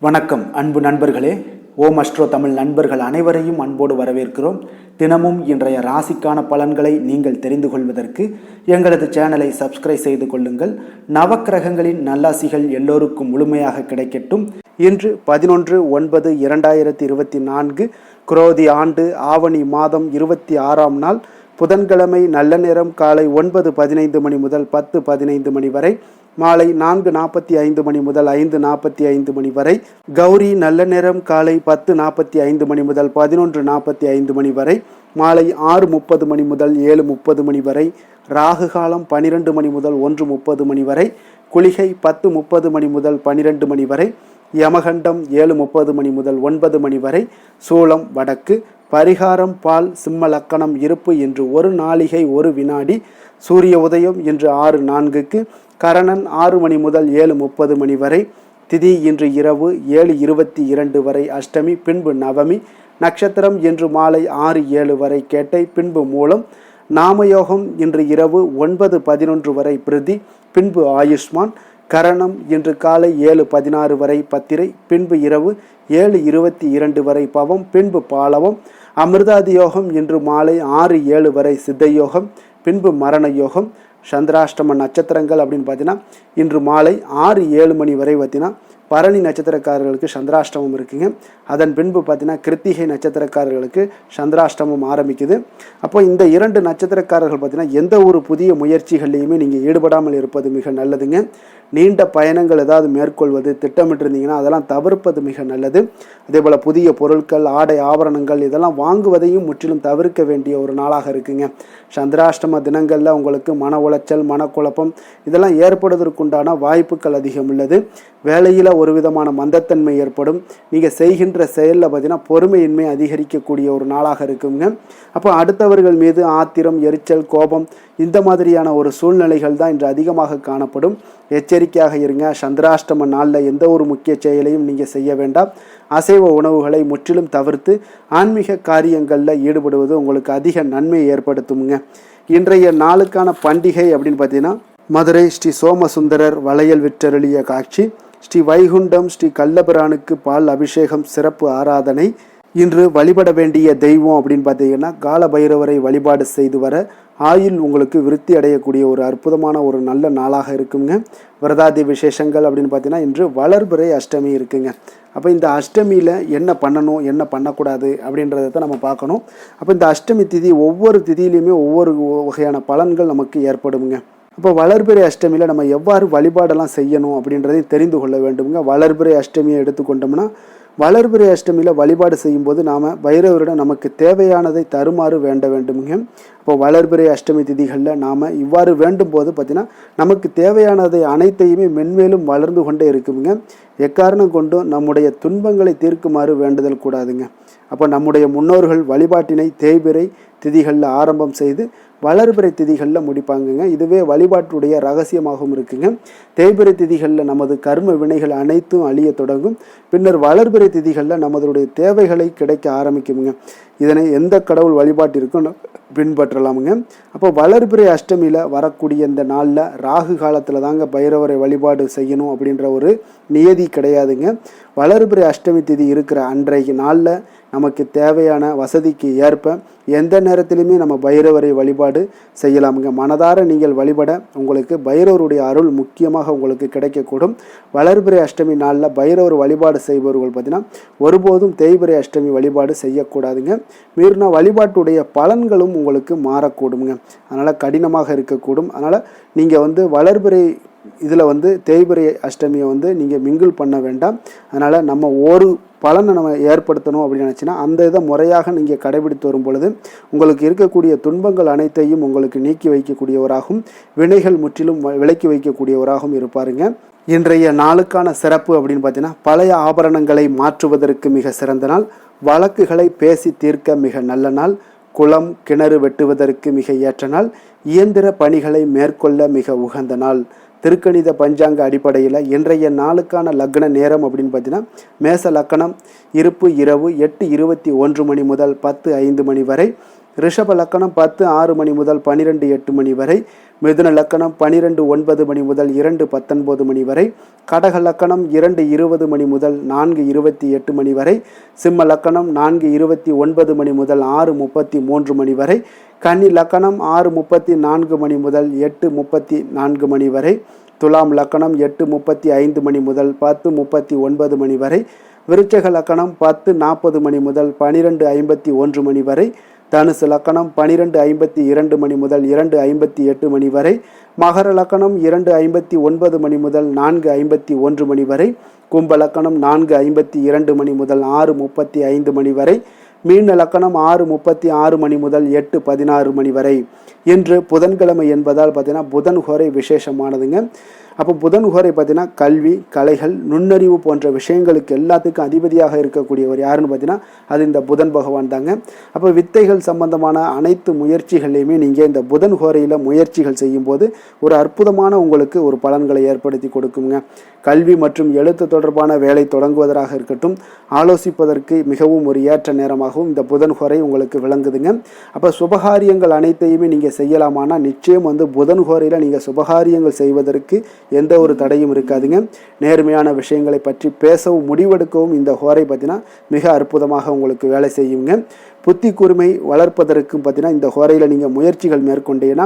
வணக்கம் அன்பு நண்பர்களே. ஓம் அஸ்ட்ரோ தமிழ் நண்பர்கள் அனைவரையும் அன்போடு வரவேற்கிறோம். தினமும் இன்றைய ராசிக்கான பலன்களை நீங்கள் தெரிந்து கொள்வதற்கு எங்களது சேனலை சப்ஸ்கிரைப் செய்து கொள்ளுங்கள். நவக்கிரகங்களின் நல்லாசிகள் எல்லோருக்கும் முழுமையாக கிடைக்கட்டும். இன்று 11/9/2024 குரோதி ஆண்டு ஆவணி மாதம் 26ஆம் நாள் புதன்கிழமை. நல்ல நேரம் காலை 9:15 மணி முதல் 10:15 மணி வரை, மாலை 4:45 மணி முதல் 5:45 மணி வரை. கௌரி நல்ல நேரம் காலை 10:45 மணி முதல் 11:45 மணி வரை, மாலை 6:30 மணி முதல் 7:30 மணி வரை. ராகு காலம் 12 மணி முதல் 1:30 மணி வரை. குளிகை 10:30 மணி முதல் 12 மணி வரை. யமகண்டம் 7:30 மணி முதல் 9 மணி வரை. சூலம் வடக்கு. பரிகாரம் பால். சிம்ம லக்கணம் இருப்பு இன்று 1 நாளிகை 1 வினாடி. சூரிய உதயம் இன்று 6:04. கரணன் 6 மணி முதல் 7:30 மணி வரை. திதி இன்று இரவு 7:22 வரை அஷ்டமி, பின்பு நவமி. நட்சத்திரம் இன்று மாலை 6:07 வரை கேட்டை, பின்பு மூலம். நாமயோகம் இன்று இரவு 9:11 வரை பிரிதி, பின்பு ஆயுஷ்மான். கரணம் இன்று காலை 7:16 வரை பத்திரை, பின்பு இரவு 7:22 வரை பவம், பின்பு பாலவம். அமிர்தாதி யோகம் இன்று மாலை 6:07 வரை சித்தயோகம், பின்பு மரண யோகம். சந்திராஷ்டம நட்சத்திரங்கள் அப்படின்னு பார்த்தீங்கன்னா இன்று மாலை 6:07 மணி வரை பார்த்தீங்கன்னா பரணி நட்சத்திரக்காரர்களுக்கு சந்திராஷ்டமம் இருக்குங்க. அதன் பின்பு பார்த்தீங்கன்னா கிருத்திகை நட்சத்திரக்காரர்களுக்கு சந்திராஷ்டமம் ஆரம்பிக்குது. அப்போ இந்த 2 நட்சத்திரக்காரர்கள் பார்த்தீங்கன்னா எந்த ஒரு புதிய முயற்சிகள்லையுமே நீங்கள் ஈடுபடாமல் இருப்பது மிக நல்லதுங்க. நீண்ட பயணங்கள் ஏதாவது மேற்கொள்வது திட்டமிட்டிருந்தீங்கன்னா அதெல்லாம் தவிர்ப்பது மிக நல்லது. அதே போல் புதிய பொருட்கள், ஆடை, ஆபரணங்கள் இதெல்லாம் வாங்குவதையும் முற்றிலும் தவிர்க்க வேண்டிய ஒரு நாளாக இருக்குங்க. சந்திராஷ்டம தினங்களில் உங்களுக்கு மன உளைச்சல், மனக்குழப்பம் இதெல்லாம் ஏற்படுவதற்குண்டான வாய்ப்புகள் அதிகம் உள்ளது. வேலையில் ஒரு விதமான மந்தத்தன்மை ஏற்படும். நீங்கள் செய்கின்ற செயலில் பார்த்தீங்கன்னா பொறுமையின்மை அதிகரிக்கக்கூடிய ஒரு நாளாக இருக்குங்க. அப்போ அடுத்தவர்கள் மீது ஆத்திரம், எரிச்சல், கோபம் இந்த மாதிரியான ஒரு சூழ்நிலைகள் தான் இன்று அதிகமாக காணப்படும். எச்சரிக்கையாக இருங்க. சந்திராஷ்டம நாளில் எந்த ஒரு முக்கிய செயலையும் நீங்கள் செய்ய வேண்டாம். அசைவ உணவுகளை முற்றிலும் தவிர்த்து ஆன்மீக காரியங்களில் ஈடுபடுவது உங்களுக்கு அதிக நன்மையை ஏற்படுத்துங்க. இன்றைய நாளுக்கான பண்டிகை அப்படின்னு பார்த்தீங்கன்னா மதுரை ஸ்ரீ சோமசுந்தரர் வளையல் விற்றருளிய காட்சி, ஸ்ரீ வைகுண்டம் ஸ்ரீ கள்ளபிரானுக்கு பால் அபிஷேகம் சிறப்பு ஆராதனை. இன்று வழிபட வேண்டிய தெய்வம் அப்படின்னு பார்த்தீங்கன்னா கால பைரவரை வழிபாடு செய்து வர ஆயுள் உங்களுக்கு விருத்தி அடையக்கூடிய ஒரு அற்புதமான ஒரு நல்ல நாளாக இருக்குங்க. விரதாதி விசேஷங்கள் அப்படின்னு பார்த்தீங்கன்னா இன்று வளர்பிறை அஷ்டமி இருக்குங்க. அப்போ இந்த அஷ்டமியில் என்ன பண்ணணும், என்ன பண்ணக்கூடாது அப்படின்றத தான் நம்ம பார்க்கணும். அப்போ இந்த அஷ்டமி திதி ஒவ்வொரு திதியிலையுமே ஒவ்வொரு வகையான பலன்கள் நமக்கு ஏற்படுங்க. அப்போ வளர்பிறை அஷ்டமியில் நம்ம எவ்வாறு வழிபாடெல்லாம் செய்யணும் அப்படின்றதையும் தெரிந்து கொள்ள வேண்டுங்க. வளர்பிறை அஷ்டமியை எடுத்துக்கொண்டோம்னா வளர்பிறை அஷ்டமியில் வழிபாடு செய்யும்போது நாம் பைரவரிடம் நமக்கு தேவையானதை தருமாறு வேண்ட வேண்டுமுங்க. இப்போ வளர்பிறை அஷ்டமி திதிகளில் நாம் இவ்வாறு வேண்டும் போது பார்த்திங்கன்னா நமக்கு தேவையானதை அனைத்தையுமே மென்மேலும் வளர்ந்து கொண்டே இருக்குங்க. எக்காரணம் கொண்டும் நம்முடைய துன்பங்களை தீர்க்குமாறு வேண்டுதல் கூடாதுங்க. அப்போ நம்முடைய முன்னோர்கள் வழிபாட்டினை தேய்பிறை திதிகளில் ஆரம்பம் செய்து வளர்பிறை திதிகளில் முடிப்பாங்கங்க. இதுவே வழிபாட்டுடைய ரகசியமாகவும் இருக்குங்க. தேய்பிறை திதிகளில் நமது கர்ம வினைகள் அனைத்தும் அழிய தொடங்கும். பின்னர் வளர்பிறை திதிகளில் நமதுடைய தேவைகளை கிடைக்க ஆரம்பிக்குங்க. இதனை எந்த கடவுள் வழிபாட்டிற்கும் பின்பற்றலாமுங்க. அப்போ வளர்பிறை அஷ்டமியில் வரக்கூடிய இந்த நாளில் ராகு காலத்தில் தாங்க பைரவரை வழிபாடு செய்யணும் அப்படின்ற ஒரு நியதி கிடையாதுங்க. வளர்பிறை அஷ்டமி திதி இருக்கிற அன்றைக்கு நாளில் நமக்கு தேவையான வசதிக்கு ஏற்ப எந்த நேரத்திலுமே நம்ம பைரவரை வழிபாடு செய்யலாமுங்க. மனதார நீங்கள் வழிபட உங்களுக்கு பைரவருடைய அருள் முக்கியமாக உங்களுக்கு கிடைக்கக்கூடும். வளர்பிறை அஷ்டமி நாளில் பைரவர் வழிபாடு செய்பவர்கள் பார்த்தீங்கன்னா ஒருபோதும் தேய்பிறை அஷ்டமி வழிபாடு செய்யக்கூடாதுங்க. மீறினா வழிபாட்டுடைய பலன்களும் உங்களுக்கு மாறக்கூடுங்க. அதனால் கடினமாக இருக்கக்கூடும். அதனால் நீங்கள் வளர்பிறை இதில் தேய்பிறை அஷ்டமியை நீங்கள் மிங்கிள் பண்ண வேண்டாம். அதனால் நம்ம ஒரு பலனை நம்ம ஏற்படுத்தணும் அப்படின்னு நினச்சின்னா அந்த இதை முறையாக நீங்கள் கடைபிடித்து வரும் பொழுது உங்களுக்கு இருக்கக்கூடிய துன்பங்கள் அனைத்தையும் உங்களுக்கு நீக்கி வைக்கக்கூடியவராகவும் வினைகள் முற்றிலும் விலக்கி வைக்கக்கூடியவராகவும் இருப்பாருங்க. இன்றைய நாளுக்கான சிறப்பு அப்படின்னு பார்த்தீங்கன்னா பழைய ஆபரணங்களை மாற்றுவதற்கு மிக சிறந்த நாள். வழக்குகளை பேசி தீர்க்க மிக நல்ல நாள். குளம், கிணறு வெட்டுவதற்கு மிக ஏற்ற நாள். இயந்திர பணிகளை மேற்கொள்ள மிக உகந்த நாள். திருக்கணித பஞ்சாங்க அடிப்படையில் இன்றைய நாளுக்கான லக்ன நேரம் அப்படின்னு பார்த்தீங்கன்னா மேச லக்கணம் இருப்பு இரவு 8:21 மணி முதல் 10:05 மணி வரை. ரிஷப லக்கணம் 10:06 மணி முதல் 12:08 மணி வரை, மிதுன லக்கணம் 12:09 மணி முதல் 2:19 மணி வரை, கடக லக்கணம் 2:20 மணி முதல் 4:28 மணி வரை, சிம்ம லக்கணம் 4:29 மணி முதல் 6:33 மணி வரை, கன்னி லக்கணம் 6:34 மணி முதல் 8:34 மணி வரை, துலாம் லக்கணம் 8:35 மணி முதல் 10:39 மணி வரை, விருச்சக லக்கணம் 10:40 மணி முதல் 12:51 மணி வரை, தனுசு லக்கணம் 12:52 மணி முதல் 2:58 மணி வரை, மகர லக்கணம் 2:59 மணி முதல் 4:51 மணி வரை, கும்ப லக்கணம் 4:52 மணி முதல் 6:35 மணி வரை, மீன லக்கணம் 6:36 மணி முதல் 8:16 மணி வரை. இன்று புதன்கிழமை என்பதால் பார்த்தீங்கன்னா புதன் ஹோரை விசேஷமானதுங்க. அப்போ புதன் ஹோரை பார்த்தீங்கன்னா கல்வி, கலைகள், நுண்ணறிவு போன்ற விஷயங்களுக்கு எல்லாத்துக்கும் அதிபதியாக இருக்கக்கூடியவர் யாருன்னு பார்த்தீங்கன்னா அது இந்த புதன் பகவான் தாங்க. அப்போ வித்தைகள் சம்பந்தமான அனைத்து முயற்சிகள்லையுமே நீங்கள் இந்த புதன் ஹோரையில் முயற்சிகள் செய்யும்போது ஒரு அற்புதமான உங்களுக்கு ஒரு பலன்களை ஏற்படுத்தி கொடுக்குங்க. கல்வி மற்றும் எழுத்து தொடர்பான வேலை தொடங்குவதாக இருக்கட்டும், ஆலோசிப்பதற்கு மிகவும் ஒரு ஏற்ற நேரமாகவும் இந்த புதன் ஹோரை உங்களுக்கு விளங்குதுங்க. அப்போ சுபகாரியங்கள் அனைத்தையுமே நீங்கள் செய்யலாமானா நிச்சயம் புதன் ஹோரையில் நீங்கள் சுபகாரியங்கள் செய்வதற்கு எந்த ஒரு தடையும் இருக்காதுங்க. நேர்மையான விஷயங்களை பற்றி பேசவும் முடிவெடுக்கவும் இந்த ஹோரை பார்த்தீங்கன்னா மிக அற்புதமாக உங்களுக்கு வேலை செய்யுங்க. புத்தி கூர்மை வளர்ப்பதற்கும் பார்த்தீங்கன்னா இந்த ஹோரையில் நீங்கள் முயற்சிகள் மேற்கொண்டீங்கன்னா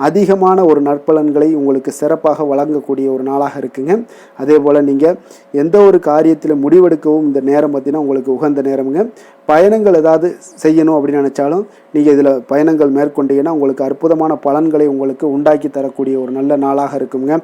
அதிகமான ஒரு நற்பலன்களை உங்களுக்கு சிறப்பாக வழங்கக்கூடிய ஒரு நாளாக இருக்குங்க. அதே போல் நீங்கள் எந்த ஒரு காரியத்தில் முடிவெடுக்கவும் இந்த நேரம் பார்த்தீங்கன்னா உங்களுக்கு உகந்த நேரமுங்க. பயணங்கள் ஏதாவது செய்யணும் அப்படின்னு நினச்சாலும் நீங்கள் இதில் பயணங்கள் மேற்கொண்டீங்கன்னா உங்களுக்கு அற்புதமான பலன்களை உங்களுக்கு உண்டாக்கி தரக்கூடிய ஒரு நல்ல நாளாக இருக்குங்க.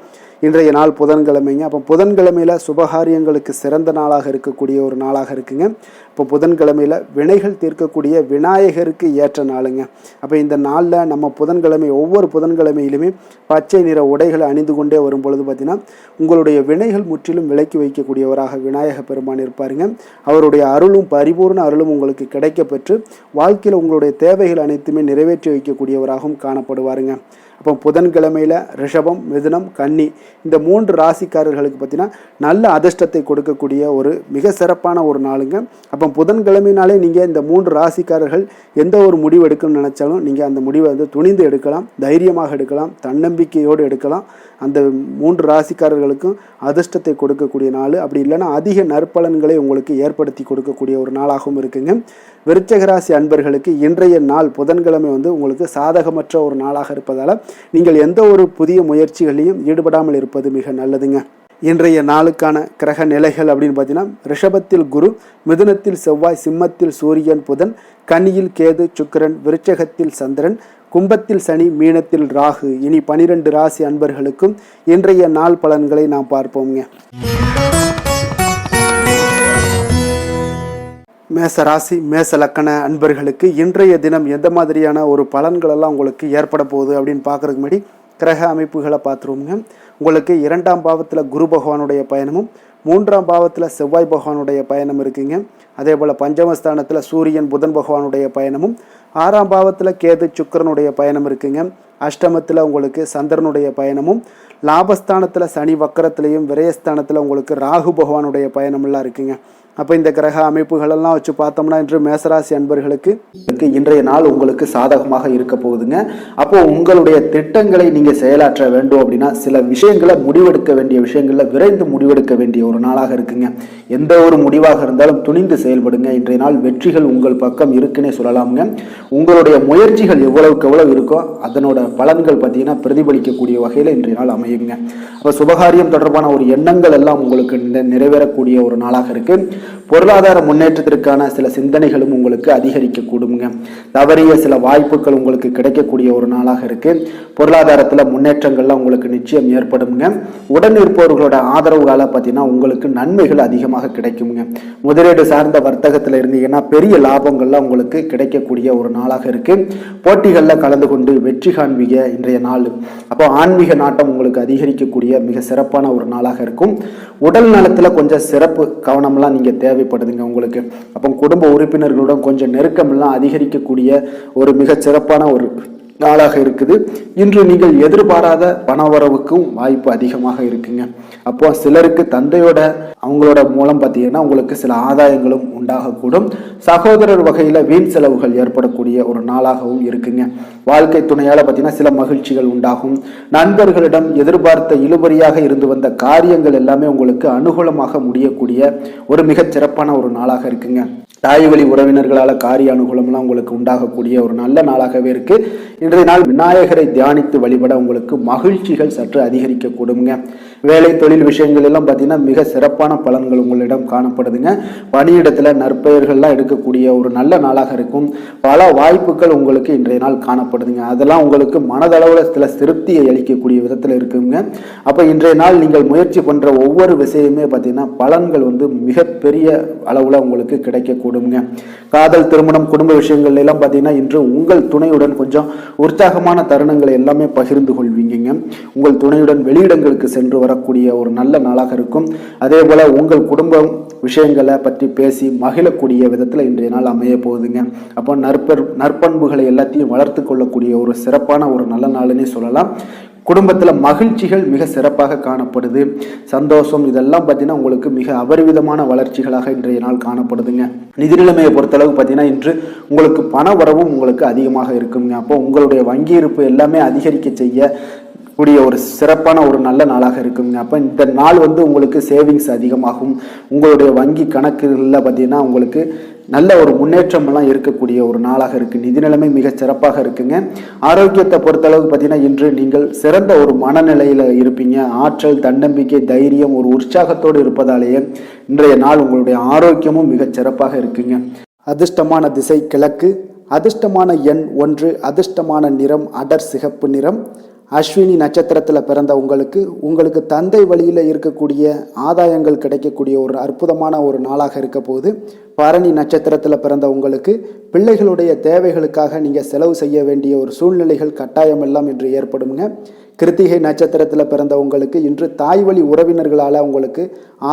இன்றைய நாள் புதன்கிழமைங்க. அப்போ புதன்கிழமையில் சுபகாரியங்களுக்கு சிறந்த நாளாக இருக்கக்கூடிய ஒரு நாளாக இருக்குங்க. இப்போ புதன்கிழமையில் வினைகள் தீர்க்கக்கூடிய விநாயகருக்கு ஏற்ற நாளுங்க. அப்போ இந்த நாளில் நம்ம புதன்கிழமை ஒவ்வொரு புதன்கிழமையிலுமே பச்சை நிற உடைகளை அணிந்து கொண்டே வரும் பொழுது பார்த்தீங்கன்னா உங்களுடைய வினைகள் முற்றிலும் விலக்கி வைக்கக்கூடியவராக விநாயக பெருமான் இருப்பாருங்க. அவருடைய அருளும் பரிபூர்ண அருளும் உங்களுக்கு கிடைக்க பெற்று வாழ்க்கையில் உங்களுடைய தேவைகள் அனைத்துமே நிறைவேற்றி வைக்கக்கூடியவராகவும் காணப்படுவாருங்க. அப்போ புதன்கிழமையில் ரிஷபம், மிதுனம், கன்னி இந்த 3 ராசிக்காரர்களுக்கு பார்த்தீங்கன்னா நல்ல அதிர்ஷ்டத்தை கொடுக்கக்கூடிய ஒரு மிக சிறப்பான ஒரு நாளுங்க. அப்போ புதன்கிழமைனாலே நீங்கள் இந்த 3 ராசிக்காரர்கள் எந்த ஒரு முடிவு எடுக்கணும்னு நினச்சாலும் நீங்கள் அந்த முடிவை துணிந்து எடுக்கலாம், தைரியமாக எடுக்கலாம், தன்னம்பிக்கையோடு எடுக்கலாம். அந்த 3 ராசிக்காரர்களுக்கும் அதிர்ஷ்டத்தை கொடுக்கக்கூடிய நாள், அப்படி இல்லைன்னா அதிக நற்பலன்களை உங்களுக்கு ஏற்படுத்தி கொடுக்கக்கூடிய ஒரு நாளாகவும் இருக்குங்க. விருச்சிக ராசி அன்பர்களுக்கு இன்றைய நாள் புதன்கிழமை உங்களுக்கு சாதகமற்ற ஒரு நாளாக இருப்பதால் நீங்கள் எந்த ஒரு புதிய முயற்சிகளையும் ஈடுபடாமல் இருப்பது மிக நல்லதுங்க. இன்றைய நாளுக்கான கிரக நிலைகள் அப்படின்னு பார்த்தீங்கன்னா ரிஷபத்தில் குரு, மிதுனத்தில் செவ்வாய், சிம்மத்தில் சூரியன் புதன், கன்னியில் கேது சுக்கிரன், விருச்சகத்தில் சந்திரன், கும்பத்தில் சனி, மீனத்தில் ராகு. இனி 12 ராசி அன்பர்களுக்கும் இன்றைய நாள் பலன்களை நாம் பார்ப்போங்க. மேச ராசி மேச லக்கண அன்பர்களுக்கு இன்றைய தினம் எந்த மாதிரியான ஒரு பலன்களெல்லாம் உங்களுக்கு ஏற்பட போகுது அப்படின்னு பார்க்குறதுக்கு முன்னாடி கிரக அமைப்புகளை பார்த்துருவோங்க. உங்களுக்கு 2ஆம் பாவத்தில் குரு பகவானுடைய பயணமும் 3ஆம் பாவத்தில் செவ்வாய் பகவானுடைய பயணம் இருக்குங்க. அதே போல் பஞ்சமஸ்தானத்தில் சூரியன் புதன் பகவானுடைய பயணமும், 6ஆம் பாவத்தில் கேது சுக்கிரனுடைய பயணம் இருக்குங்க. அஷ்டமத்தில் உங்களுக்கு சந்திரனுடைய பயணமும், லாபஸ்தானத்தில் சனி வக்கரத்திலையும், விரயஸ்தானத்தில் உங்களுக்கு ராகு பகவானுடைய பயணமெல்லாம் இருக்குங்க. அப்போ இந்த கிரக அமைப்புகளெல்லாம் வச்சு பார்த்தோம்னா இன்று மேசராசி அன்பர்களுக்கு இன்றைய நாள் உங்களுக்கு சாதகமாக இருக்க போகுதுங்க. அப்போ உங்களுடைய திட்டங்களை நீங்கள் செயலாற்ற வேண்டும் அப்படின்னா சில விஷயங்களை முடிவெடுக்க வேண்டிய விஷயங்களில் விரைந்து முடிவெடுக்க வேண்டிய ஒரு நாளாக இருக்குங்க. எந்த ஒரு முடிவாக இருந்தாலும் துணிந்து செயல்படுங்க. இன்றைய நாள் வெற்றிகள் உங்கள் பக்கம் இருக்குன்னே சொல்லலாமுங்க. உங்களுடைய முயற்சிகள் எவ்வளவுக்கு எவ்வளவு இருக்கோ அதனோட பலன்கள் பார்த்தீங்கன்னா பிரதிபலிக்கக்கூடிய வகையில் இன்றைய நாள் அமையுங்க. அப்போ சுபகாரியம் தொடர்பான ஒரு எண்ணங்கள் எல்லாம் உங்களுக்கு நிறைவேறக்கூடிய ஒரு நாளாக இருக்கு. பொருளாதார முன்னேற்றத்திற்கான சில சிந்தனைகளும் உங்களுக்கு அதிகரிக்க கூடுங்க. தவறிய சில வாய்ப்புகள் உங்களுக்கு கிடைக்கக்கூடிய ஒரு நாளாக இருக்கு. பொருளாதாரத்தில் முன்னேற்றங்கள்லாம் உங்களுக்கு நிச்சயம் ஏற்படுங்க. உடன் இருப்பவர்களோட ஆதரவுகால பார்த்தீங்கன்னா உங்களுக்கு நன்மைகள் அதிகமாக கிடைக்குங்க. முதலீடு சார்ந்த வர்த்தகத்தில் இருந்தீங்கன்னா பெரிய லாபங்கள்லாம் உங்களுக்கு கிடைக்கக்கூடிய ஒரு நாளாக இருக்கு. போட்டிகளில் கலந்து கொண்டு வெற்றி காண்பீங்க இன்றைய நாள். அப்போ ஆன்மீக நாட்டம் உங்களுக்கு அதிகரிக்கக்கூடிய மிக சிறப்பான ஒரு நாளாக இருக்கும். உடல் நலத்தில் கொஞ்சம் சிறப்பு கவனம்லாம் நீங்கள் தேவைப்படுதுங்க உங்களுக்கு. அப்போ குடும்ப உறுப்பினர்களுடன் கொஞ்சம் நெருக்கமெல்லாம் அதிகரிக்கக்கூடிய ஒரு மிக சிறப்பான ஒரு நாளாக இருக்குது. இன்று நீங்கள் எதிர்பாராத பணவரவுக்கும் வாய்ப்பு அதிகமாக இருக்குங்க. அப்போ சிலருக்கு தந்தையோட அவங்களோட மூலம் பார்த்தீங்கன்னா உங்களுக்கு சில ஆதாயங்களும் உண்டாகக்கூடும். சகோதரர் வகையில் வீண் செலவுகள் ஏற்படக்கூடிய ஒரு நாளாகவும் இருக்குங்க. வாழ்க்கை துணையால் பார்த்தீங்கன்னா சில மகிழ்ச்சிகள் உண்டாகும். நண்பர்களிடம் எதிர்பார்த்த இழுபறியாக இருந்து வந்த காரியங்கள் எல்லாமே உங்களுக்கு அனுகூலமாக முடியக்கூடிய ஒரு மிகச் சிறப்பான ஒரு நாளாக இருக்குங்க. தாய் வழி உறவினர்களால் காரிய அனுகூலம்லாம் உங்களுக்கு உண்டாகக்கூடிய ஒரு நல்ல நாளாகவே இருக்கு. இன்றைய நாள் விநாயகரை தியானித்து வழிபட உங்களுக்கு மகிழ்ச்சிகள் சற்று அதிகரிக்கக்கூடுங்க. வேலை தொழில் விஷயங்கள் எல்லாம் பார்த்தீங்கன்னா மிக சிறப்பான பலன்கள் உங்களிடம் காணப்படுதுங்க. பணியிடத்துல நற்பெயர்கள்லாம் எடுக்கக்கூடிய ஒரு நல்ல நாளாக இருக்கும். பல வாய்ப்புகள் உங்களுக்கு இன்றைய நாள் காணப்படுதுங்க. அதெல்லாம் உங்களுக்கு மனதளவில் சில திருப்தியை அளிக்கக்கூடிய விதத்தில் இருக்குங்க. அப்போ இன்றைய நாள் நீங்கள் முயற்சி பண்ற ஒவ்வொரு விஷயமே பார்த்தீங்கன்னா பலன்கள் மிகப்பெரிய அளவில் உங்களுக்கு கிடைக்கக்கூடும். காதல், திருமணம், குடும்ப விஷயங்கள் எல்லாம் பார்த்தீங்கன்னா இன்று உங்கள் துணையுடன் கொஞ்சம் உற்சாகமான தருணங்களை எல்லாமே பகிர்ந்து கொள்வீங்க. உங்கள் துணையுடன் வெளியிடங்களுக்கு சென்று வரக்கூடிய ஒரு நல்ல நாளாக இருக்கும். அதே போல உங்கள் குடும்பம் விஷயங்களை பற்றி பேசி மகிழக்கூடிய விதத்தில் இன்றைய நாள் அமைய போகுதுங்க. அப்போ நற்பண்புகளை எல்லாத்தையும் வளர்த்து கொள்ளக்கூடிய ஒரு சிறப்பான ஒரு நல்ல நாள்னே சொல்லலாம். குடும்பத்தில் மகிழ்ச்சிகள் மிக சிறப்பாக காணப்படுது. சந்தோஷம் இதெல்லாம் பார்த்தீங்கன்னா உங்களுக்கு மிக அபரிவிதமான வளர்ச்சிகளாக இன்றைய நாள் காணப்படுதுங்க. நிதி நிலைமையை பொறுத்தளவு பார்த்தீங்கன்னா இன்று உங்களுக்கு பண வரவும் உங்களுக்கு அதிகமாக இருக்குங்க. அப்போ உங்களுடைய வங்கி இருப்பு எல்லாமே அதிகரிக்க செய்ய கூடிய ஒரு சிறப்பான ஒரு நல்ல நாளாக இருக்குங்க. அப்போ இந்த நாள் உங்களுக்கு சேவிங்ஸ் அதிகமாகும். உங்களுடைய வங்கி கணக்குகளில் பார்த்தீங்கன்னா உங்களுக்கு நல்ல ஒரு முன்னேற்றம் எல்லாம் இருக்கக்கூடிய ஒரு நாளாக இருக்கு. நிதி நிலைமை மிக சிறப்பாக இருக்குங்க. ஆரோக்கியத்தை பொறுத்தளவுக்கு பார்த்தீங்கன்னா இன்று நீங்கள் சிறந்த ஒரு மனநிலையில இருப்பீங்க. ஆற்றல், தன்னம்பிக்கை, தைரியம், ஒரு உற்சாகத்தோடு இருப்பதாலேயே இன்றைய நாள் உங்களுடைய ஆரோக்கியமும் மிக சிறப்பாக இருக்குங்க. அதிர்ஷ்டமான திசை கிழக்கு, அதிர்ஷ்டமான எண் 1, அதிர்ஷ்டமான நிறம் அடர் சிகப்பு நிறம். அஸ்வினி நட்சத்திரத்தில் பிறந்த உங்களுக்கு தந்தை வழியில் இருக்கக்கூடிய ஆதாயங்கள் கிடைக்கக்கூடிய ஒரு அற்புதமான ஒரு நாளாக இருக்க போகுது. பரணி நட்சத்திரத்தில் பிறந்த பிள்ளைகளுடைய தேவைகளுக்காக நீங்கள் செலவு செய்ய வேண்டிய ஒரு சூழ்நிலைகள் கட்டாயம் எல்லாம் இன்று ஏற்படுங்க. கிருத்திகை நட்சத்திரத்தில் பிறந்த இன்று தாய் வழி உறவினர்களால் உங்களுக்கு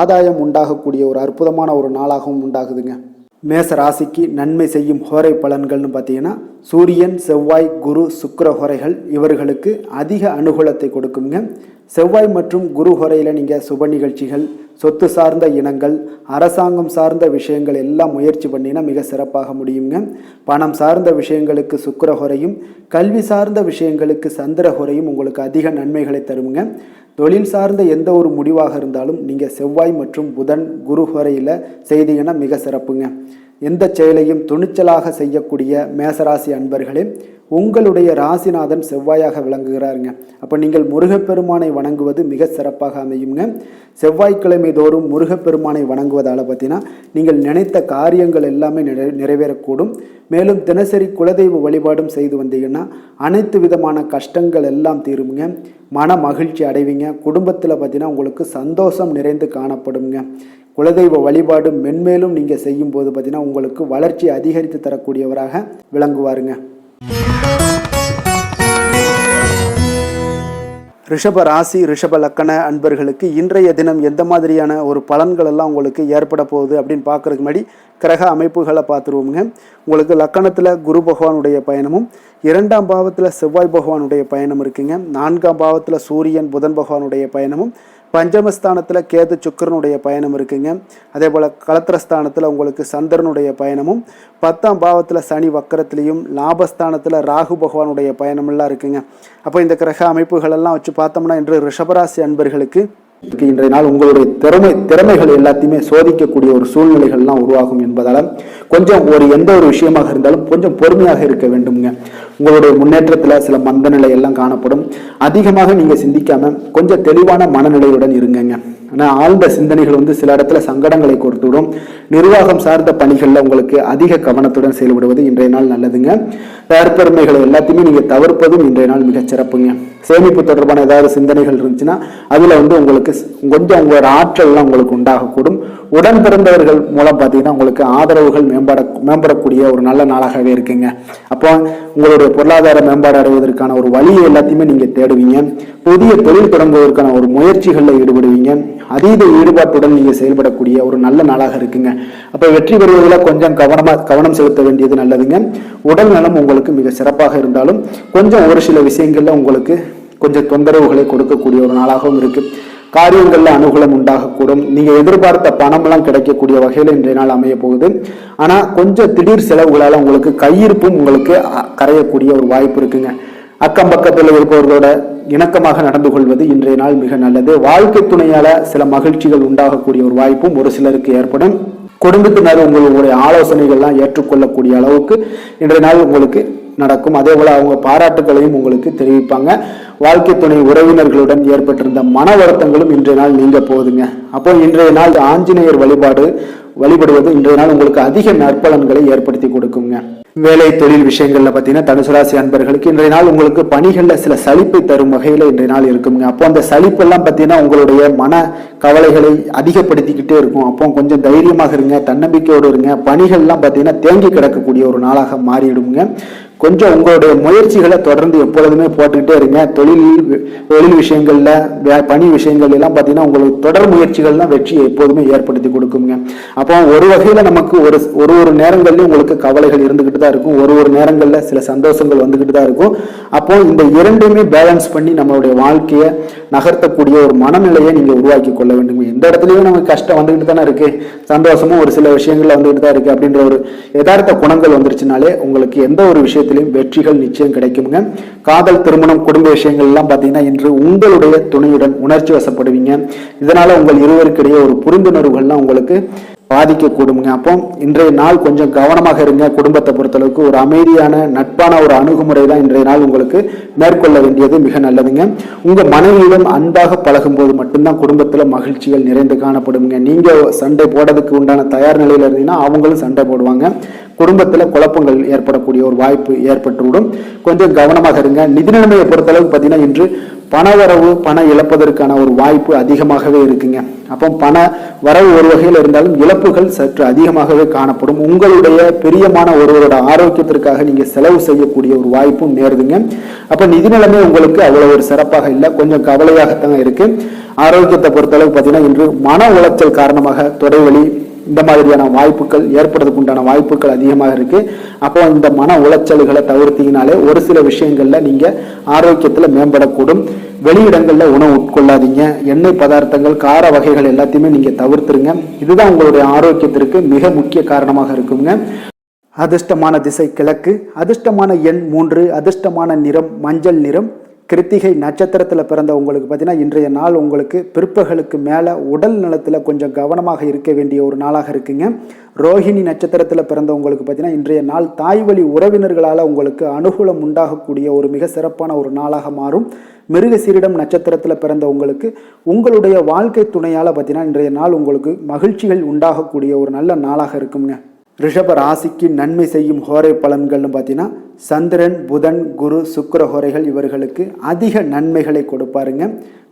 ஆதாயம் உண்டாகக்கூடிய ஒரு அற்புதமான ஒரு நாளாகவும் உண்டாகுதுங்க. மேச ராசிக்கு நன்மை செய்யும் ஹோரை பலன்கள்னு பார்த்தீங்கன்னா சூரியன், செவ்வாய், குரு, சுக்கிர ஹோரைகள் இவர்களுக்கு அதிக அனுகூலத்தை கொடுக்குங்க. செவ்வாய் மற்றும் குரு ஹோரையில் நீங்கள் சுப நிகழ்ச்சிகள், சொத்து சார்ந்த இனங்கள், அரசாங்கம் சார்ந்த விஷயங்கள் எல்லாம் முயற்சி பண்ணினா மிக சிறப்பாக முடியுங்க. பணம் சார்ந்த விஷயங்களுக்கு சுக்கிர ஹோரையும், கல்வி சார்ந்த விஷயங்களுக்கு சந்திர ஹோரையும் உங்களுக்கு அதிக நன்மைகளை தருங்க. தொழில் சார்ந்த எந்த ஒரு முடிவாக இருந்தாலும் நீங்கள் செவ்வாய் மற்றும் புதன், குரு ஹோரையில் செய்தீங்கன்னா மிக சிறப்புங்க. எந்த செயலையும் துணிச்சலாக செய்யக்கூடிய மேசராசி அன்பர்களே, உங்களுடைய ராசிநாதன் செவ்வாயாக விளங்குகிறாருங்க. அப்போ நீங்கள் முருகப்பெருமானை வணங்குவது மிக சிறப்பாக அமையுங்க. செவ்வாய்க்கிழமை தோறும் முருகப்பெருமானை வணங்குவதால் பார்த்தீங்கன்னா நீங்கள் நினைத்த காரியங்கள் எல்லாமே நிறைவேறக்கூடும். மேலும் தினசரி குலதெய்வ வழிபாடும் செய்து வந்தீங்கன்னா அனைத்து விதமான கஷ்டங்கள் எல்லாம் தீருங்க. மன மகிழ்ச்சி அடைவீங்க. குடும்பத்தில் பார்த்தீங்கன்னா உங்களுக்கு சந்தோஷம் நிறைந்து காணப்படுங்க. குலதெய்வ வழிபாடு மென்மேலும் நீங்கள் செய்யும் போது பார்த்தீங்கன்னா உங்களுக்கு வளர்ச்சி அதிகரித்து தரக்கூடியவராக விளங்குவாருங்க. ரிஷப ராசி, ரிஷப லக்கண அன்பர்களுக்கு இன்றைய தினம் எந்த மாதிரியான ஒரு பலன்கள் எல்லாம் உங்களுக்கு ஏற்பட போகுது அப்படின்னு பார்க்கறதுக்கு முன்னாடி கிரக அமைப்புகளை பார்த்துருவோமுங்க. உங்களுக்கு லக்கணத்தில் குரு பகவானுடைய பயணமும், 2ஆம் பாவத்தில் செவ்வாய் பகவானுடைய பயணம் இருக்குங்க. 4ஆம் பாவத்தில் சூரியன், புதன் பகவானுடைய பயணமும், பஞ்சமஸ்தானத்தில் கேது சுக்கிரனுடைய பயணம் இருக்குங்க. அதே போல் களத்திரஸ்தானத்தில் உங்களுக்கு சந்திரனுடைய பயணமும், 10ஆம் பாவத்தில் சனி வக்கரத்திலையும், லாபஸ்தானத்தில் ராகு பகவானுடைய பயணமெல்லாம் இருக்குங்க. அப்போ இந்த கிரக அமைப்புகளெல்லாம் வச்சு பார்த்தோம்னா இன்று ரிஷபராசி அன்பர்களுக்கு இன்றைய நாள் உங்களுடைய திறமைகள் எல்லாத்தையுமே சோதிக்கக்கூடிய ஒரு சூழ்நிலைகள்லாம் உருவாகும் என்பதால் கொஞ்சம் எந்த ஒரு விஷயமாக இருந்தாலும் கொஞ்சம் பொறுமையாக இருக்க வேண்டும்ங்க. உங்களுடைய முன்னேற்றத்தில் சில மந்த நிலை எல்லாம் காணப்படும். அதிகமாக நீங்கள் சிந்திக்காம கொஞ்சம் தெளிவான மனநிலையுடன் இருங்கங்க. ஆனால் ஆழ்ந்த சிந்தனைகள் சில இடத்துல சங்கடங்களை கொடுத்துவிடும். நிர்வாகம் சார்ந்த பணிகளில் உங்களுக்கு அதிக கவனத்துடன் செயல்படுவது இன்றைய நாள் நல்லதுங்க. தற்பெருமைகளை எல்லாத்தையுமே நீங்கள் தவிர்ப்பதும் இன்றைய நாள் மிகச் சிறப்புங்க. சேமிப்பு தொடர்பான ஏதாவது சிந்தனைகள் இருந்துச்சுன்னா அதில் உங்களுக்கு கொஞ்சம் உங்களோட ஆற்றல்லாம் உங்களுக்கு உண்டாகக்கூடும். உடன் பிறந்தவர்கள் மூலம் பார்த்தீங்கன்னா உங்களுக்கு ஆதரவுகள் மேம்படக்கூடிய ஒரு நல்ல நாளாகவே இருக்குங்க. அப்போ உங்களுடைய பொருளாதார மேம்பாடு அடைவதற்கான ஒரு வழியை எல்லாத்தையுமே நீங்க தேடுவீங்க. புதிய தொழில் தொடங்குவதற்கான ஒரு முயற்சிகளில் ஈடுபடுவீங்க. அதீத ஈடுபாட்டுடன் நீங்க செயல்படக்கூடிய ஒரு நல்ல நாளாக இருக்குங்க. அப்ப வெற்றி பெறுவதில் கொஞ்சம் கவனம் செலுத்த வேண்டியது நல்லதுங்க. உடல் நலம் உங்களுக்கு மிக சிறப்பாக இருந்தாலும் கொஞ்சம் ஒரு சில விஷயங்கள்ல உங்களுக்கு கொஞ்சம் தொந்தரவுகளை கொடுக்கக்கூடிய ஒரு நாளாகவும் இருக்கு. காரியங்கள்ல அனுகூலம் உண்டாகக்கூடும். நீங்க எதிர்பார்த்த பணம் எல்லாம் கிடைக்கக்கூடிய வகையில இன்றைய நாள் அமைய போகுது. ஆனா கொஞ்சம் திடீர் செலவுகளால உங்களுக்கு கையிருப்பும் உங்களுக்கு கரையக்கூடிய ஒரு வாய்ப்பு இருக்குங்க. அக்கம் பக்கத்தில் இருப்பவர்களோட இணக்கமாக நடந்து கொள்வது இன்றைய நாள் மிக நல்லது. வாழ்க்கை துணையால சில மகிழ்ச்சிகள் உண்டாகக்கூடிய ஒரு வாய்ப்பும் ஒரு சிலருக்கு ஏற்படும். குடும்பத்தினர் உங்களுடைய ஆலோசனைகள்லாம் ஏற்றுக்கொள்ளக்கூடிய அளவுக்கு இன்றைய நாள் உங்களுக்கு நடக்கும். அதே போல அவங்க பாராட்டுகளையும் உங்களுக்கு தெரிவிப்பாங்க. வாழ்க்கை துணை உறவினர்களுடன் ஏற்பட்டிருந்த மன வருத்தங்களும் இன்றைய நாள் நீங்க போகுதுங்க. அப்போ இன்றைய நாள் ஆஞ்சநேயர் வழிபடுவது இன்றைய நாள் உங்களுக்கு அதிக நற்பலன்களை ஏற்படுத்தி கொடுக்குங்க. வேலை தொழில் விஷயங்கள்ல பார்த்தீங்கன்னா தனுசு ராசி அன்பர்களுக்கு இன்றைய நாள் உங்களுக்கு பணிகள்ல சில சலிப்பை தரும் வகையில இன்றைய நாள் இருக்குங்க. அப்போ அந்த சலிப்பெல்லாம் பார்த்தீங்கன்னா உங்களுடைய மன கவலைகளை அதிகப்படுத்திக்கிட்டே இருக்கும். அப்போ கொஞ்சம் தைரியமாக இருங்க, தன்னம்பிக்கையோடு இருங்க. பணிகள்லாம் பார்த்தீங்கன்னா தேங்கி கிடக்கக்கூடிய ஒரு நாளாக மாறிடுங்க. கொஞ்சம் உங்களுடைய முயற்சிகளை தொடர்ந்து எப்பொழுதுமே போட்டுக்கிட்டே இருங்க. தொழில் விஷயங்கள்ல பணி விஷயங்கள் எல்லாம் பார்த்தீங்கன்னா உங்களுக்கு தொடர் முயற்சிகள்லாம் வெற்றியை எப்போதுமே ஏற்படுத்தி கொடுக்குங்க. அப்போ ஒரு வகையில நமக்கு ஒரு நேரங்கள்லயும் உங்களுக்கு கவலைகள் இருந்துகிட்டு தான் இருக்கும். ஒரு நேரங்கள்ல சில சந்தோஷங்கள் வந்துகிட்டு தான் இருக்கும். அப்போ இந்த இரண்டுமே பேலன்ஸ் பண்ணி நம்மளுடைய வாழ்க்கையை நகர்த்தக்கூடிய ஒரு மனநிலையை நீங்க உருவாக்கி கொள்ள வேண்டும். எந்த இடத்துலயும் நமக்கு கஷ்டம் வந்துகிட்டு தானே இருக்கு, சந்தோஷமும் ஒரு சில விஷயங்கள்ல வந்துகிட்டு தான் இருக்கு அப்படின்ற ஒரு யதார்த்த குணங்கள் வந்துருச்சுனாலே உங்களுக்கு எந்த ஒரு விஷயத்திலையும் வெற்றிகள் நிச்சயம் கிடைக்குங்க. காதல், திருமணம், குடும்ப விஷயங்கள் எல்லாம் பாத்தீங்கன்னா இன்று உங்களுடைய துணையுடன் உணர்ச்சி வசப்படுவீங்க. இதனால உங்கள் இருவருக்கிடையே ஒரு புரிந்துணர்வுகள்லாம் உங்களுக்கு பாதிக்கக்கூடுங்க. அப்போ இன்றைய நாள் கொஞ்சம் கவனமாக இருங்க. குடும்பத்தை பொறுத்தளவுக்கு ஒரு அமைதியான நட்பான ஒரு அணுகுமுறை தான் இன்றைய நாள் உங்களுக்கு மேற்கொள்ள வேண்டியது மிக நல்லதுங்க. உங்க மனைவியுடன் அன்பாக பழகும் போது மட்டும்தான் குடும்பத்துல மகிழ்ச்சிகள் நிறைந்து காணப்படுங்க. நீங்க சண்டை போடுறதுக்கு உண்டான தயார் நிலையில இருந்தீங்கன்னா அவங்களும் சண்டை போடுவாங்க. குடும்பத்துல குழப்பங்கள் ஏற்படக்கூடிய ஒரு வாய்ப்பு ஏற்பட்டுவிடும். கொஞ்சம் கவனமாக இருங்க. நிதி நிலைமையை பொறுத்தளவுக்கு பார்த்தீங்கன்னா இன்று பணவரவு பணம் இழப்பதற்கான ஒரு வாய்ப்பு அதிகமாகவே இருக்குங்க. அப்போ பண வரவு ஒரு வகையில் இருந்தாலும் இழப்புகள் சற்று அதிகமாகவே காணப்படும். உங்களுடைய பிரியமான ஒருவரோட ஆரோக்கியத்திற்காக நீங்க செலவு செய்யக்கூடிய ஒரு வாய்ப்பும் நேருதுங்க. அப்ப நிதி நிலைமை உங்களுக்கு அவ்வளவு ஒரு சிறப்பாக இல்லை, கொஞ்சம் கவலையாகத்தான் இருக்கு. ஆரோக்கியத்தை பொறுத்தளவுக்கு பார்த்தீங்கன்னா இன்று மன உளைச்சல் காரணமாக தொடைவலி இந்த மாதிரியான வாய்ப்புகள் ஏற்படுறதுக்கு உண்டான வாய்ப்புகள் அதிகமாக இருக்கு. அப்போ இந்த மன உளைச்சல்களை தவிர்த்தீங்கனாலே ஒரு சில விஷயங்கள்ல நீங்க ஆரோக்கியத்துல மேம்படக்கூடும். வெளியிடங்கள்ல உணவு உட்கொள்ளாதீங்க. எண்ணெய் பதார்த்தங்கள், கார வகைகள் எல்லாத்தையுமே நீங்க தவிர்த்துருங்க. இதுதான் உங்களுடைய ஆரோக்கியத்திற்கு மிக முக்கிய காரணமாக இருக்குங்க. அதிர்ஷ்டமான திசை கிழக்கு, அதிர்ஷ்டமான எண் 3, அதிர்ஷ்டமான நிறம் மஞ்சள் நிறம். கிருத்திகை நட்சத்திரத்தில் பிறந்த உங்களுக்கு பார்த்தீங்கன்னா இன்றைய நாள் உங்களுக்கு பிற்பகலுக்கு மேலே உடல் நலத்தில் கொஞ்சம் கவனமாக இருக்க வேண்டிய ஒரு நாளாக இருக்குங்க. ரோஹிணி நட்சத்திரத்தில் பிறந்த உங்களுக்கு பார்த்தீங்கன்னா இன்றைய நாள் தாய் வழி உறவினர்களால் உங்களுக்கு அனுகூலம் உண்டாகக்கூடிய ஒரு மிக சிறப்பான ஒரு நாளாக மாறும். மிருகசீரிடம் நட்சத்திரத்தில் பிறந்த உங்களுக்கு உங்களுடைய வாழ்க்கை துணையால் பார்த்தீங்கன்னா இன்றைய நாள் உங்களுக்கு மகிழ்ச்சிகள் உண்டாகக்கூடிய ஒரு நல்ல நாளாக இருக்குங்க. ரிஷப ராசிக்கு நன்மை செய்யும் ஹோரை பலன்கள்னு பார்த்தீங்கன்னா சந்திரன், புதன், குரு, சுக்கிர ஹோரைகள் இவர்களுக்கு அதிக நன்மைகளை கொடுப்பாருங்க.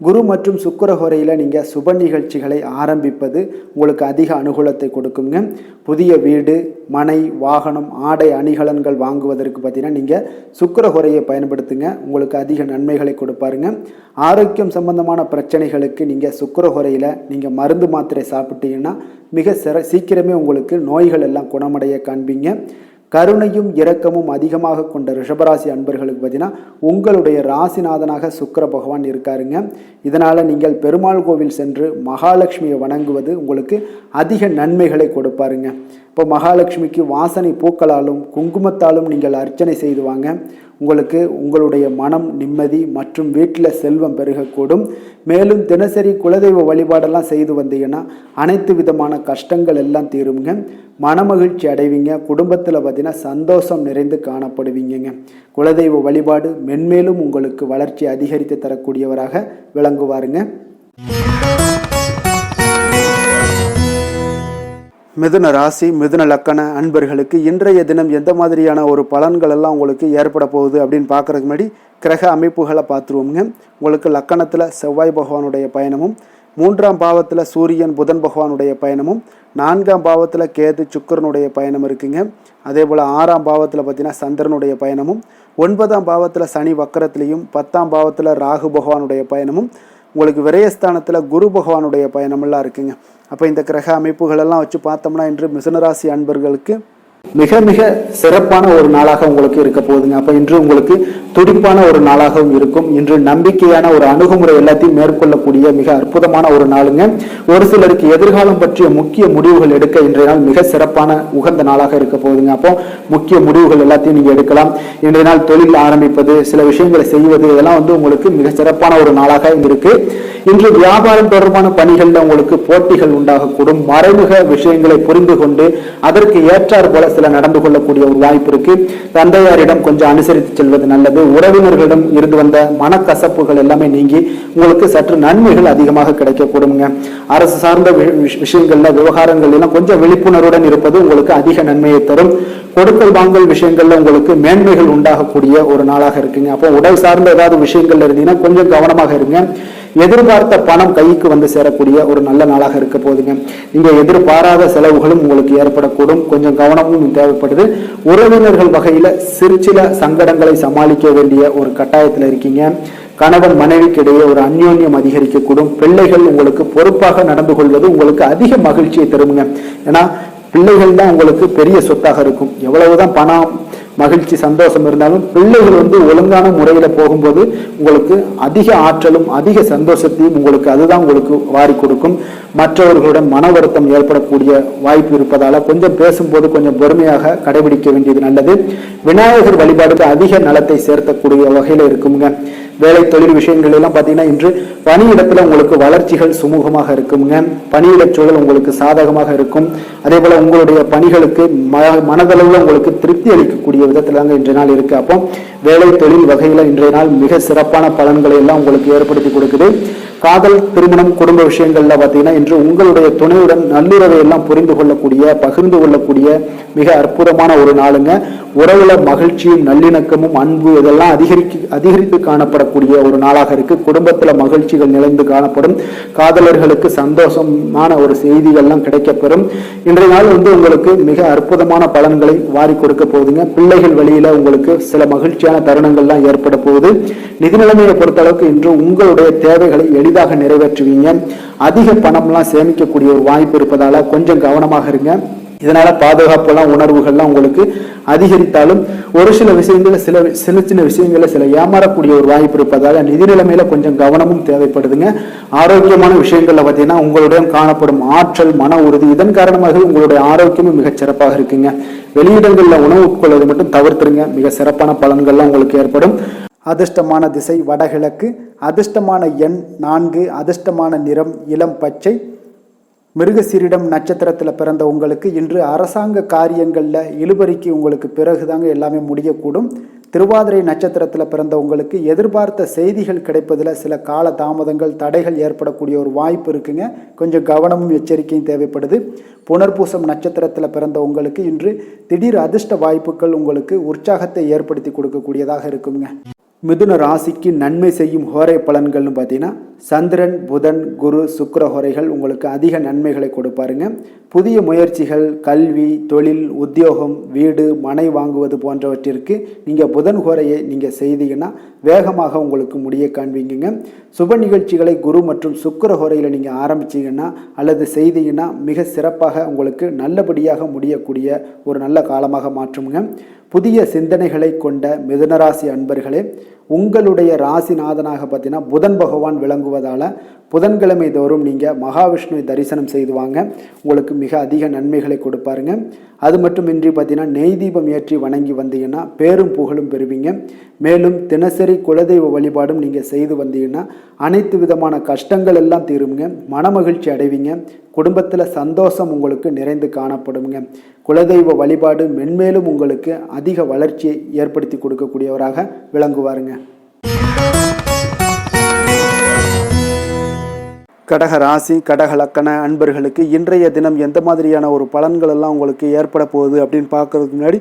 குரு மற்றும் சுக்கிர ஹோரையில் நீங்கள் சுப நிகழ்ச்சிகளை ஆரம்பிப்பது உங்களுக்கு அதிக அனுகூலத்தை கொடுக்குங்க. புதிய வீடு, மனை, வாகனம், ஆடை அணிகலன்கள் வாங்குவதற்கு பார்த்தீங்கன்னா நீங்கள் சுக்கிர ஹோரையை பயன்படுத்துங்க, உங்களுக்கு அதிக நன்மைகளை கொடுப்பாருங்க. ஆரோக்கியம் சம்பந்தமான பிரச்சனைகளுக்கு நீங்கள் சுக்கிர ஹோரையில் நீங்கள் மருந்து மாத்திரை சாப்பிட்டீங்கன்னா மிக சீக்கிரமே உங்களுக்கு நோய்கள் எல்லாம் குணமடைய காண்பீங்க. கருணையும் இரக்கமும் அதிகமாக கொண்ட ரிஷபராசி அன்பர்களுக்கு பார்த்தீங்கன்னா உங்களுடைய ராசிநாதனாக சுக்கிர பகவான் இருக்காருங்க. இதனால் நீங்கள் பெருமாள் கோவில் சென்று மகாலட்சுமியை வணங்குவது உங்களுக்கு அதிக நன்மைகளை கொடுப்பாருங்க. இப்போ மகாலட்சுமிக்கு வாசனை பூக்களாலும் குங்குமத்தாலும் நீங்கள் அர்ச்சனை செய்து வாங்க. உங்களுக்கு உங்களுடைய மனம் நிம்மதி மற்றும் வீட்டில் செல்வம் பெருகக்கூடும். மேலும் தினசரி குலதெய்வ வழிபாடெல்லாம் செய்து வந்தீங்கன்னா அனைத்து விதமான கஷ்டங்கள் எல்லாம் தீருங்க. மனமகிழ்ச்சி அடைவீங்க. குடும்பத்தில் பார்த்தீங்கன்னா சந்தோஷம் நிறைந்து காணப்படுவீங்க. குலதெய்வ வழிபாடு மென்மேலும் உங்களுக்கு வளர்ச்சி அதிகரித்து தரக்கூடியவராக விளங்குவாருங்க. மிதுன ராசி, மிதுன லக்கண அன்பர்களுக்கு இன்றைய தினம் எந்த மாதிரியான ஒரு பலன்கள் எல்லாம் உங்களுக்கு ஏற்பட போகுது அப்படின்னு பார்க்குறதுக்கு முன்னாடி கிரக அமைப்புகளை பார்த்துருவோங்க. உங்களுக்கு லக்கணத்தில் செவ்வாய் பகவானுடைய பயணமும் மூன்றாம் பாவத்தில் சூரியன் புதன் பகவானுடைய பயணமும், நான்காம் பாவத்தில் கேது சுக்கிரனுடைய பயணம் இருக்குங்க. அதே போல் ஆறாம் பாவத்தில் பார்த்தீங்கன்னா சந்திரனுடைய பயணமும், ஒன்பதாம் பாவத்தில் சனி வக்கரத்திலையும், 10ஆம் பாவத்தில் ராகு பகவானுடைய பயணமும், உங்களுக்கு விரயஸ்தானத்தில் குரு பகவானுடைய பயணமெல்லாம் இருக்குங்க. அப்போ இந்த கிரக அமைப்புகளெல்லாம் வச்சு பார்த்தோம்னா இன்று மிதுனராசி அன்பர்களுக்கு மிக மிக சிறப்பான ஒரு நாளாக உங்களுக்கு இருக்க போகுதுங்க. அப்போ இன்று உங்களுக்கு துடிப்பான ஒரு நாளாகவும் இருக்கும். இன்று நம்பிக்கையான ஒரு அணுகுமுறை எல்லாத்தையும் மேற்கொள்ளக்கூடிய மிக அற்புதமான ஒரு நாளுங்க. ஒரு சிலருக்கு எதிர்காலம் பற்றிய முக்கிய முடிவுகள் எடுக்க இன்றைய நாள் மிக சிறப்பான உகந்த நாளாக இருக்க போகுதுங்க. அப்போ முக்கிய முடிவுகள் எல்லாத்தையும் நீங்க எடுக்கலாம். இன்றைய நாள் தொழில் ஆரம்பிப்பது, சில விஷயங்களை செய்வது, இதெல்லாம் உங்களுக்கு மிக சிறப்பான ஒரு நாளாக இருக்கு. இன்று வியாபாரம் தொடர்பான பணிகள்ல உங்களுக்கு போட்டிகள் உண்டாகக்கூடும். மறைமுக விஷயங்களை புரிந்து கொண்டு அதற்கு ஏற்றார் போல சில நடந்து கொள்ளக்கூடிய ஒரு வாய்ப்பு இருக்கு. தந்தையாரிடம் கொஞ்சம் அனுசரித்து செல்வது நல்லது. உறவினர்களிடம் இருந்து வந்த மனக்கசப்புகள் எல்லாமே நீங்கி உங்களுக்கு சற்று நன்மைகள் அதிகமாக கிடைக்கக்கூடுங்க. அரசு சார்ந்த விஷயங்கள்ல விவகாரங்கள் எல்லாம் கொஞ்சம் விழிப்புணர்வுடன் இருப்பது உங்களுக்கு அதிக நன்மையை தரும். கொடுக்கல் வாங்கல் விஷயங்கள்ல உங்களுக்கு மேன்மைகள் உண்டாகக்கூடிய ஒரு நாளாக இருக்குங்க. அப்போ உடல் சார்ந்த ஏதாவது விஷயங்கள்ல இருந்தீங்கன்னா கொஞ்சம் கவனமாக இருங்க. எதிர்பார்த்த பணம் கைக்கு வந்து சேரக்கூடிய ஒரு நல்ல நாளாக இருக்க போகுதுங்க. நீங்க எதிர்பாராத செலவுகளும் உங்களுக்கு ஏற்படக்கூடும். கொஞ்சம் கவனமும் தேவைப்படுது. உறவினர்கள் வகையில சில சங்கடங்களை சமாளிக்க வேண்டிய ஒரு கட்டாயத்துல இருக்கீங்க. கணவன் மனைவிக்கு இடையே ஒரு அந்யோன்யம் அதிகரிக்கக்கூடும். பிள்ளைகள் உங்களுக்கு பொறுப்பாக நடந்து கொள்வது உங்களுக்கு அதிக மகிழ்ச்சியை தருங்க. ஏன்னா பிள்ளைகள் தான் உங்களுக்கு பெரிய சொத்தாக இருக்கும். எவ்வளவுதான் பணம், மகிழ்ச்சி, சந்தோஷம் இருந்தாலும் பிள்ளைகள் ஒழுங்கான முறையில போகும்போது உங்களுக்கு அதிக ஆற்றலும் அதிக சந்தோஷத்தையும் அதுதான் உங்களுக்கு வாரி கொடுக்கும். மற்றவர்களுடன் மன வருத்தம் ஏற்படக்கூடிய வாய்ப்பு இருப்பதால கொஞ்சம் பேசும்போது கொஞ்சம் பொறுமையாக கடைபிடிக்க வேண்டியது நல்லது. விநாயகர் வழிபாடுக்கு அதிக நலத்தை சேர்த்தக்கூடிய வகையில இருக்குங்க. வேலை தொழில் விஷயங்கள் எல்லாம் பார்த்தீங்கன்னா இன்று பணியிடத்துல உங்களுக்கு வளர்ச்சிகள் சுமூகமாக இருக்குங்க. பணியிட சூழல் உங்களுக்கு சாதகமாக இருக்கும். அதே போல உங்களுடைய பணிகளுக்கு மனதளவில் உங்களுக்கு திருப்தி அளிக்கக்கூடிய விதத்துல தாங்க இன்றைய நாள் இருக்கு. அப்போ வேலை தொழில் வகையில இன்றைய நாள் மிக சிறப்பான பலன்களை எல்லாம் உங்களுக்கு ஏற்படுத்தி கொடுக்குது. காதல், திருமணம், குடும்ப விஷயங்கள்ல பார்த்தீங்கன்னா இன்று உங்களுடைய துணையுடன் நல்லுறவை எல்லாம் புரிந்து கொள்ளக்கூடிய, பகிர்ந்து கொள்ளக்கூடிய மிக அற்புதமான ஒரு நாளுங்க. உறவுல மகிழ்ச்சியும் நல்லிணக்கமும் அன்பு இதெல்லாம் அதிகரித்து காணப்படக்கூடிய ஒரு நாளாக இருக்கு. குடும்பத்துல மகிழ்ச்சிகள் நிறைந்து காணப்படும். காதலர்களுக்கு சந்தோஷமான ஒரு செய்திகள்லாம் கிடைக்கப்பெறும். இன்றைய நாள் உங்களுக்கு மிக அற்புதமான பலன்களை வாரி கொடுக்க போகுதுங்க. பிள்ளைகள் வழியில உங்களுக்கு சில மகிழ்ச்சியான தருணங்கள்லாம் ஏற்பட போகுது. நிதி நிலைமையை பொறுத்தளவுக்கு இன்று உங்களுடைய தேவைகளை எளிதாக நிறைவேற்றுவீங்க. அதிக பணம்லாம் சேமிக்கக்கூடிய ஒரு வாய்ப்பு இருப்பதால கொஞ்சம் கவனமாக இருங்க. இதனால பாதுகாப்புலாம் உணர்வுகள்லாம் உங்களுக்கு அதிகரித்தாலும் ஒரு சில விஷயங்கள்ல சின்ன விஷயங்கள்ல சில ஏமாறக்கூடிய ஒரு வாய்ப்பு இருப்பதால நிதி நிலைமையில கொஞ்சம் கவனமும் தேவைப்படுதுங்க. ஆரோக்கியமான விஷயங்கள்ல பார்த்தீங்கன்னா உங்களுடைய காணப்படும் ஆற்றல், மன உறுதி, இதன் காரணமாக உங்களுடைய ஆரோக்கியமும் மிகச் சிறப்பாக இருக்குங்க. வெளியிடங்கள்ல உணவு உட்கொள்வதை மட்டும் தவிர்த்துருங்க. மிக சிறப்பான பலன்கள்லாம் உங்களுக்கு ஏற்படும். அதிர்ஷ்டமான திசை வடகிழக்கு, அதிர்ஷ்டமான எண் 4, அதிர்ஷ்டமான நிறம் இளம் பச்சை. மிருகசீரிடம் நட்சத்திரத்தில் பிறந்த உங்களுக்கு இன்று அரசாங்க காரியங்களில் இழுபறிக்கு உங்களுக்கு பிறகுதாங்க எல்லாமே முடியக்கூடும். திருவாதிரை நட்சத்திரத்தில் பிறந்த உங்களுக்கு எதிர்பார்த்த செய்திகள் கிடைப்பதில் சில கால தாமதங்கள், தடைகள் ஏற்படக்கூடிய ஒரு வாய்ப்பு இருக்குங்க. கொஞ்சம் கவனமும் எச்சரிக்கையும் தேவைப்படுது. புனர்பூசம் நட்சத்திரத்தில் பிறந்த உங்களுக்கு இன்று திடீர் அதிர்ஷ்ட வாய்ப்புகள் உங்களுக்கு உற்சாகத்தை ஏற்படுத்தி கொடுக்கக்கூடியதாக இருக்குங்க. மிதுன ராசிக்கு நன்மை செய்யும் ஹோரை பலன்கள்னு பார்த்தீங்கன்னா சந்திரன், புதன், குரு, சுக்கிர ஹோரைகள் உங்களுக்கு அதிக நன்மைகளை கொடுப்பாருங்க. புதிய முயற்சிகள், கல்வி, தொழில், உத்தியோகம், வீடு, மனை வாங்குவது போன்றவற்றிற்கு நீங்கள் புதன் ஹோரையை நீங்கள் செய்தீங்கன்னா வேகமாக உங்களுக்கு முடிய காண்பீங்க. சுப நிகழ்ச்சிகளை குரு மற்றும் சுக்கிர ஹோரையில் நீங்கள் ஆரம்பிச்சிங்கன்னா அல்லது செய்தீங்கன்னா மிக சிறப்பாக உங்களுக்கு நல்லபடியாக முடியக்கூடிய ஒரு நல்ல காலமாக மாற்றுங்க. புதிய சிந்தனைகளை கொண்ட மிதுனராசி அன்பர்களே, உங்களுடைய ராசிநாதனாக பார்த்தீங்கன்னா புதன் பகவான் விளங்குவதால் புதன்கிழமை தோறும் நீங்கள் மகாவிஷ்ணுவை தரிசனம் செய்து வாங்க. உங்களுக்கு மிக அதிக நன்மைகளை கொடுப்பாருங்க. அது மட்டுமின்றி பார்த்தீங்கன்னா நெய் தீபம் ஏற்றி வணங்கி வந்தீங்கன்னா பேரும் புகழும் பெறுவீங்க. மேலும் தினசரி குலதெய்வ வழிபாடும் நீங்கள் செய்து வந்தீங்கன்னா அனைத்து விதமான கஷ்டங்கள் எல்லாம் தீருங்க. மனமகிழ்ச்சி அடைவீங்க. குடும்பத்தில் சந்தோஷம் உங்களுக்கு நிறைந்து காணப்படுங்க. குலதெய்வ வழிபாடு மென்மேலும் உங்களுக்கு அதிக வளர்ச்சியை ஏற்படுத்தி கொடுக்கக்கூடியவராக விளங்குவாருங்க. கடக ராசி, கடக லக்கண அன்பர்களுக்கு இன்றைய தினம் எந்த மாதிரியான ஒரு பலன்கள் எல்லாம் உங்களுக்கு ஏற்பட போகுது அப்படின்னு பார்க்கறதுக்கு முன்னாடி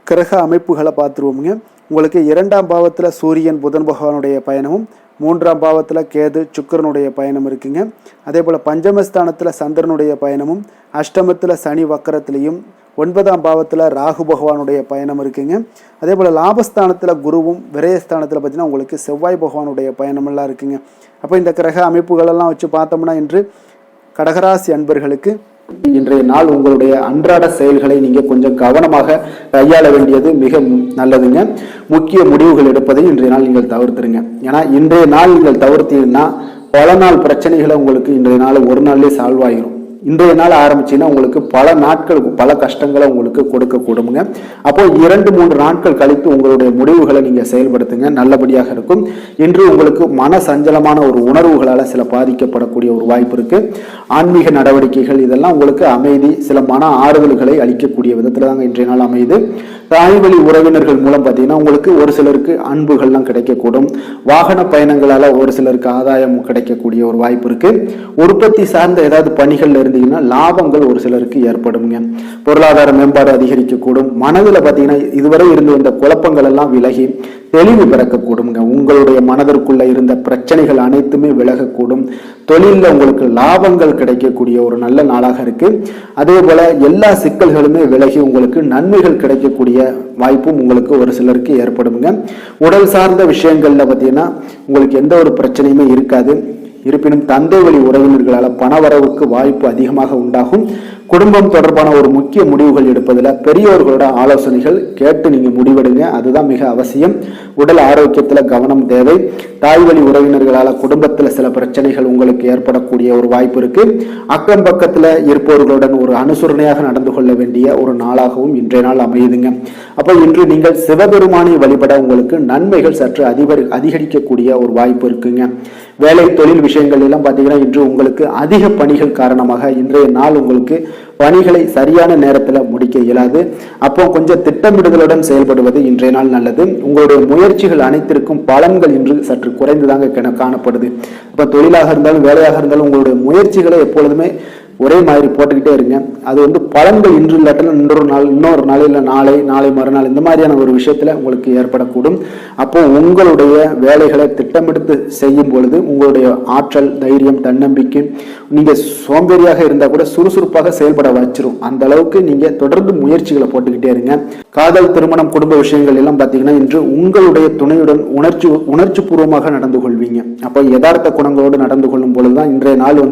கிரக அமைப்புகளை பார்த்துருவோமுங்க. உங்களுக்கு 2ஆம் பாவத்தில் சூரியன் புதன் பகவானுடைய பயணமும், மூன்றாம் பாவத்தில் கேது சுக்கிரனுடைய பயணம் இருக்குங்க. அதே போல் பஞ்சமஸ்தானத்தில் சந்திரனுடைய பயணமும், அஷ்டமத்தில் சனி வக்கரத்திலையும், 9ஆம் பாவத்தில் ராகு பகவானுடைய பயணம் இருக்குங்க. அதே போல் லாபஸ்தானத்தில் குருவும், விரயஸ்தானத்தில் பார்த்தீங்கன்னா உங்களுக்கு செவ்வாய் பகவானுடைய பயணமெல்லாம் இருக்குங்க. அப்போ இந்த கிரக அமைப்புகளெல்லாம் வச்சு பார்த்தோம்னா இன்று கடகராசி அன்பர்களுக்கு இன்றைய நாள் உங்களுடைய அன்றாட செயல்களை நீங்க கொஞ்சம் கவனமாக கையாள வேண்டியது மிக நல்லதுங்க. முக்கிய முடிவுகள் எடுப்பதை இன்றைய நாள் நீங்கள் தவிர்த்துருங்க. ஏன்னா இன்றைய நாள் நீங்கள் தவிர்த்தீங்கன்னா பல நாள் பிரச்சனைகளை உங்களுக்கு இன்றைய நாள் ஒரு நாள்லேயே சால்வ் ஆகிரும். இன்றைய நாள் ஆரம்பிச்சுன்னா உங்களுக்கு பல நாட்கள் பல கஷ்டங்களை உங்களுக்கு கொடுக்க கூடுங்க. அப்போ 2-3 நாட்கள் கழித்து உங்களுடைய முடிவுகளை நீங்க செயல்படுத்துங்க, நல்லபடியாக இருக்கும். இன்று உங்களுக்கு மன சஞ்சலமான ஒரு உணர்வுகளால சில பாதிக்கப்படக்கூடிய ஒரு வாய்ப்பு இருக்கு. ஆன்மீக நடவடிக்கைகள் இதெல்லாம் உங்களுக்கு அமைதி, சில மன ஆறுதல்களை அளிக்கக்கூடிய விதத்துல தாங்க இன்றைய நாள் அமைது. தாய்வழி உறவினர்கள் மூலம் பார்த்தீங்கன்னா உங்களுக்கு ஒரு சிலருக்கு அன்புகள்லாம் கிடைக்கக்கூடும். வாகன பயணங்களால ஒரு சிலருக்கு ஆதாயம் கிடைக்கக்கூடிய ஒரு வாய்ப்பு இருக்கு. உற்பத்தி சார்ந்த ஏதாவது பணிகள்ல இருந்தீங்கன்னா லாபங்கள் ஒரு சிலருக்கு ஏற்படுங்க. பொருளாதார மேம்பாடு அதிகரிக்கக்கூடும். மனதில் பார்த்தீங்கன்னா இதுவரை இருந்து வந்த குழப்பங்கள் எல்லாம் விலகி தெளிவு பிறக்கக்கூடுங்க. உங்களுடைய மனதிற்குள்ள இருந்த பிரச்சனைகள் அனைத்துமே விலகக்கூடும். தொழிலில் உங்களுக்கு லாபங்கள் கிடைக்கக்கூடிய ஒரு நல்ல நாளாக இருக்கு. அதே போல எல்லா சிக்கல்களுமே விலகி உங்களுக்கு நன்மைகள் கிடைக்கக்கூடிய வாய்ப்பும் உங்களுக்கு ஒரு சிலருக்கு ஏற்படுங்க. உடல் சார்ந்த விஷயங்கள்ல பார்த்தீங்கன்னா உங்களுக்கு எந்த ஒரு பிரச்சனையுமே இருக்காது. இருப்பினும் தந்தை வழி உறவினர்களால் பணவரவுக்கு வாய்ப்பு அதிகமாக உண்டாகும். குடும்பம் தொடர்பான ஒரு முக்கிய முடிவுகள் எடுப்பதில் பெரியோர்களோட ஆலோசனைகள் கேட்டு நீங்க முடிவெடுங்க, அதுதான் மிக அவசியம். உடல் ஆரோக்கியத்துல கவனம் தேவை. தாய் வழி உறவினர்களால குடும்பத்துல சில பிரச்சனைகள் உங்களுக்கு ஏற்படக்கூடிய ஒரு வாய்ப்பு இருக்கு. அக்கம் பக்கத்துல இருப்பவர்களுடன் ஒரு அனுசரணையாக நடந்து கொள்ள வேண்டிய ஒரு நாளாகவும் இன்றைய நாள் அமையுதுங்க. அப்போ இன்று நீங்கள் சிவபெருமானை வழிபட உங்களுக்கு நன்மைகள் சற்று அதிகரிக்கக்கூடிய ஒரு வாய்ப்பு இருக்குங்க. வேலை தொழில் விஷயங்கள் எல்லாம் பார்த்தீங்கன்னா இன்று உங்களுக்கு அதிக பணிகள் காரணமாக இன்றைய நாள் உங்களுக்கு பணிகளை சரியான நேரத்தில் முடிக்க இயலாது. அப்போ கொஞ்சம் திட்டமிடுதலுடன் செயல்படுவது இன்றைய நாள் நல்லது. உங்களுடைய முயற்சிகள் அனைத்திற்கும் பலன்கள் இன்று சற்று குறைந்துதாங்க காணப்படுது. அப்போ தொழிலாக இருந்தாலும் வேலையாக இருந்தாலும் உங்களுடைய முயற்சிகளை எப்பொழுதுமே ஒரே மாதிரி போட்டுக்கிட்டே இருங்க. அது பலன்கள் இன்று இல்லாட்டிலும் இன்னொரு நாள் இல்லை நாளை மறுநாள் இந்த மாதிரியான ஒரு விஷயத்துல உங்களுக்கு ஏற்படக்கூடும். அப்போ உங்களுடைய வேலைகளை திட்டமிட்டு செய்யும் பொழுது உங்களுடைய ஆற்றல், தைரியம், தன்னம்பிக்கை நீங்க சோம்பேறியாக இருந்தா கூட சுறுசுறுப்பாக செயல்பட வச்சிரும். அந்த அளவுக்கு நீங்க தொடர்ந்து முயற்சிகளை போட்டுக்கிட்டே இருங்க. காதல், திருமணம், குடும்ப விஷயங்கள் எல்லாம் பாத்தீங்கன்னா இன்று உங்களுடைய துணையுடன் உணர்ச்சி பூர்வமாக நடந்து கொள்வீங்க. அப்போ யதார்த்த குணங்களோடு நடந்து கொள்ளும் பொழுதுதான் இன்றைய நாள்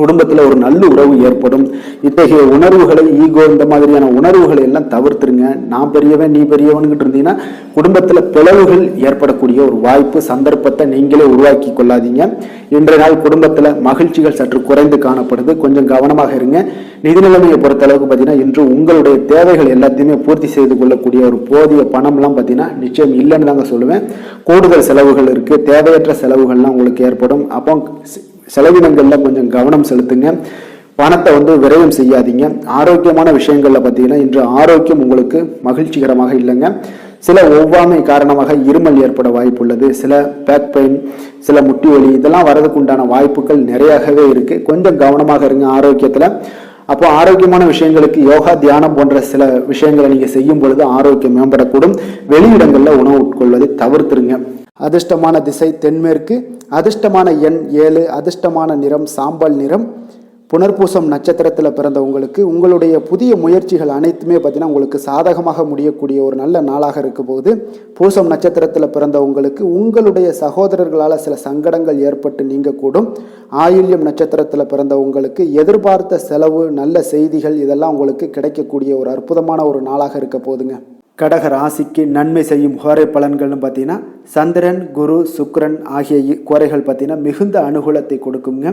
குடும்பத்துல ஒரு நல்ல உறவு ஏற்படும். இத்தகைய உணர்வுகளை, ஈகோ, இந்த மாதிரியான உணர்வுகளை எல்லாம் தவிர்த்துருங்க. நான் பெரியவன், நீ பெரியவன்கிட்ட இருந்தீங்கன்னா குடும்பத்துல பிளவுகள் ஏற்படக்கூடிய ஒரு வாய்ப்பு, சந்தர்ப்பத்தை நீங்களே உருவாக்கி கொள்ளாதீங்க. இன்றைய நாள் குடும்பத்துல மகிழ்ச்சிகள் சற்று குறைந்து காணப்படுது, கொஞ்சம் கவனமாக இருங்க. நிதி நிலைமையை பொறுத்த அளவுக்கு பார்த்தீங்கன்னா இன்று உங்களுடைய தேவைகள் எல்லாத்தையுமே பூர்த்தி செய்து கொள்ளக்கூடிய ஒரு போதிய பணம்லாம் பார்த்தீங்கன்னா நிச்சயம் இல்லைன்னு தாங்க சொல்லுவேன். கூடுதல் செலவுகள் இருக்கு, தேவையற்ற செலவுகள்லாம் உங்களுக்கு ஏற்படும். அப்போ செலவினங்கள்ல கொஞ்சம் கவனம் செலுத்துங்க. பணத்தை விரயம் செய்யாதீங்க. ஆரோக்கியமான விஷயங்கள்ல பார்த்தீங்கன்னா இன்று ஆரோக்கியம் உங்களுக்கு மகிழ்ச்சிகரமாக இல்லைங்க. சில ஒவ்வாமை காரணமாக இருமல் ஏற்பட வாய்ப்பு உள்ளது. சில பேக் பெயின், சில முட்டி வலி இதெல்லாம் வரதுக்கு உண்டான வாய்ப்புகள் நிறையவே இருக்கு. கொஞ்சம் கவனமாக இருங்க ஆரோக்கியத்துல. அப்போ ஆரோக்கியமான விஷயங்களுக்கு யோகா, தியானம் போன்ற சில விஷயங்களை நீங்க செய்யும் பொழுது ஆரோக்கியம் மேம்படக்கூடும். வெளியிடங்கள்ல உணவு உட்கொள்வதை தவிர்த்துருங்க. அதிர்ஷ்டமான திசை தென்மேற்கு, அதிர்ஷ்டமான எண் 7, அதிர்ஷ்டமான நிறம் சாம்பல் நிறம். புனர்பூசம் நட்சத்திரத்தில் பிறந்தவங்களுக்கு உங்களுடைய புதிய முயற்சிகள் அனைத்துமே பார்த்தீங்கன்னா உங்களுக்கு சாதகமாக முடியக்கூடிய ஒரு நல்ல நாளாக இருக்க போது. பூசம் நட்சத்திரத்தில் பிறந்தவங்களுக்கு உங்களுடைய சகோதரர்களால் சில சங்கடங்கள் ஏற்பட்டு நீங்கக்கூடும். ஆயில்யம் நட்சத்திரத்தில் பிறந்தவங்களுக்கு எதிர்பார்த்த செலவு, நல்ல செய்திகள் இதெல்லாம் உங்களுக்கு கிடைக்கக்கூடிய ஒரு அற்புதமான ஒரு நாளாக இருக்க போதுங்க. கடக ராசிக்கு நன்மை செய்யும் கோரை பலன்கள்னு பார்த்தீங்கன்னா சந்திரன், குரு, சுக்கிரன் ஆகிய கோரைகள் பார்த்தீங்கன்னா மிகுந்த அனுகூலத்தை கொடுக்குங்க.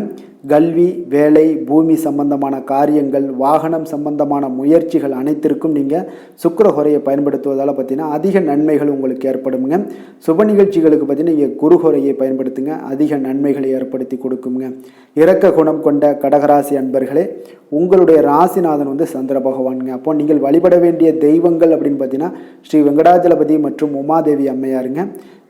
கல்வி, வேலை, பூமி சம்பந்தமான காரியங்கள், வாகனம் சம்பந்தமான முயற்சிகள் அனைத்திற்கும் நீங்கள் சுக்கிர ஹோரையை பயன்படுத்துவதால் பார்த்தீங்கன்னா அதிக நன்மைகள் உங்களுக்கு ஏற்படுங்க. சுப நிகழ்ச்சிகளுக்கு பார்த்தீங்கன்னா நீங்கள் குரு ஹோரையை பயன்படுத்துங்க, அதிக நன்மைகளை ஏற்படுத்தி கொடுக்குங்க. இரக்க குணம் கொண்ட கடகராசி அன்பர்களே, உங்களுடைய ராசிநாதன் சந்திர பகவானுங்க. அப்போ நீங்கள் வழிபட வேண்டிய தெய்வங்கள் அப்படின்னு பார்த்தீங்கன்னா பார்த்தீங்கன்னா ஸ்ரீ வெங்கடாஜலபதி மற்றும் உமாதேவி அம்மையாருங்க.